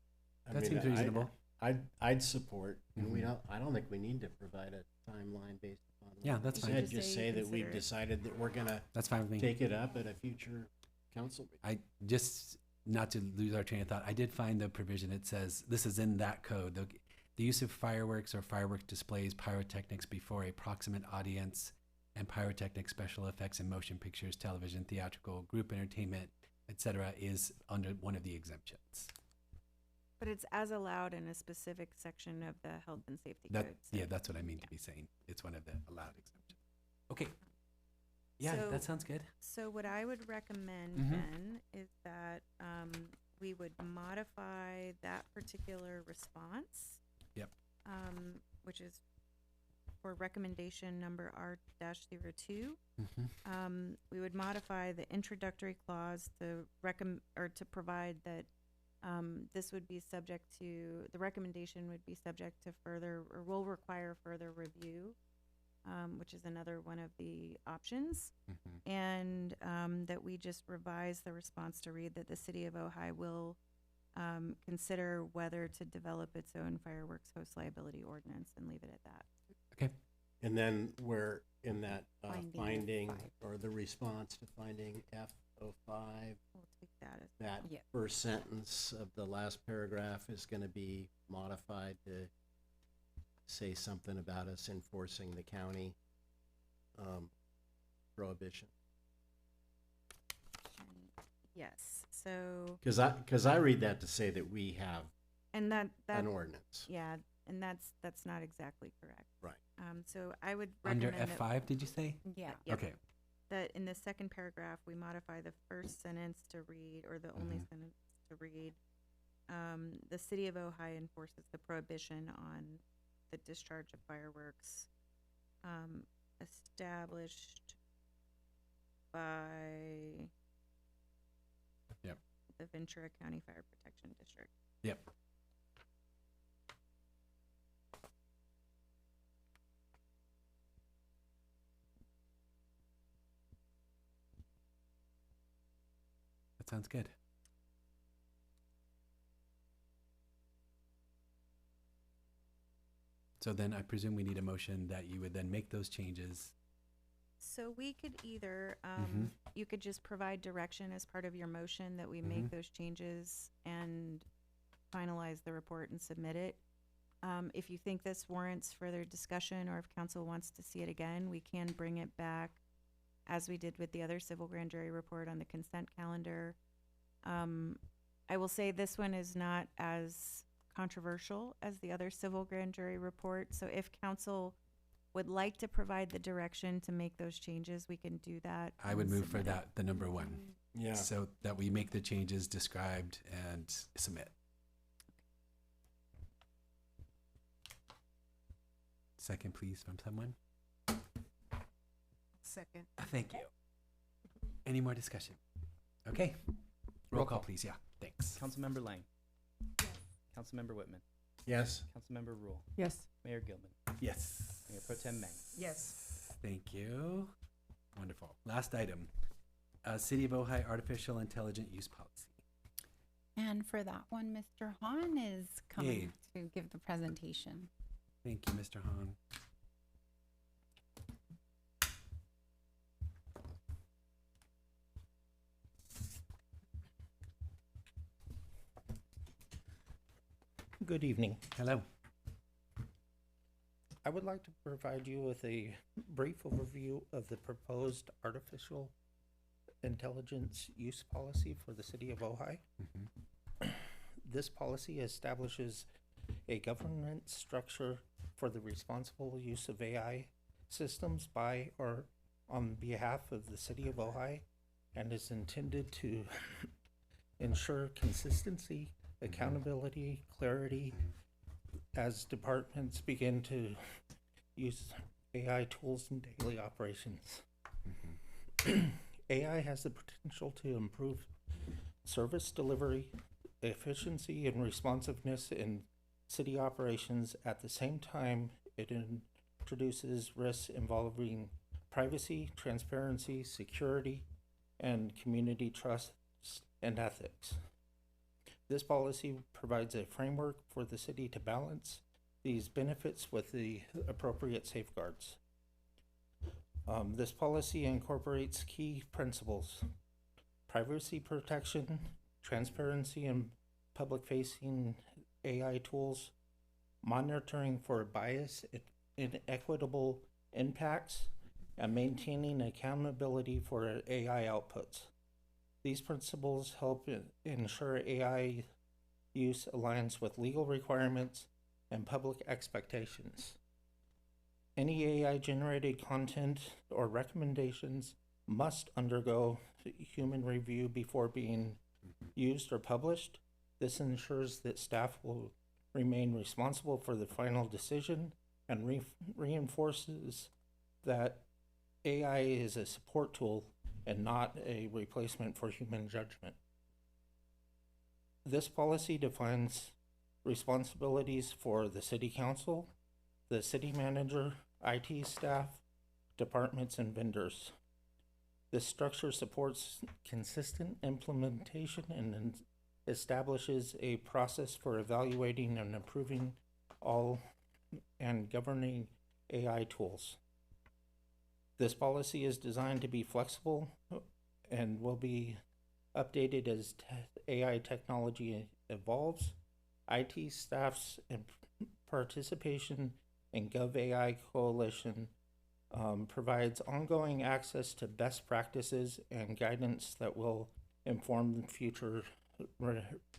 That seems reasonable. I'd support, and Mhm. I don't think we need to provide a timeline based upon. what Yeah, we that's fine. said. Just Just say say that we've consider it. decided that we're gonna That's fine with me. take it up at a future council meeting. I just, not to lose our train of thought, I did find the provision. It says, this is in that code, the use of fireworks or fireworks displays, pyrotechnics before a proximate audience, and pyrotechnic special effects in motion pictures, television, theatrical, group entertainment, etc., is under one of the exemptions. But it's as allowed in a specific section of the health and safety code. So. Yeah, that's what I mean to be saying. It's one of the allowed exemptions. Okay. Yeah, So- that sounds good. So what I would recommend Mhm. then is that we would modify that particular response. Yep. Which is for recommendation number R-02. We would modify the introductory clause to to provide that this would be subject to, the recommendation would be subject to further, or will require further review, which is another one of the options. And that we just revise the response to read that the city of Ojai will consider whether to develop its own fireworks host liability ordinance, and leave it at that. Okay. And then we're in that Finding finding or the response to finding F05. We'll take that as That Yep. first sentence of the last paragraph is going to be modified to say something about us enforcing the county prohibition. Yes. So. Because I read that to say that we have And that an ordinance. Yeah, and that's not exactly correct. Right. So I would Under recommend F5, did you say? Yep. Okay. That in the second paragraph, we modify the first sentence to read, or the only sentence to read, the city of Ojai enforces the prohibition on the discharge of fireworks established by Yep. the Ventura County Fire Protection District. Yep. That sounds good. So then I presume we need a motion that you would then make those changes. So we could either, Mhm. you could just provide direction as part of your motion that we Mhm. make those changes and finalize the report and submit it. If you think this warrants further discussion, or if council wants to see it again, we can bring it back as we did with the other civil grand jury report on the consent calendar. I will say this one is not as controversial as the other civil grand jury report. So if council would like to provide the direction to make those changes, we can do that. I would and move for submit it. that, the number one. Yeah. So that we make the changes described and submit. Second, please, from someone. second. Thank you. Any more discussion? Okay. Roll call, please. Yeah. Thanks. Councilmember Lang. Councilmember Whitman. Yes. Councilmember Rule. Yes. Mayor Gilman. Yes. Mayor Pro Tem Meng. Yes. Thank you. Wonderful. Last item. City of Ojai Artificial Intelligent Use Policy. And for that one, Mr. Hahn is coming to give the presentation. Thank you, Mr. Hahn. Good evening. Hello. I would like to provide you with a brief overview of the proposed artificial intelligence use policy for the city of Ojai. This policy establishes a governance structure for the responsible use of AI systems by or on behalf of the city of Ojai and is intended to ensure consistency, accountability, clarity as departments begin to use AI tools in daily operations. AI has the potential to improve service delivery, efficiency, and responsiveness in city operations. At the same time, it introduces risks involving privacy, transparency, security, and community trust and ethics. This policy provides a framework for the city to balance these benefits with the appropriate safeguards. This policy incorporates key principles: privacy protection, transparency in public-facing AI tools, monitoring for bias, inequitable impacts, and maintaining accountability for AI outputs. These principles help ensure AI use aligns with legal requirements and public expectations. Any AI-generated content or recommendations must undergo human review before being used or published. This ensures that staff will remain responsible for the final decision and reinforces that AI is a support tool and not a replacement for human judgment. This policy defines responsibilities for the city council, the city manager, IT staff, departments, and vendors. This structure supports consistent implementation and establishes a process for evaluating and improving all and governing AI tools. This policy is designed to be flexible and will be updated as AI technology evolves. IT staff's participation in GovAI Coalition provides ongoing access to best practices and guidance that will inform future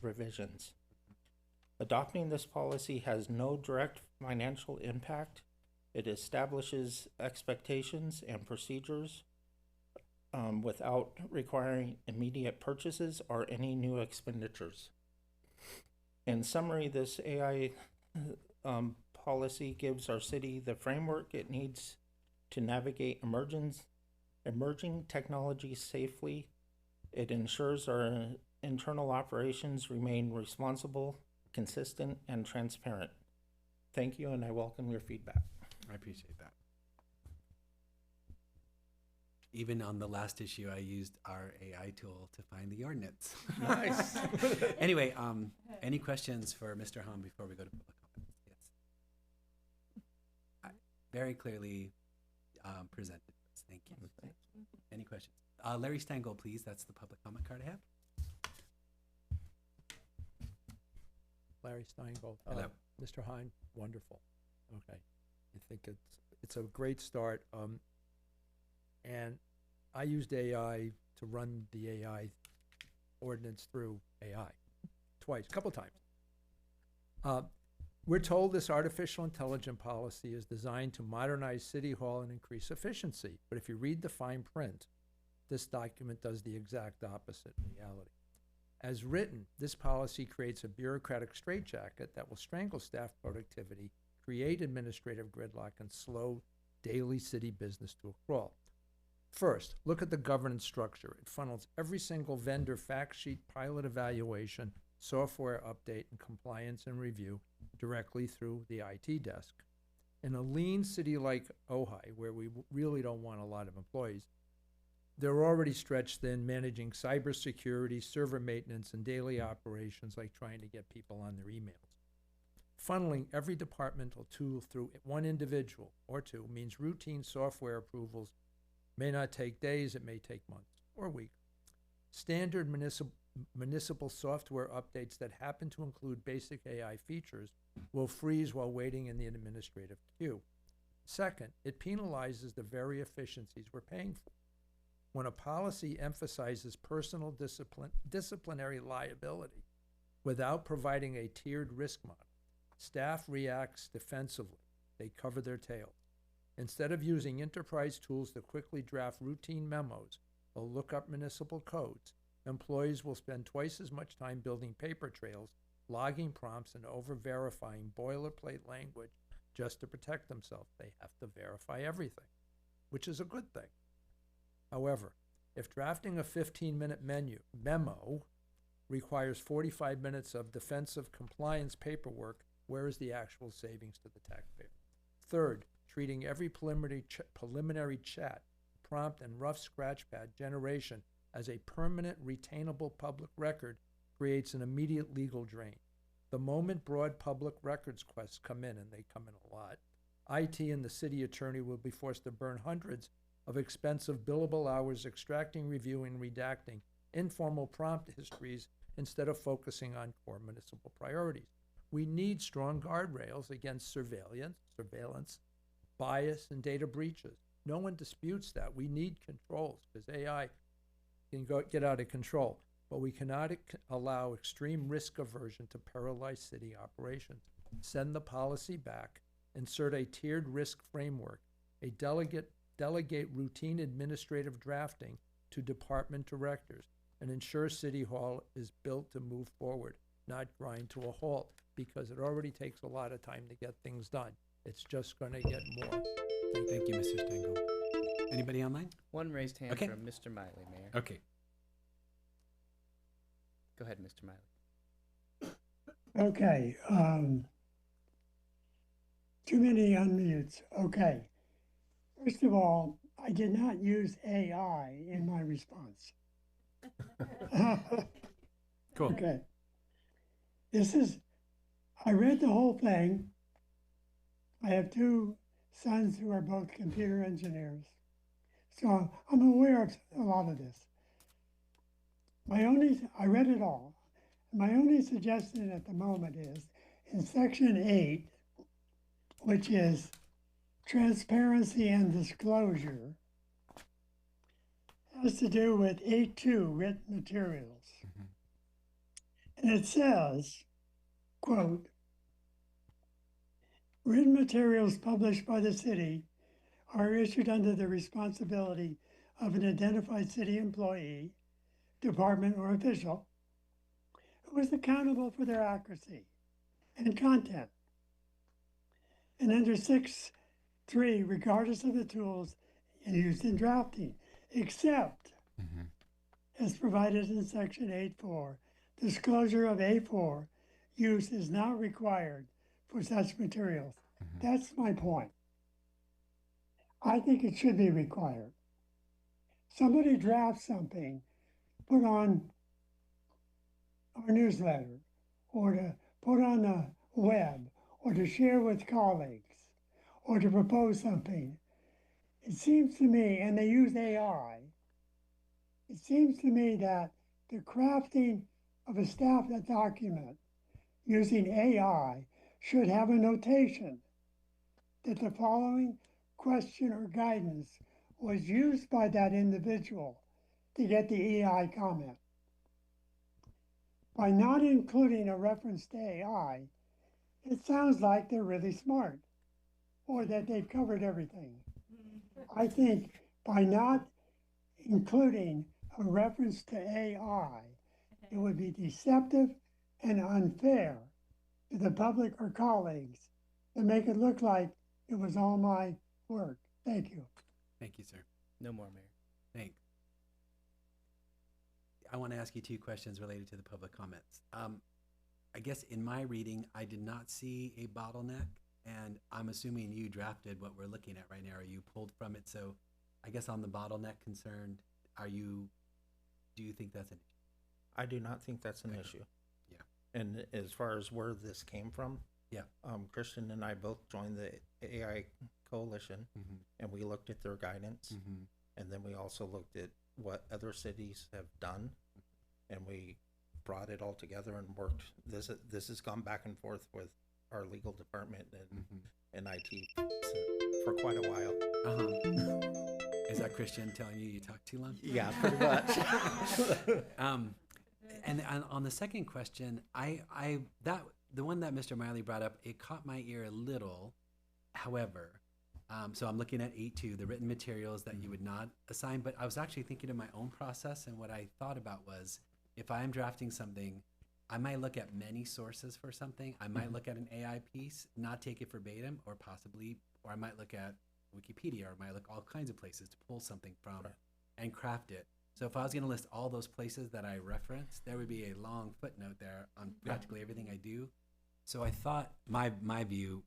revisions. Adopting this policy has no direct financial impact. It establishes expectations and procedures without requiring immediate purchases or any new expenditures. In summary, this AI policy gives our city the framework it needs to navigate emerging technologies safely. It ensures our internal operations remain responsible, consistent, and transparent. Thank you, and I welcome your feedback. I appreciate that. Even on the last issue, I used our AI tool to find the ordinance. Nice. Anyway, any questions for Mr. Hahn before we go to public comments? Yes. Very clearly presented. Thank you. Any questions? Larry Stengel, please. That's the public comment card I have. Larry Steingold. Hello. Mr. Hine, wonderful. Okay. I think it's a great start. And I used AI to run the AI ordinance through AI twice, a couple times. We're told this artificial intelligence policy is designed to modernize City Hall and increase efficiency. But if you read the fine print, this document does the exact opposite in reality. As written, this policy creates a bureaucratic straitjacket that will strangle staff productivity, create administrative gridlock, and slow daily city business to a crawl. First, look at the governance structure. It funnels every single vendor fact sheet, pilot evaluation, software update, and compliance and review directly through the IT desk. In a lean city like Ojai, where we really don't want a lot of employees, they're already stretched thin managing cybersecurity, server maintenance, and daily operations like trying to get people on their emails. Funneling every departmental tool through one individual or two means routine software approvals may not take days, it may take months or weeks. Standard municipal software updates that happen to include basic AI features will freeze while waiting in the administrative queue. Second, it penalizes the very efficiencies we're paying for. When a policy emphasizes personal disciplinary liability without providing a tiered risk model, staff reacts defensively. They cover their tails. Instead of using enterprise tools to quickly draft routine memos or look up municipal codes, employees will spend twice as much time building paper trails, logging prompts, and over-verifying boilerplate language just to protect themselves. They have to verify everything, which is a good thing. However, if drafting a 15-minute memo requires 45 minutes of defensive compliance paperwork, where is the actual savings to the taxpayer? Third, treating every preliminary chat, prompt, and rough scratchpad generation as a permanent retainable public record creates an immediate legal drain. The moment broad public records requests come in, and they come in a lot, IT and the city attorney will be forced to burn hundreds of expensive billable hours extracting, reviewing, redacting informal prompt histories instead of focusing on core municipal priorities. We need strong guardrails against surveillance, bias, and data breaches. No one disputes that. We need controls because AI can get out of control, but we cannot allow extreme risk aversion to paralyze city operations. Send the policy back, insert a tiered risk framework, delegate routine administrative drafting to department directors, and ensure City Hall is built to move forward, not grind to a halt, because it already takes a lot of time to get things done. It's just going to get more. Thank you, Mr. Stengel. Anybody online? One raised hand Okay. from Mr. Miley, Mayor. Okay. Go ahead, Mr. Miley. Okay, too many unmutes. Okay. First of all, I did not use AI in my response. Cool. Okay. I read the whole thing. I have two sons who are both computer engineers. So I'm aware of a lot of this. I read it all. My only suggestion at the moment is in section 8, which is transparency and disclosure, has to do with 8.2 written materials. And it says, quote, written materials published by the city are issued under the responsibility of an identified city employee, department, or official who is accountable for their accuracy and content. And under 6.3, regardless of the tools used in drafting, except as provided in section 8.4, disclosure of A4 use is not required for such materials. That's my point. I think it should be required. Somebody drafts something, put on our newsletter, or to put on the web, or to share with colleagues, or to propose something. It seems to me, and they use AI, it seems to me that the crafting of a staff document using AI should have a notation that the following question or guidance was used by that individual to get the AI comment. By not including a reference to AI, it sounds like they're really smart or that they've covered everything. I think by not including a reference to AI, it would be deceptive and unfair to the public or colleagues to make it look like it was all my work. Thank you. Thank you, sir. No more, Mayor. Thanks. I want to ask you 2 questions related to the public comments. I guess in my reading, I did not see a bottleneck, and I'm assuming you drafted what we're looking at right now, or you pulled from it. So I guess on the bottleneck concern, do you think that's an issue? I do not think that's an issue. Yeah. And as far as where this came from, Yeah. Christian and I both joined the AI Coalition, and we looked at their guidance, and then we also looked at what other cities have done, and we brought it all together and worked. This has gone back and forth with our legal department and IT for quite a while. Is that Christian telling you talk too long? Yeah, pretty much. And on the second question, the one that Mr. Miley brought up, it caught my ear a little. However, so I'm looking at 8.2, the written materials that you would not assign, but I was actually thinking of my own process, and what I thought about was, if I'm drafting something, I might look at many sources for something. I might look at an AI piece, not take it verbatim, or I might look at Wikipedia, or I might look all kinds of places to pull something from and craft it. So if I was going to list all those places that I referenced, there would be a long footnote there on practically everything I do. So I thought my view,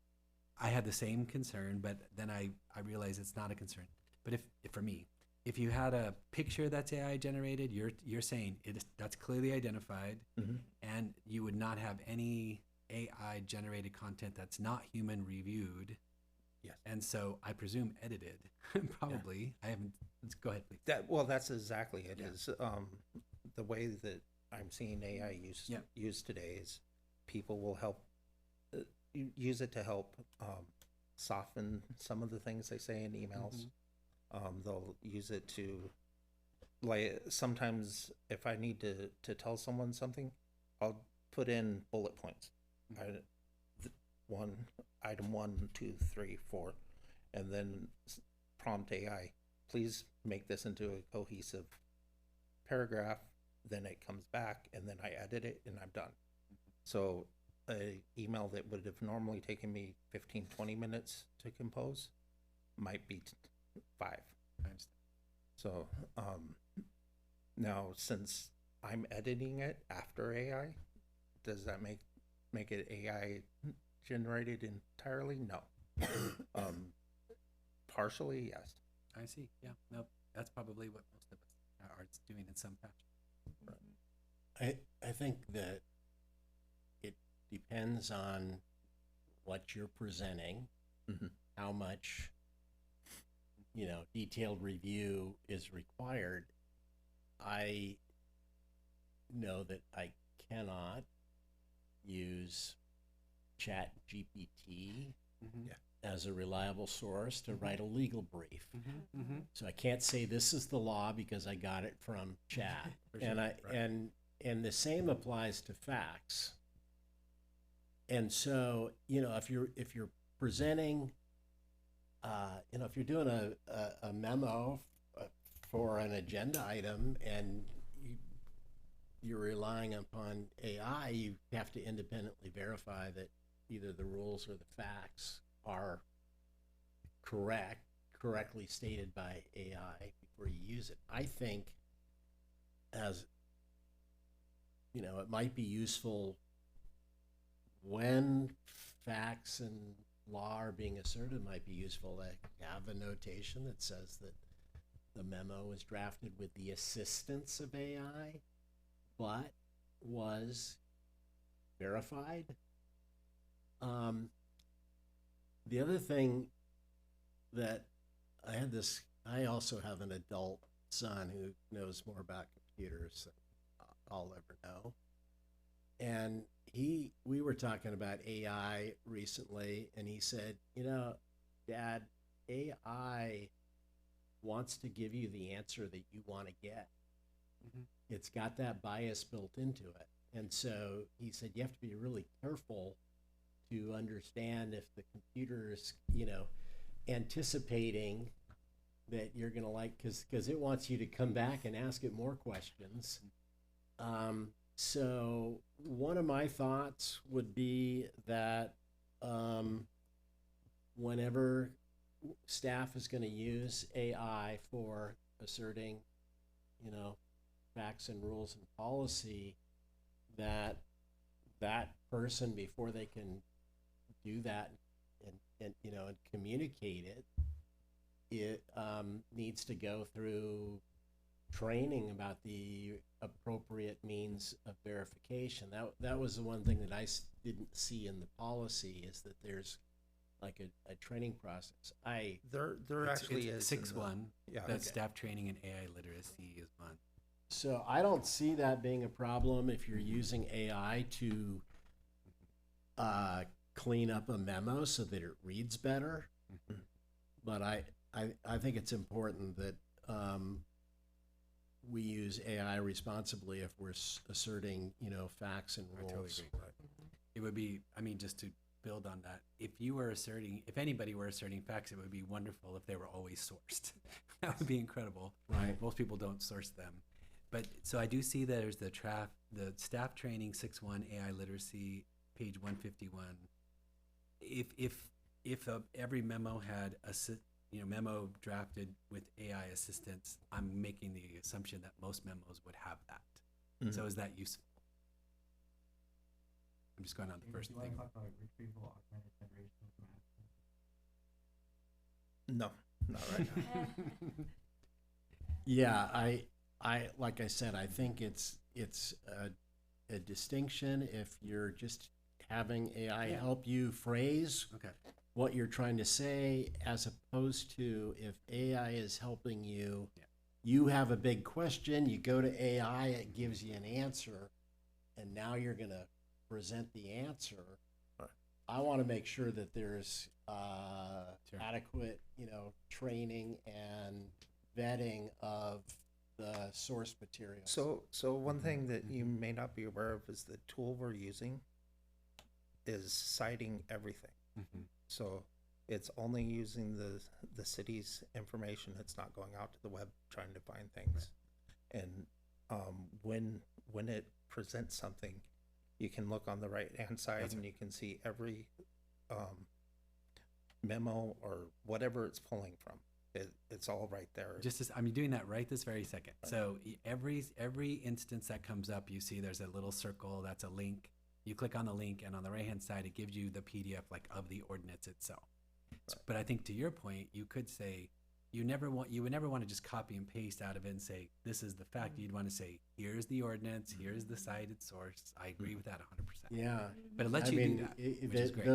I had the same concern, but then I realized it's not a concern. But if for me, if you had a picture that's AI generated, you're saying that's clearly identified, and you would not have any AI generated content that's not human reviewed. Yes. And so I presume edited, probably. I haven't. Let's go ahead, please. That's exactly it. Is the way that I'm seeing AI used today is people will help use it to help soften some of the things they say in emails. They'll use it to, like, sometimes if I need to tell someone something, I'll put in bullet points. Item 1, 2, 3, 4, and then prompt AI, please make this into a cohesive paragraph. Then it comes back, and then I edit it, and I'm done. So a email that would have normally taken me 15, 20 minutes to compose might be 5. So now, since I'm editing it after AI, does that make it AI generated entirely? No. Partially, yes. I see. Yeah. No, that's probably what most of us are doing in some fashion. I think that it depends on what you're presenting, how much detailed review is required. I know that I cannot use Chat GPT as a reliable source to write a legal brief. So I can't say this is the law because I got it from Chat. And the same applies to facts. And so, if you're presenting, if you're doing a memo for an agenda item and you're relying upon AI, you have to independently verify that either the rules or the facts are correctly stated by AI before you use it. I think it might be useful when facts and law are being asserted, might be useful to have a notation that says that the memo was drafted with the assistance of AI, but was verified. The other thing that I also have an adult son who knows more about computers than I'll ever know. And we were talking about AI recently, and he said, Dad, AI wants to give you the answer that you want to get. It's got that bias built into it. And so he said, you have to be really careful to understand if the computer is, anticipating that you're going to like, because it wants you to come back and ask it more questions. So one of my thoughts would be that whenever staff is going to use AI for asserting, you know, facts and rules and policy, that person, before they can do that and you know, and communicate it needs to go through training about the appropriate means of verification. That was the one thing that I didn't see in the policy, is that there's like a training process. There actually is 6-1. Yeah. That's staff training and AI literacy is one. So I don't see that being a problem if you're using AI to clean up a memo so that it reads better. But I think it's important that we use AI responsibly if we're asserting, you know, facts and rules. I totally agree. It would be, I mean, just to build on that, if anybody were asserting facts, it would be wonderful if they were always sourced. That would be incredible. Right. Most people don't source them. But so I do see there's the staff training 6-1 AI literacy, page 151. If every memo had memo drafted with AI assistance, I'm making the assumption that most memos would have that. Mhm. So is that useful? I'm just going on the first thing. Talk about retrieval augmented generation of No, not right now. Yeah, I like I said, I think it's a distinction if you're just having AI help you phrase what you're trying to say, as opposed to if AI is helping you. You have a big question, you go to AI, it gives you an answer, and now you're going to present the answer. I want to make sure that there's adequate, you know, training and vetting of the source material. So one thing that you may not be aware of is the tool we're using is citing everything. So it's only using the city's information. It's not going out to the web trying to find things. And when it presents something, you can look on the right hand side and you can see every memo or whatever it's pulling from. It's all right there. I'm doing that right this very second. So every instance that comes up, you see there's a little circle, that's a link. You click on the link, and on the right hand side, it gives you the PDF of the ordinance itself. But I think to your point, you could say you would never want to just copy and paste out of it and say this is the fact. You'd want to say here's the ordinance, here's the cited source. I agree with that 100%. Yeah, but it lets you do that, which is great.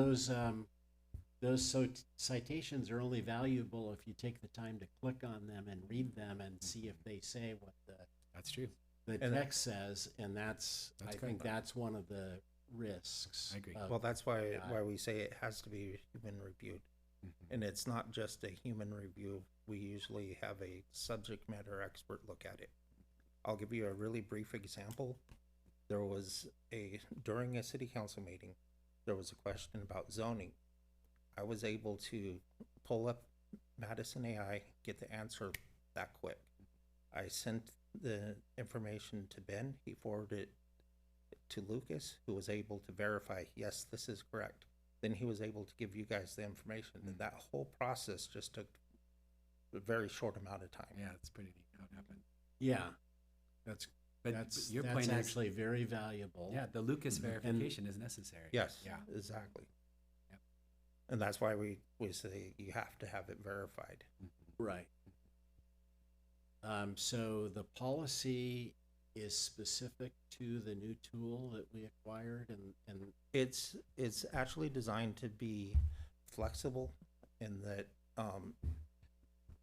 Those citations are only valuable if you take the time to click on them and read them and see if they say what that's true. The text says, and I think that's one of the risks. I agree. Well, that's why we say it has to be human reviewed. And it's not just a human review. We usually have a subject matter expert look at it. I'll give you a really brief example. During a city council meeting, there was a question about zoning. I was able to pull up Madison AI, get the answer that quick. I sent the information to Ben. He forwarded it to Lucas, who was able to verify, yes, this is correct. Then he was able to give you guys the information. And that whole process just took a very short amount of time. Yeah, it's pretty neat how it happened. Yeah, that's your that's point actually very valuable. Yeah, the Lucas verification is necessary. Yes, yeah, exactly. Yep. And that's why we say you have to have it verified. Right. So the policy is specific to the new tool that we acquired, and it's actually designed to be flexible in that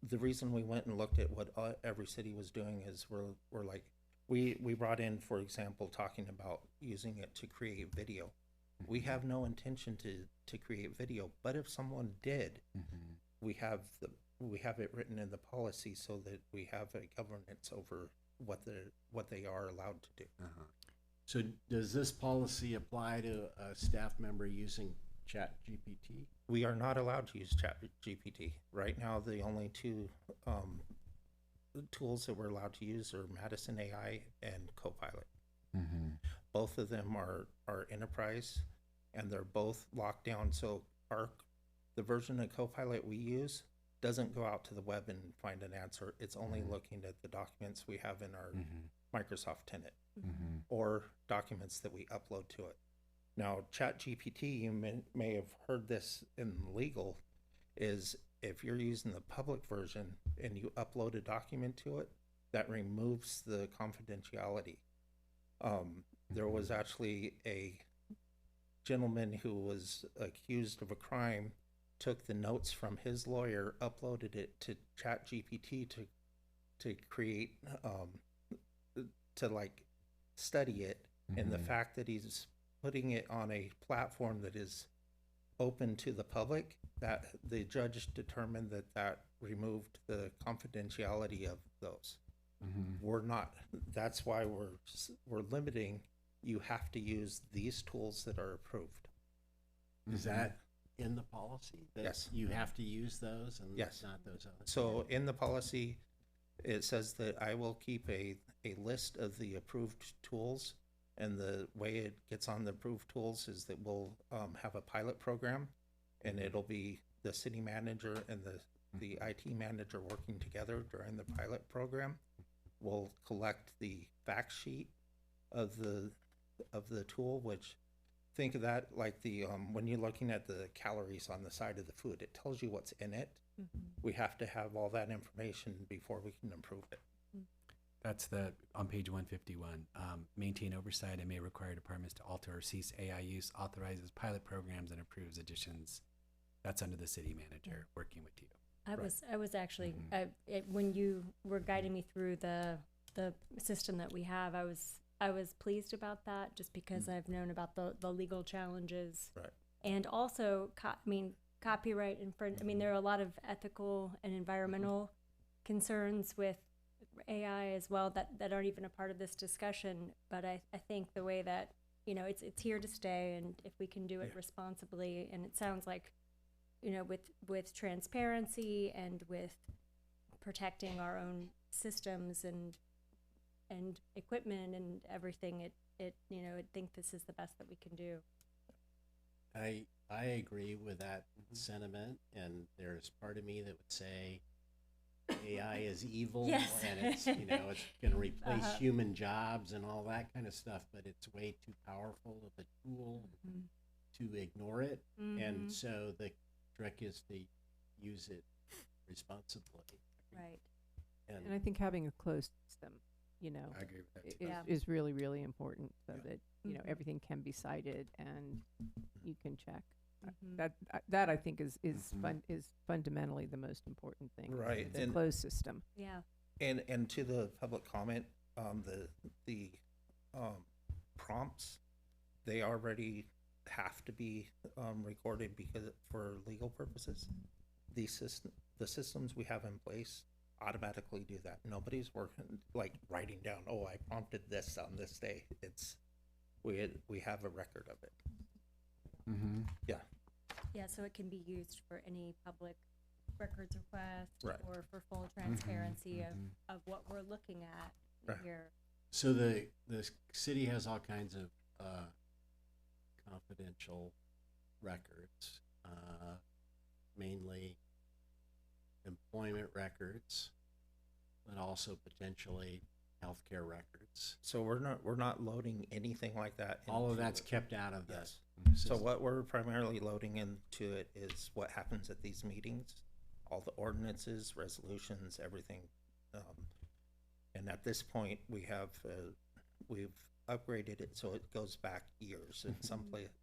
the reason we went and looked at what every city was doing is we're like, we brought in, for example, talking about using it to create video. We have no intention to create video, but if someone did, we have it written in the policy so that we have a governance over what they are allowed to do. So does this policy apply to a staff member using ChatGPT? We are not allowed to use ChatGPT. Right now, the only two tools that we're allowed to use are Madison AI and Copilot. Both of them are enterprise, and they're both locked down. So the version of Copilot we use doesn't go out to the web and find an answer. It's only looking at the documents we have in our Microsoft tenant or documents that we upload to it. Now, ChatGPT, you may have heard this in legal, is if you're using the public version and you upload a document to it, that removes the confidentiality. There was actually a gentleman who was accused of a crime, took the notes from his lawyer, uploaded it to ChatGPT to create, to like study it. And the fact that he's putting it on a platform that is open to the public, that the judge determined that removed the confidentiality of those. We're not, that's why we're limiting, you have to use these tools that are approved. Is that in the policy? That Yes. You have to use those and Yes. not those others? So in the policy, it says that I will keep a list of the approved tools, and the way it gets on the approved tools is that we'll have a pilot program, and it'll be the city manager and the IT manager working together during the pilot program. We'll collect the fact sheet of the tool, which think of that like the when you're looking at the calories on the side of the food, it tells you what's in it. We have to have all that information before we can improve it. That's on page 151. Maintain oversight and may require departments to alter or cease AI use, authorizes pilot programs, and approves additions. That's under the city manager working with you. I was actually when you were guiding me through the system that we have, I was pleased about that, just because I've known about the legal challenges, and also copyright infringement. There are a lot of ethical and environmental concerns with AI as well that aren't even a part of this discussion. But I think the way that it's here to stay, and if we can do it responsibly, and it sounds like with transparency and with protecting our own systems and equipment and everything, I think this is the best that we can do. I agree with that sentiment, and there's part of me that would say AI is evil, Yes. and it's it's going to replace human jobs and all that kind of stuff, but it's way too powerful of a tool to ignore it, and so the trick is to use it responsibly. Right. And I think having a closed system, I agree with that too. is really, really important, so that everything can be cited and you can check. That I think is fundamentally the most important thing. Right. It's a closed system. Yeah. And to the public comment, the prompts, they already have to be recorded because for legal purposes. The systems we have in place automatically do that. Nobody's working like writing down, oh, I prompted this on this day. It's we have a record of it. Yeah. Yeah, so it can be used for any public records request, Right. or for full transparency of what we're looking at Right. here. So the city has all kinds of confidential records, mainly employment records, but also potentially healthcare records. So we're not loading anything like that. All of into that's it. kept out of Yes. the So system. what we're primarily loading into it is what happens at these meetings, all the ordinances, resolutions, everything. And at this point, we've upgraded it so it goes back years. In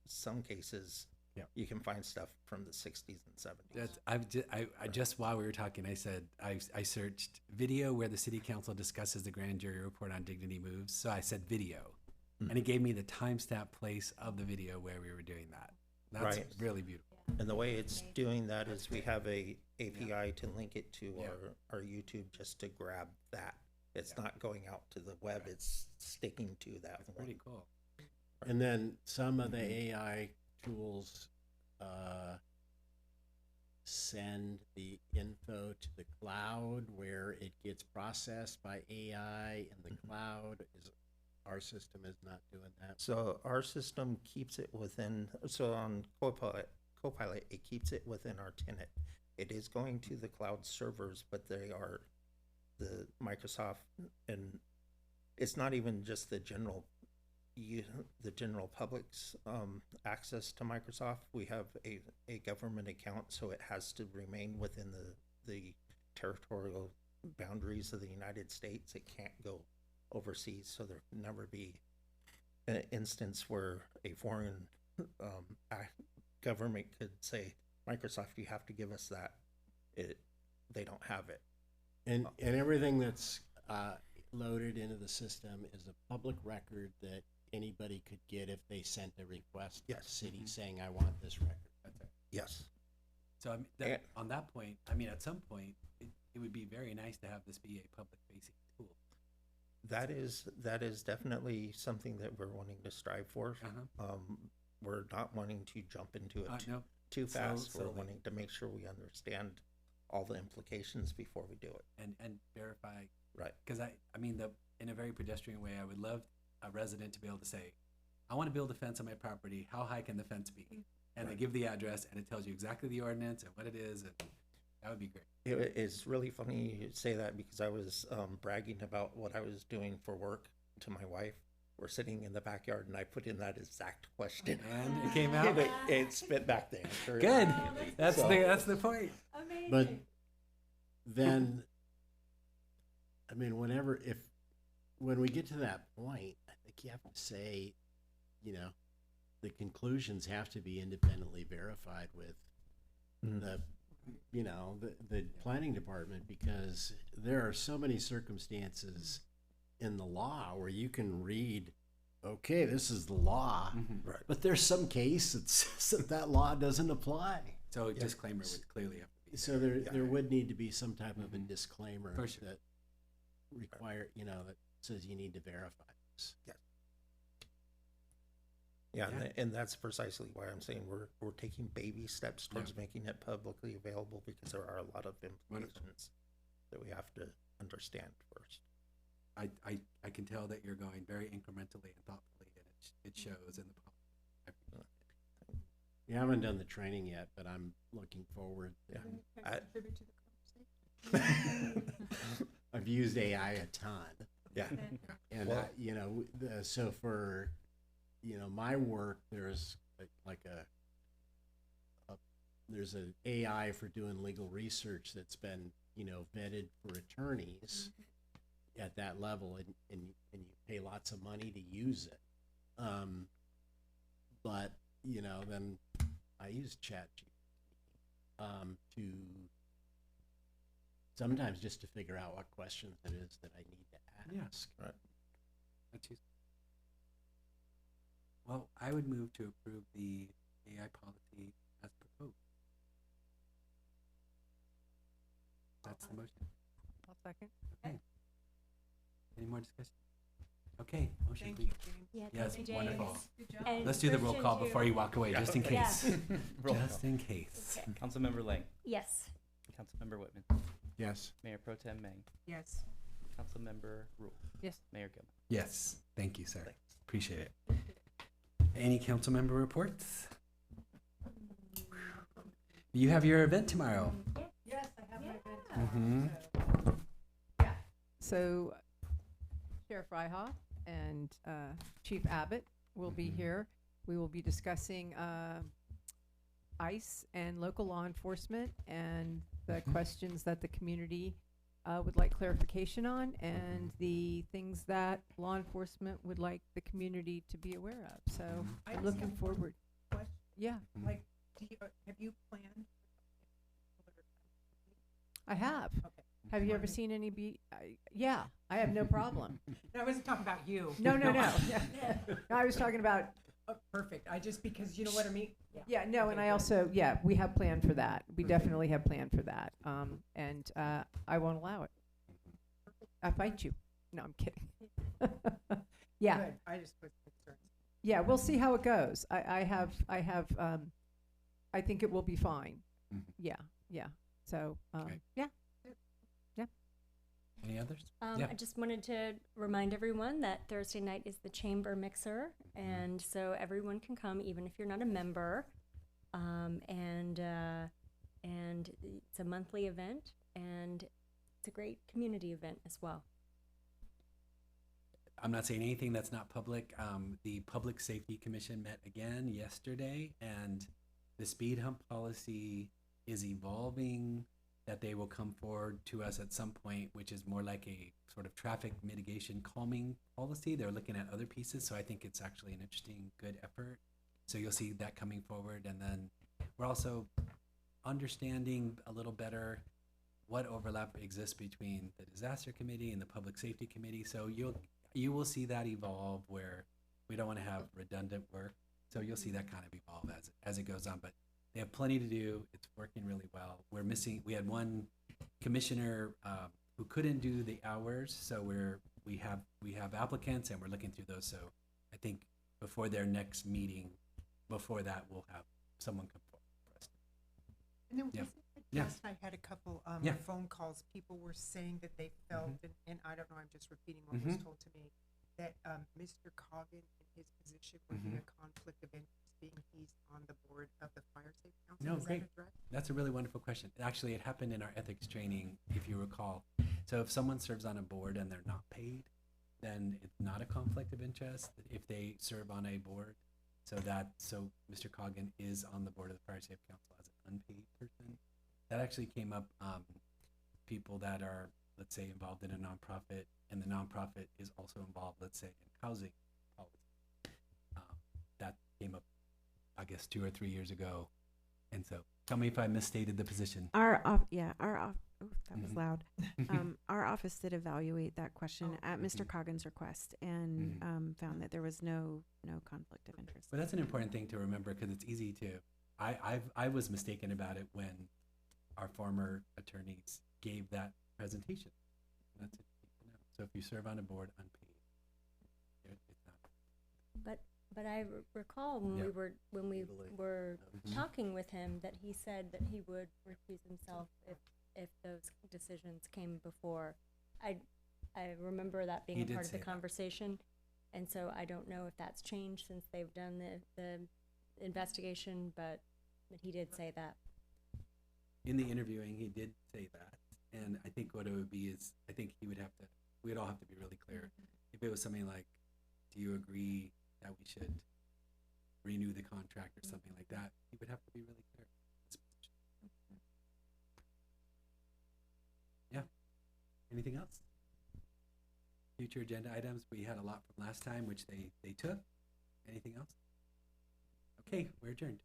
some cases, you can find stuff from the 60s and 70s. I just while we were talking, I said I searched video where the city council discusses the grand jury report on dignity moves. So I said video, and it gave me the timestamp place of the video where we were doing that. That's Right. really beautiful. And the way it's doing that is we have a API to link it to our YouTube just to grab that. It's not going out to the web. It's sticking to that. That's pretty cool. And then some of the AI tools send the info to the cloud where it gets processed by AI in the cloud. Our system is not doing that. So our system keeps it within, so on Copilot, it keeps it within our tenant. It is going to the cloud servers, but they are the Microsoft, and it's not even just the general public's access to Microsoft. We have a government account, so it has to remain within the territorial boundaries of the United States. It can't go overseas, so there can never be an instance where a foreign government could say, Microsoft, you have to give us that. They don't have it. And everything that's loaded into the system is a public record that anybody could get if they sent a request to the city saying, I want this record. That's it. Yes. So on that point, I mean, at some point, it would be very nice to have this be a public-facing tool. That is definitely something that we're wanting to strive for. We're not wanting to jump into it too fast. We're wanting to make sure we understand all the implications before we do it. And verify. Right. Because I mean, in a very pedestrian way, I would love a resident to be able to say, I want to build a fence on my property. How high can the fence be? And they give the address, and it tells you exactly the ordinance and what it is, and that would be great. It is really funny you say that, because I was bragging about what I was doing for work to my wife. We're sitting in the backyard, and I put in that exact question, and it came out. it spit back the answer. Good. That's the point. Amazing. But then, I mean, when we get to that point, I think you have to say, the conclusions have to be independently verified with the planning department, because there are so many circumstances in the law where you can read, okay, this is the law, Right. but there's some case that says that law doesn't apply. So a disclaimer would clearly have to be. So there would need to be some type of a disclaimer For sure. that that says you need to verify this. Yes. Yeah, and that's precisely why I'm saying we're taking baby steps towards making it publicly available, because there are a lot of implications that we have to understand first. I can tell that you're going very incrementally and thoughtfully, and it shows in the public. You haven't done the training yet, but I'm looking forward. Yeah. I've used AI a ton. Yeah. And Well- so for my work, there's there's an AI for doing legal research that's been vetted for attorneys at that level, and you pay lots of money to use it. But then I use ChatGPT to sometimes just to figure out what questions it is that I need to ask. Right. That's useful. Well, I would move to approve the AI policy as proposed. That's the motion. I'll second. Okay. Any more discussion? Okay, motion Thank please. you, James. Yeah, Yes, thank you, wonderful. James. Good job. And Let's do the roll Christian, call too. before you walk away, just in Yeah. case. Roll Just call. in case. Okay. Councilmember Lang, Yes. Councilmember Whitman, Yes. Mayor Pro Tem Meng, Yes. Councilmember Rule, Yes. Mayor Gilman. Yes, thank you, sir. Appreciate it. Any council member reports? You have your event tomorrow. Yes, I have my event Mm-hmm. Yeah. So Sheriff Ryhoff and Chief Abbott will be here. We will be discussing ICE and local law enforcement and the questions that the community would like clarification on, and the things that law enforcement would like the community to be aware of. So I I'm just looking have forward. Question. Yeah, Like, have you planned? I have. Okay. Have you ever seen any yeah, I have no problem. No, I wasn't talking about you. No. No, I was talking about, Oh, perfect. I just, because you know what I mean? yeah, no, Okay, and I good. also, we have planned for that. We definitely have planned for that. And I won't allow it. I fight you. No, I'm kidding. Yeah, Good. I just was concerned. yeah, we'll see how it goes. I think it will be fine. Yeah. So, Okay. yeah. Any others? I just wanted to remind everyone that Thursday night is the chamber mixer, and so everyone can come, even if you're not a member. and it's a monthly event, and it's a great community event as well. I'm not saying anything that's not public. The Public Safety Commission met again yesterday, and the speed hump policy is evolving, that they will come forward to us at some point, which is more like a sort of traffic mitigation calming policy. They're looking at other pieces, so I think it's actually an interesting, good effort. So you'll see that coming forward, and then we're also understanding a little better what overlap exists between the disaster committee and the public safety committee. So you will see that evolve, where we don't want to have redundant work. So you'll see that kind of evolve as it goes on. But they have plenty to do. It's working really well. We had one commissioner who couldn't do the hours, so we have applicants, and we're looking through those. So I think before their next meeting, before that, we'll have someone come forward for us. And then Yeah. wasn't it Yeah. last night had a couple Yeah. phone calls. People were saying that they felt, and I don't know, I'm just repeating what Mhm. was told to me, that Mr. Coggin in his position would be a conflict of interest, being he's on the board of the Fire Safety Council. No, Is great. that correct? That's a really wonderful question. Actually, it happened in our ethics training, if you recall. So if someone serves on a board and they're not paid, then it's not a conflict of interest if they serve on a board. So Mr. Coggin is on the board of the Fire Safety Council as an unpaid person. That actually came up, people that are, let's say, involved in a nonprofit, and the nonprofit is also involved, let's say, in housing policy. That came up, I guess, 2 or 3 years ago. And so tell me if I misstated the position. That was Mhm. loud. Our office did evaluate that question at Mr. Coggin's request and found that there was no conflict of interest. But that's an important thing to remember, because it's easy to, I was mistaken about it when our former attorneys gave that presentation. That's it. So if you serve on a board unpaid, it's not. But I recall when Yeah. we were Mhm. talking with him that he said that he would recuse himself if those decisions came before. I remember that being He a did part of the say that. conversation, and so I don't know if that's changed since they've done the investigation, but he did say that. In the interviewing, he did say that, and I think what it would be is, I think we'd all have to be really clear. If it was something like, do you agree that we should renew the contract or something like that, he would have to be really clear. Yeah. Anything else? Future agenda items, we had a lot from last time, which they took. Anything else? Okay, we're adjourned.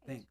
Thanks.